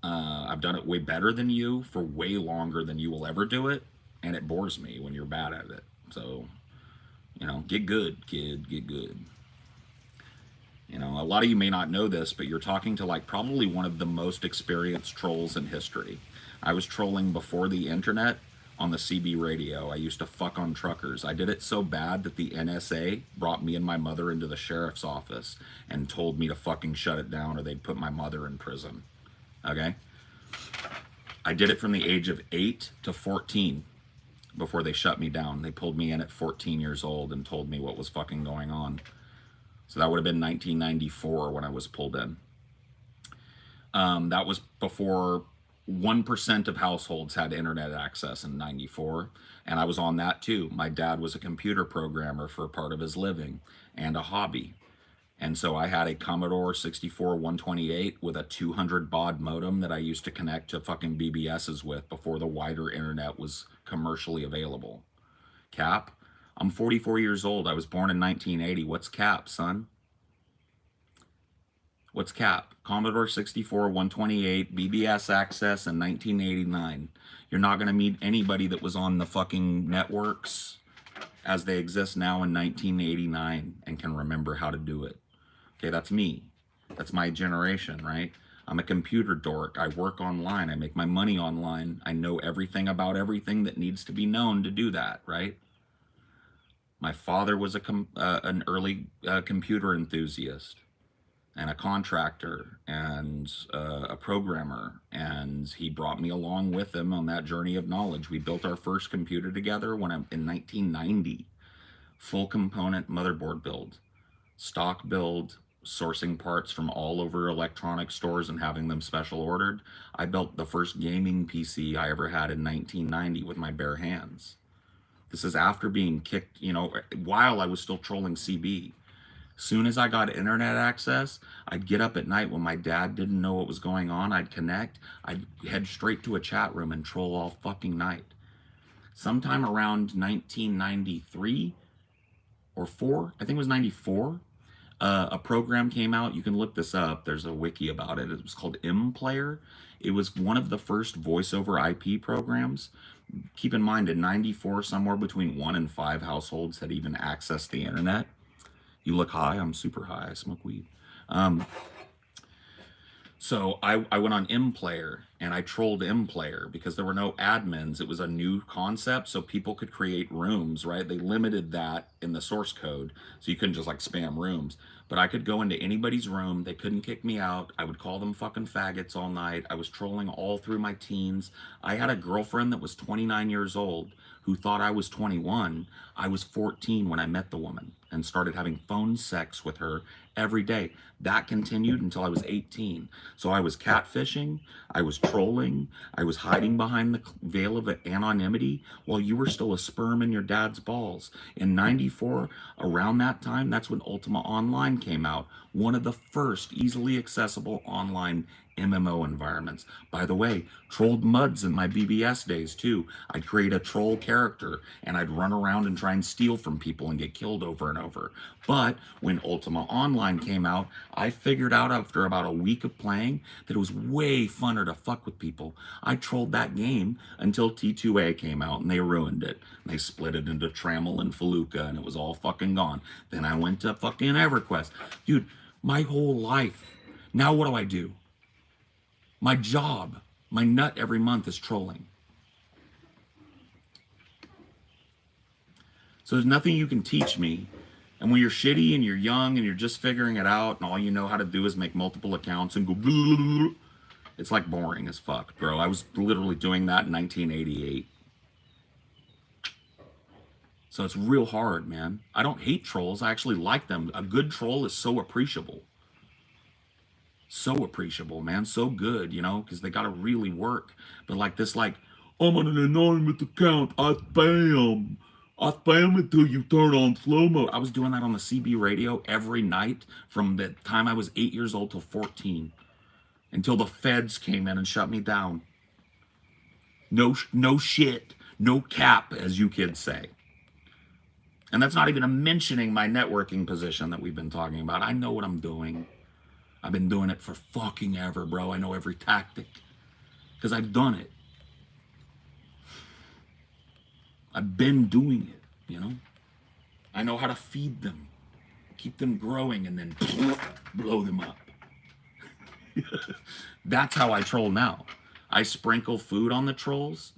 I've done it way better than you for way longer than you will ever do it. And it bores me when you're bad at it. So, you know, get good, kid, get good. You know, a lot of you may not know this, but you're talking to like probably one of the most experienced trolls in history. I was trolling before the internet on the CB radio. I used to fuck on truckers. I did it so bad that the NSA brought me and my mother into the sheriff's office and told me to fucking shut it down or they'd put my mother in prison. Okay? I did it from the age of 8 to 14 before they shut me down. They pulled me in at 14 years old and told me what was fucking going on. So that would have been 1994 when I was pulled in. That was before 1% of households had internet access in 94. And I was on that too. My dad was a computer programmer for part of his living and a hobby. And so I had a Commodore 64 128 with a 200 baud modem that I used to connect to fucking BBSs with before the wider internet was commercially available. Cap? I'm 44 years old. I was born in 1980. What's cap, son? What's cap? Commodore 64, 128, BBS access in 1989. You're not going to meet anybody that was on the fucking networks as they exist now in 1989 and can remember how to do it. Okay, that's me. That's my generation, right? I'm a computer dork. I work online. I make my money online. I know everything about everything that needs to be known to do that, right? My father was an early computer enthusiast and a contractor and a programmer, and he brought me along with him on that journey of knowledge. We built our first computer together in 1990. Full component motherboard build, stock build, sourcing parts from all over electronic stores and having them special ordered. I built the first gaming PC I ever had in 1990 with my bare hands. This is after being kicked, you know, while I was still trolling CB. Soon as I got internet access, I'd get up at night when my dad didn't know what was going on. I'd connect, I'd head straight to a chat room and troll all fucking night. Sometime around 1993 or 4, I think it was 94, a program came out. You can look this up. There's a wiki about it. It was called MPlayer. It was one of the first voice over IP programs. Keep in mind, in 94, somewhere between 1 and 5 households had even accessed the internet. You look high, I'm super high, I smoke weed. So I went on MPlayer and I trolled MPlayer because there were no admins. It was a new concept, so people could create rooms, right? They limited that in the source code, so you couldn't just like spam rooms. But I could go into anybody's room. They couldn't kick me out. I would call them fucking faggots all night. I was trolling all through my teens. I had a girlfriend that was 29 years old who thought I was 21. I was 14 when I met the woman and started having phone sex with her every day. That continued until I was 18. So I was catfishing, I was trolling, I was hiding behind the veil of anonymity while you were still a sperm in your dad's balls. In 94, around that time, that's when Ultima Online came out. One of the first easily accessible online MMO environments. By the way, trolled muds in my BBS days too. I'd create a troll character and I'd run around and try and steal from people and get killed over and over. But when Ultima Online came out, I figured out after about a week of playing that it was way funner to fuck with people. I trolled that game until T2A came out and they ruined it. They split it into Trammel and Feluca and it was all fucking gone. Then I went to fucking EverQuest. Dude, my whole life. Now what do? My job, my nut every month is trolling. So there's nothing you can teach me. And when you're shitty and you're young and you're just figuring it out and all you know how to do is make multiple accounts and go blah, blah, blah, blah, it's like boring as fuck, bro. I was literally doing that in 1988. So it's real hard, man. I don't hate trolls. I actually like them. A good troll is so appreciable. So appreciable, man. So good, you know, because they got to really work. But like this, like, I'm on an anonymous account. I spam until you turn on slow mode. I was doing that on the CB radio every night from the time I was 8 years old till 14. Until the feds came in and shut me down. No shit. No cap, as you kids say. And that's not even mentioning my networking position that we've been talking about. I know what I'm doing. I've been doing it for fucking ever, bro. I know every tactic. Because I've done it. I've been doing it, you know? I know how to feed them. Keep them growing and then blow them up. That's how I troll now. I sprinkle food on the trolls.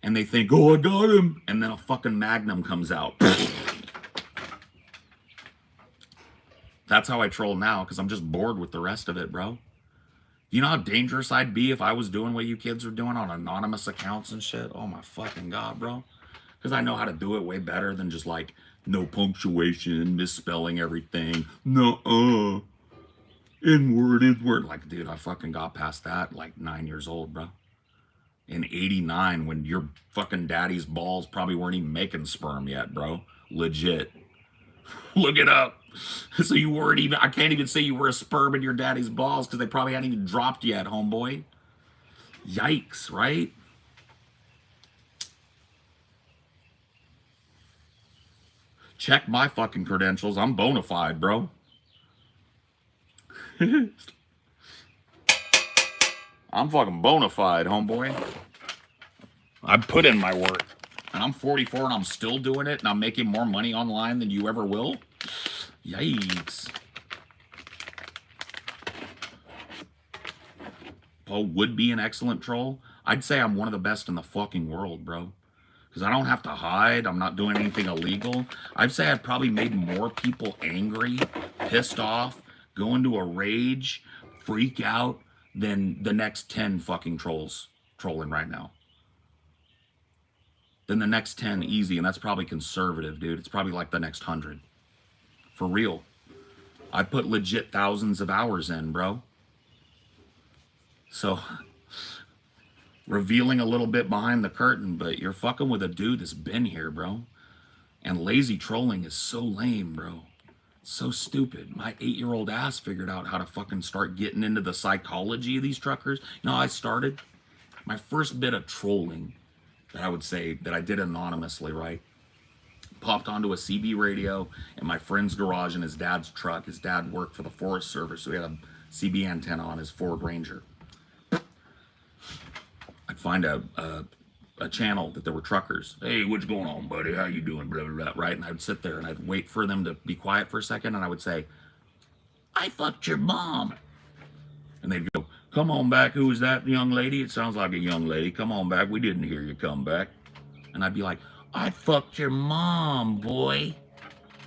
And they think, oh, I got him. And then a fucking magnum comes out. That's how I troll now, because I'm just bored with the rest of it, bro. You know how dangerous I'd be if I was doing what you kids are doing on anonymous accounts and shit? Oh my fucking God, bro. Because I know how to do it way better than just like, no punctuation, misspelling everything. Nuh-uh. N-word. Like, dude, I fucking got past that like 9 years old, bro. In 89, when your fucking daddy's balls probably weren't even making sperm yet, bro. Legit. Look it up. So you weren't even, I can't even say you were a sperm in your daddy's balls because they probably hadn't even dropped yet, homeboy. Yikes, right? Check my fucking credentials. I'm bona fide, bro. I'm fucking bona fide, homeboy. I put in my work. And I'm 44 and I'm still doing it and I'm making more money online than you ever will. Yikes. Paul would be an excellent troll. I'd say I'm one of the best in the fucking world, bro. Because I don't have to hide. I'm not doing anything illegal. I'd say I've probably made more people angry, pissed off, go into a rage, freak out than the next 10 fucking trolls trolling right now. Than the next 10 easy, and that's probably conservative, dude. It's probably like the next 100. For real. I put legit thousands of hours in, bro. So, revealing a little bit behind the curtain, but you're fucking with a dude that's been here, bro. And lazy trolling is so lame, bro. So stupid. My 8-year-old ass figured out how to fucking start getting into the psychology of these truckers. You know how I started? My first bit of trolling that I would say that I did anonymously, right? Popped onto a CB radio in my friend's garage in his dad's truck. His dad worked for the Forest Service, so he had a CB antenna on his Ford Ranger. I'd find a channel that there were truckers. Hey, what's going on, buddy? How you doing? Blah, blah, blah, right? And I'd sit there and I'd wait for them to be quiet for a second, and I would say, I fucked your mom. And they'd go, come on back. Who is that young lady? It sounds like a young lady. Come on back. We didn't hear you come back. And I'd be like, I fucked your mom, boy.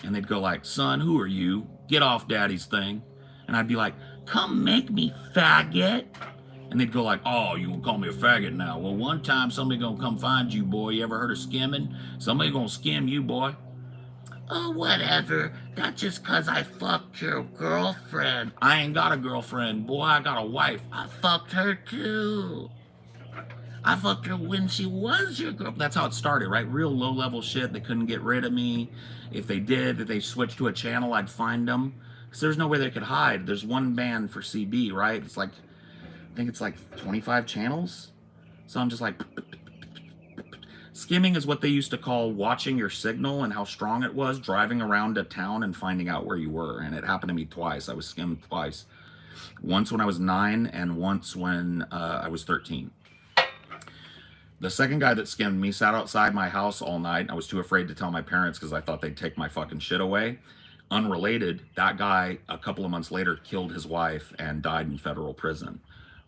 And they'd go like, son, who are you? Get off daddy's thing. And I'd be like, come make me, faggot. And they'd go like, oh, you gonna call me a faggot now? Well, one time somebody gonna come find you, boy. You ever heard of skimming? Somebody gonna skim you, boy. Oh, whatever. That's just cause I fucked your girlfriend. I ain't got a girlfriend, boy. I got a wife. I fucked her too. I fucked her when she was your girl. That's how it started, right? Real low-level shit. They couldn't get rid of me. If they did, if they switched to a channel, I'd find them. Because there's no way they could hide. There's one band for CB, right? It's like, I think it's like 25 channels. So I'm just like... Skimming is what they used to call watching your signal and how strong it was, driving around a town and finding out where you were. And it happened to me twice. I was skimmed twice. Once when I was 9 and once when I was 13. The second guy that skimmed me sat outside my house all night. I was too afraid to tell my parents because I thought they'd take my fucking shit away. Unrelated, that guy, a couple of months later, killed his wife and died in federal prison.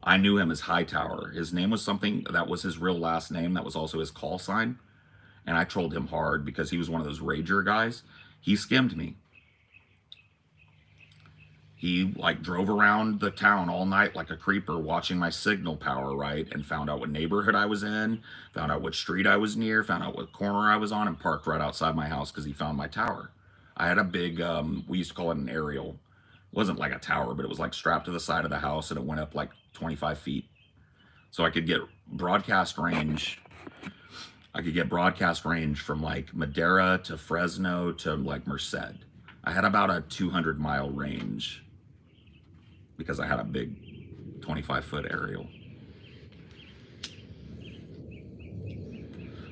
I knew him as Hightower. His name was something, that was his real last name. That was also his call sign. And I trolled him hard because he was one of those rager guys. He skimmed me. He like drove around the town all night like a creeper watching my signal power, right? And found out what neighborhood I was in, found out which street I was near, found out what corner I was on, and parked right outside my house because he found my tower. I had a big, we used to call it an aerial. It wasn't like a tower, but it was like strapped to the side of the house and it went up like 25 feet. So I could get broadcast range. I could get broadcast range from like Madera to Fresno to like Merced. I had about a 200-mile range because I had a big 25-foot aerial.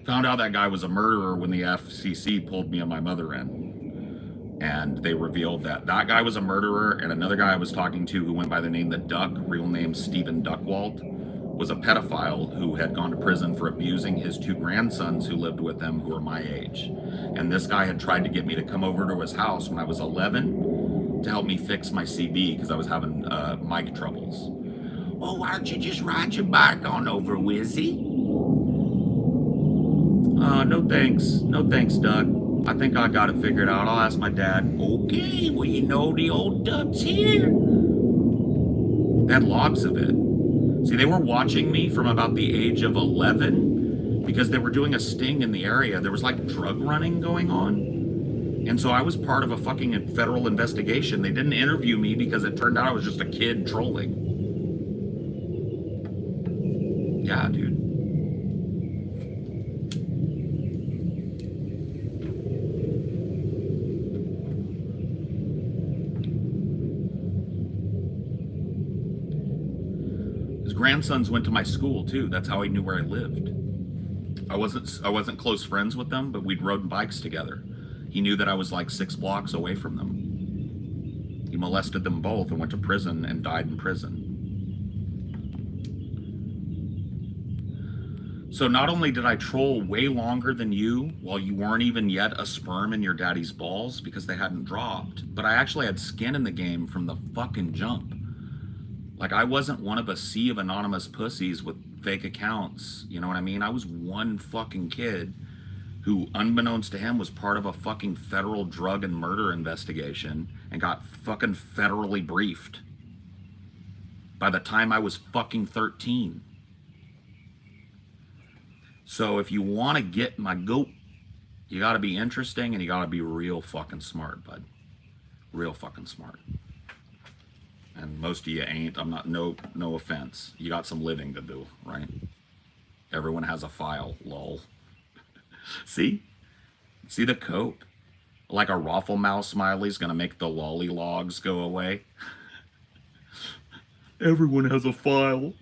Found out that guy was a murderer when the FCC pulled me and my mother in. And they revealed that that guy was a murderer, and another guy I was talking to who went by the name The Duck, real name Stephen Duckwalt, was a pedophile who had gone to prison for abusing his 2 grandsons who lived with him who were my age. And this guy had tried to get me to come over to his house when I was 11 to help me fix my CB because I was having mic troubles. Oh, why don't you just ride your bike on over, Wizzy? No thanks. No thanks, Doug. I think I got it figured out. I'll ask my dad. Okay, well, you know the old duck's here. They had logs of it. See, they were watching me from about the age of 11 because they were doing a sting in the area. There was like drug running going on. And so I was part of a fucking federal investigation. They didn't interview me because it turned out I was just a kid trolling. Yeah, dude. Grandsons went to my school too. That's how he knew where I lived. I wasn't close friends with them, but we'd rode bikes together. He knew that I was like 6 blocks away from them. He molested them both and went to prison and died in prison. So not only did I troll way longer than you while you weren't even yet a sperm in your daddy's balls because they hadn't dropped, but I actually had skin in the game from the fucking jump. Like, I wasn't one of a sea of anonymous pussies with fake accounts. You know what I mean? I was one fucking kid who, unbeknownst to him, was part of a fucking federal drug and murder investigation and got fucking federally briefed by the time I was fucking 13. So if you want to get my goat, you got to be interesting and you got to be real fucking smart, bud. Real fucking smart. And most of you ain't. I'm not, no offense. You got some living to do, right? Everyone has a file, lol. See the cope? Like a raffle mouse smiley's gonna make the lolly logs go away. Everyone has a file.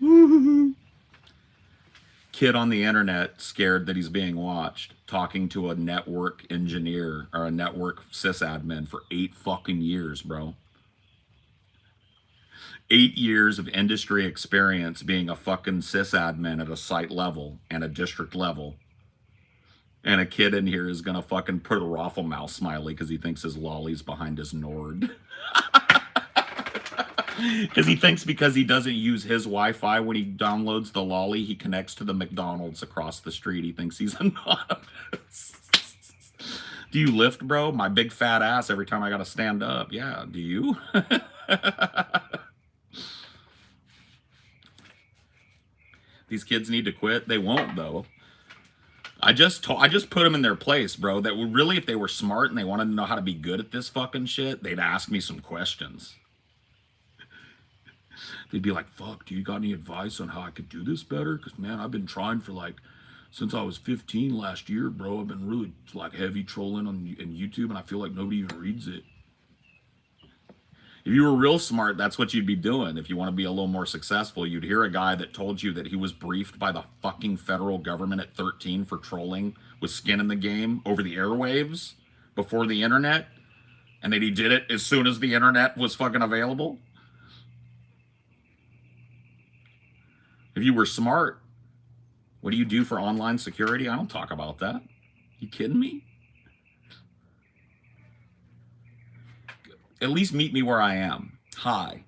Kid on the internet scared that he's being watched, talking to a network engineer or a network sysadmin for 8 fucking years, bro. 8 years of industry experience being a fucking sysadmin at a site level and a district level. And a kid in here is gonna fucking put a raffle mouse smiley because he thinks his lolly's behind his Nord. Because he thinks because he doesn't use his Wi-Fi when he downloads the lolly, he connects to the McDonald's across the street. He thinks he's anonymous. Do you lift, bro? My big fat ass every time I gotta stand up. Yeah, do you? These kids need to quit. They won't, though. I just put them in their place, bro. That would really, if they were smart and they wanted to know how to be good at this fucking shit, they'd ask me some questions. They'd be like, fuck, do you got any advice on how I could do this better? Because, man, I've been trying for, like, since I was 15 last year, bro. I've been really, like, heavy trolling in YouTube, and I feel like nobody even reads it. If you were real smart, that's what you'd be doing. If you want to be a little more successful, you'd hear a guy that told you that he was briefed by the fucking federal government at 13 for trolling with skin in the game over the airwaves before the internet, and that he did it as soon as the internet was fucking available. If you were smart, what do you do for online security? I don't talk about that. You kidding me? At least meet me where I am. Hi.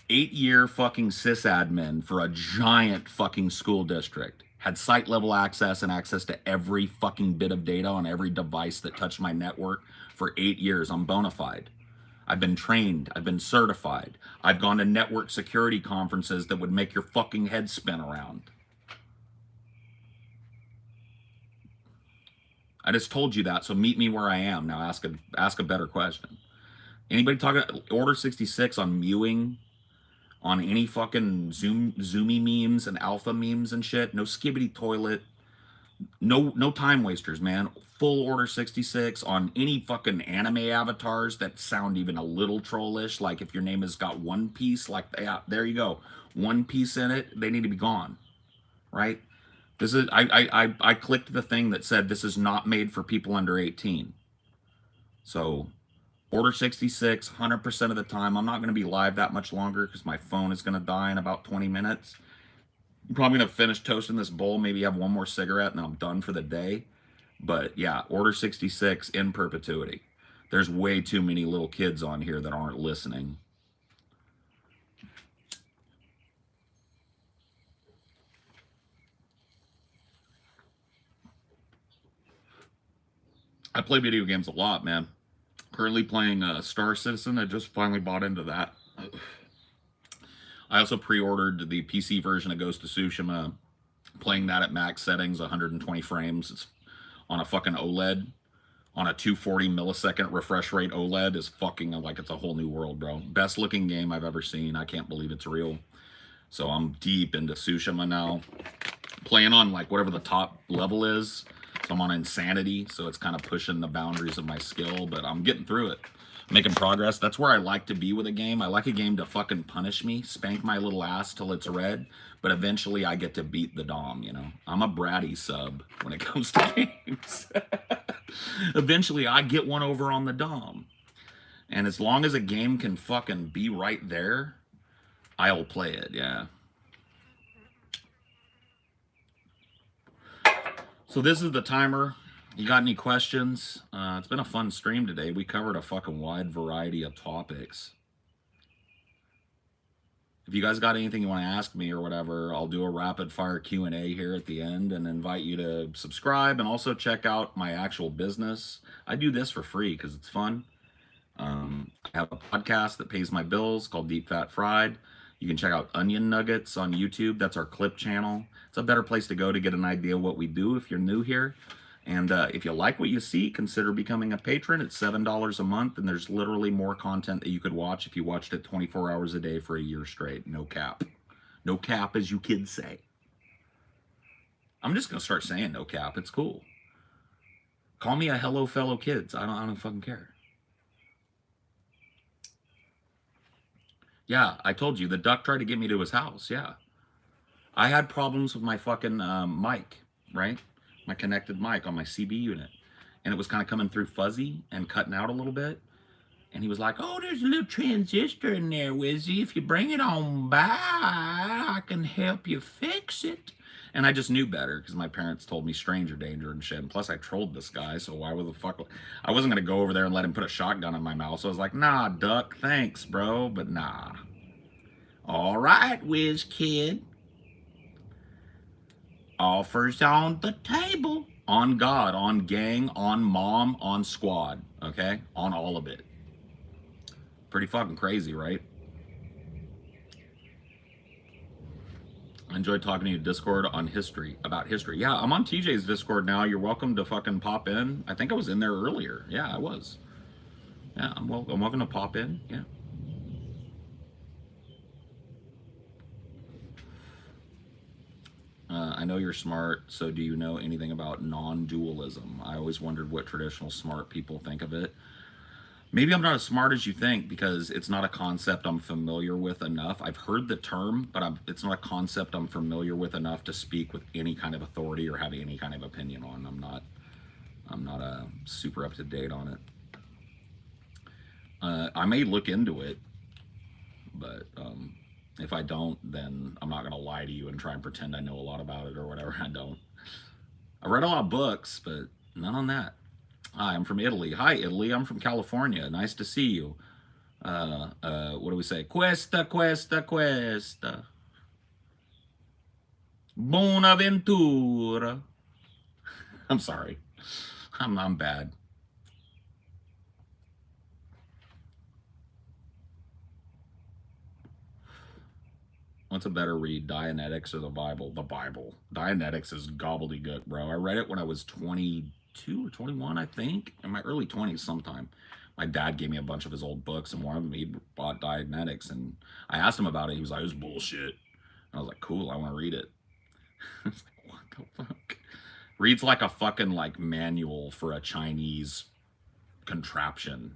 8-year fucking sysadmin for a giant fucking school district. Had site level access and access to every fucking bit of data on every device that touched my network for 8 years. I'm bona fide. I've been trained. I've been certified. I've gone to network security conferences that would make your fucking head spin around. I just told you that, so meet me where I am. Now ask a better question. Anybody talking Order 66 on mewing on any fucking zoomy memes and alpha memes and shit? No skibbity toilet. No time wasters, man. Full Order 66 on any fucking anime avatars that sound even a little trollish. Like if your name has got One Piece, like, yeah, there you go. One Piece in it, they need to be gone. Right? This is I clicked the thing that said this is not made for people under 18. So Order 66, 100% of the time. I'm not going to be live that much longer because my phone is going to die in about 20 minutes. I'm probably going to finish toasting this bowl, maybe have one more cigarette, and then I'm done for the day. But yeah, Order 66 in perpetuity. There's way too many little kids on here that aren't listening. I play video games a lot, man. Currently playing Star Citizen. I just finally bought into that. I also pre-ordered the PC version of Ghost of Tsushima. Playing that at max settings, 120 frames. It's on a fucking OLED. On a 240 millisecond refresh rate OLED is fucking like it's a whole new world, bro. Best looking game I've ever seen. I can't believe it's real. So I'm deep into Tsushima now. Playing on like whatever the top level is. So I'm on Insanity, so it's kind of pushing the boundaries of my skill, but I'm getting through it. Making progress. That's where I like to be with a game. I like a game to fucking punish me, spank my little ass till it's red, but eventually I get to beat the Dom, you know? I'm a bratty sub when it comes to games. Eventually I get one over on the Dom. And as long as a game can fucking be right there, I'll play it, yeah. So this is the timer. You got any questions? It's been a fun stream today. We covered a fucking wide variety of topics. If you guys got anything you want to ask me or whatever, I'll do a rapid fire Q&A here at the end and invite you to subscribe and also check out my actual business. I do this for free because it's fun. I have a podcast that pays my bills called Deep Fat Fried. You can check out Onion Nuggets on YouTube. That's our clip channel. It's a better place to go to get an idea of what we do if you're new here. And if you like what you see, consider becoming a patron. It's $7 a month, and there's literally more content that you could watch if you watched it 24 hours a day for a year straight. No cap. No cap, as you kids say. I'm just going to start saying no cap. It's cool. Call me a hello fellow kids. I don't fucking care. Yeah, I told you, the duck tried to get me to his house, yeah. I had problems with my fucking mic, right? My connected mic on my CB unit. And it was kind of coming through fuzzy and cutting out a little bit. And he was like, oh, there's a little transistor in there, Wizzy. If you bring it on by, I can help you fix it. And I just knew better because my parents told me stranger danger and shit. And plus I trolled this guy, so why would the fuck... I wasn't going to go over there and let him put a shotgun in my mouth. So I was like, nah, duck, thanks, bro, but nah. All right, whiz kid. Offers on the table. On God, on gang, on mom, on squad, okay? On all of it. Pretty fucking crazy, right? I enjoyed talking to you Discord on history, about history. Yeah, I'm on TJ's Discord now. You're welcome to fucking pop in. I think I was in there earlier. Yeah, I was. Yeah, I'm welcome to pop in. Yeah. I know you're smart, so do you know anything about non-dualism? I always wondered what traditional smart people think of it. Maybe I'm not as smart as you think because it's not a concept I'm familiar with enough. I've heard the term, but it's not a concept I'm familiar with enough to speak with any kind of authority or have any kind of opinion on. I'm not super up to date on it. I may look into it, but if I don't, then I'm not going to lie to you and try and pretend I know a lot about it or whatever. I don't. I read a lot of books, but none on that. Hi, I'm from Italy. Hi, Italy. I'm from California. Nice to see you. What do we say? Questa, questa, questa. Bonaventura. I'm sorry. I'm bad. What's a better read, Dianetics or the Bible? The Bible. Dianetics is gobbledygook, bro. I read it when I was 22 or 21, I think, in my early 20s sometime. My dad gave me a bunch of his old books, and one of them he bought Dianetics, and I asked him about it. He was like, it was bullshit. And I was like, cool, I want to read it. I was like, what the fuck? Reads like a fucking like manual for a Chinese contraption.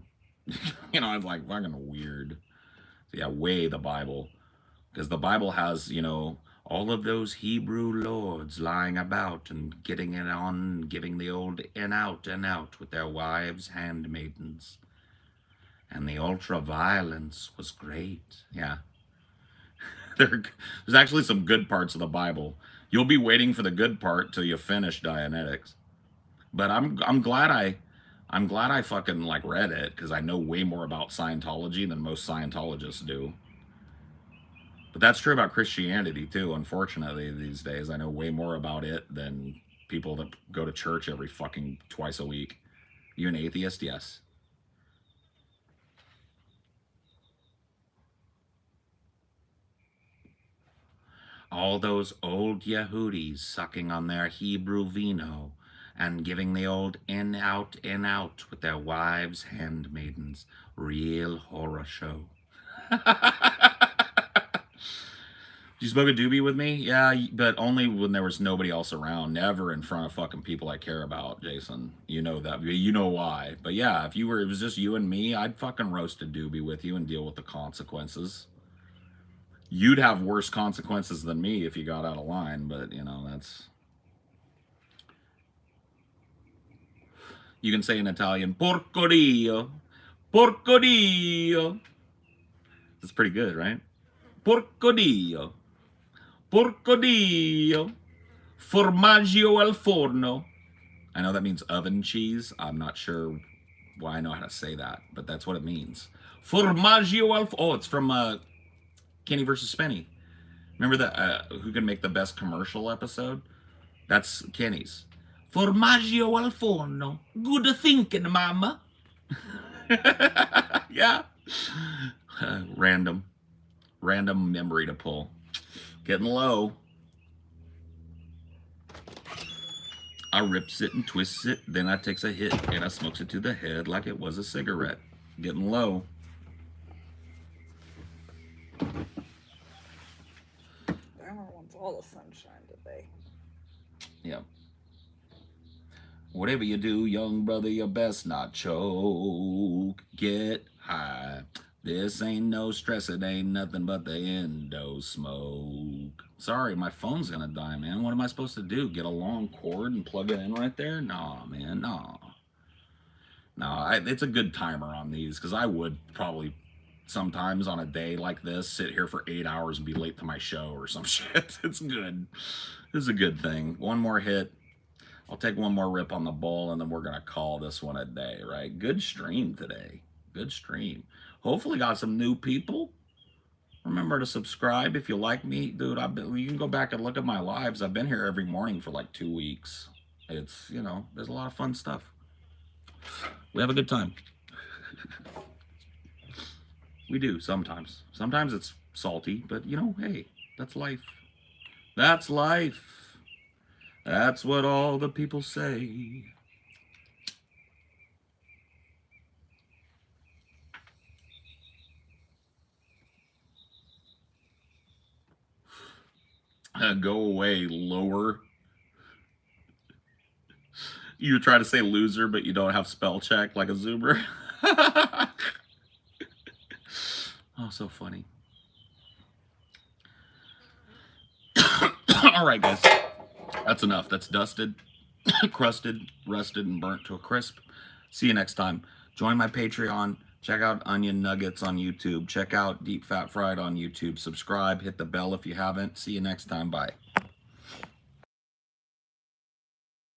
You know, I was like, fucking weird. So yeah, way the Bible. Because the Bible has, you know, all of those Hebrew lords lying about and getting it on, giving the old in out with their wives, handmaidens. And the ultra-violence was great. Yeah. There's actually some good parts of the Bible. You'll be waiting for the good part till you finish Dianetics. But I'm glad I fucking like read it, because I know way more about Scientology than most Scientologists do. But that's true about Christianity too, unfortunately, these days. I know way more about it than people that go to church every fucking twice a week. You an atheist? Yes. All those old Yehudis sucking on their Hebrew vino and giving the old in out with their wives, handmaidens. Real horror show. You smoke a doobie with me? Yeah, but only when there was nobody else around. Never in front of fucking people I care about, Jason. You know that. You know why. But yeah, if it was just you and me, I'd fucking roast a doobie with you and deal with the consequences. You'd have worse consequences than me if you got out of line, but, you know, that's... You can say in Italian, porco dio. Porco dio. That's pretty good, right? Porco dio. Porco dio, formaggio al forno. I know that means oven cheese. I'm not sure why I know how to say that, but that's what it means. Formaggio al forno. Oh, it's from Kenny versus Spenny. Remember that Who Can Make the Best Commercial episode? That's Kenny's. Formaggio al forno. Good thinking, mama. Yeah. Random memory to pull. Getting low. I rips it and twists it, then I takes a hit and I smokes it to the head like it was a cigarette. Getting low. Bummer wants all the sunshine today. Yeah. Whatever you do, young brother, you best not choke. Get high. This ain't no stress, it ain't nothing but the endo smoke. Sorry, my phone's gonna die, man. What am I supposed to do? Get a long cord and plug it in right there? Nah, man, nah. Nah, it's a good timer on these, because I would probably sometimes on a day like this sit here for 8 hours and be late to my show or some shit. It's good. This is a good thing. One more hit. I'll take one more rip on the bowl, and then we're going to call this one a day, right? Good stream today. Good stream. Hopefully got some new people. Remember to subscribe if you like me. Dude, you can go back and look at my lives. I've been here every morning for like 2 weeks. It's, you know, there's a lot of fun stuff. We have a good time. We do sometimes. Sometimes it's salty, but, you know, hey, that's life. That's life. That's what all the people say. Go away, lower. You try to say loser, but you don't have spell check like a Zoomer. Oh, so funny. All right, guys. That's enough. That's dusted, crusted, rusted, and burnt to a crisp. See you next time. Join my Patreon. Check out Onion Nuggets on YouTube. Check out Deep Fat Fried on YouTube. Subscribe. Hit the bell if you haven't. See you next time. Bye.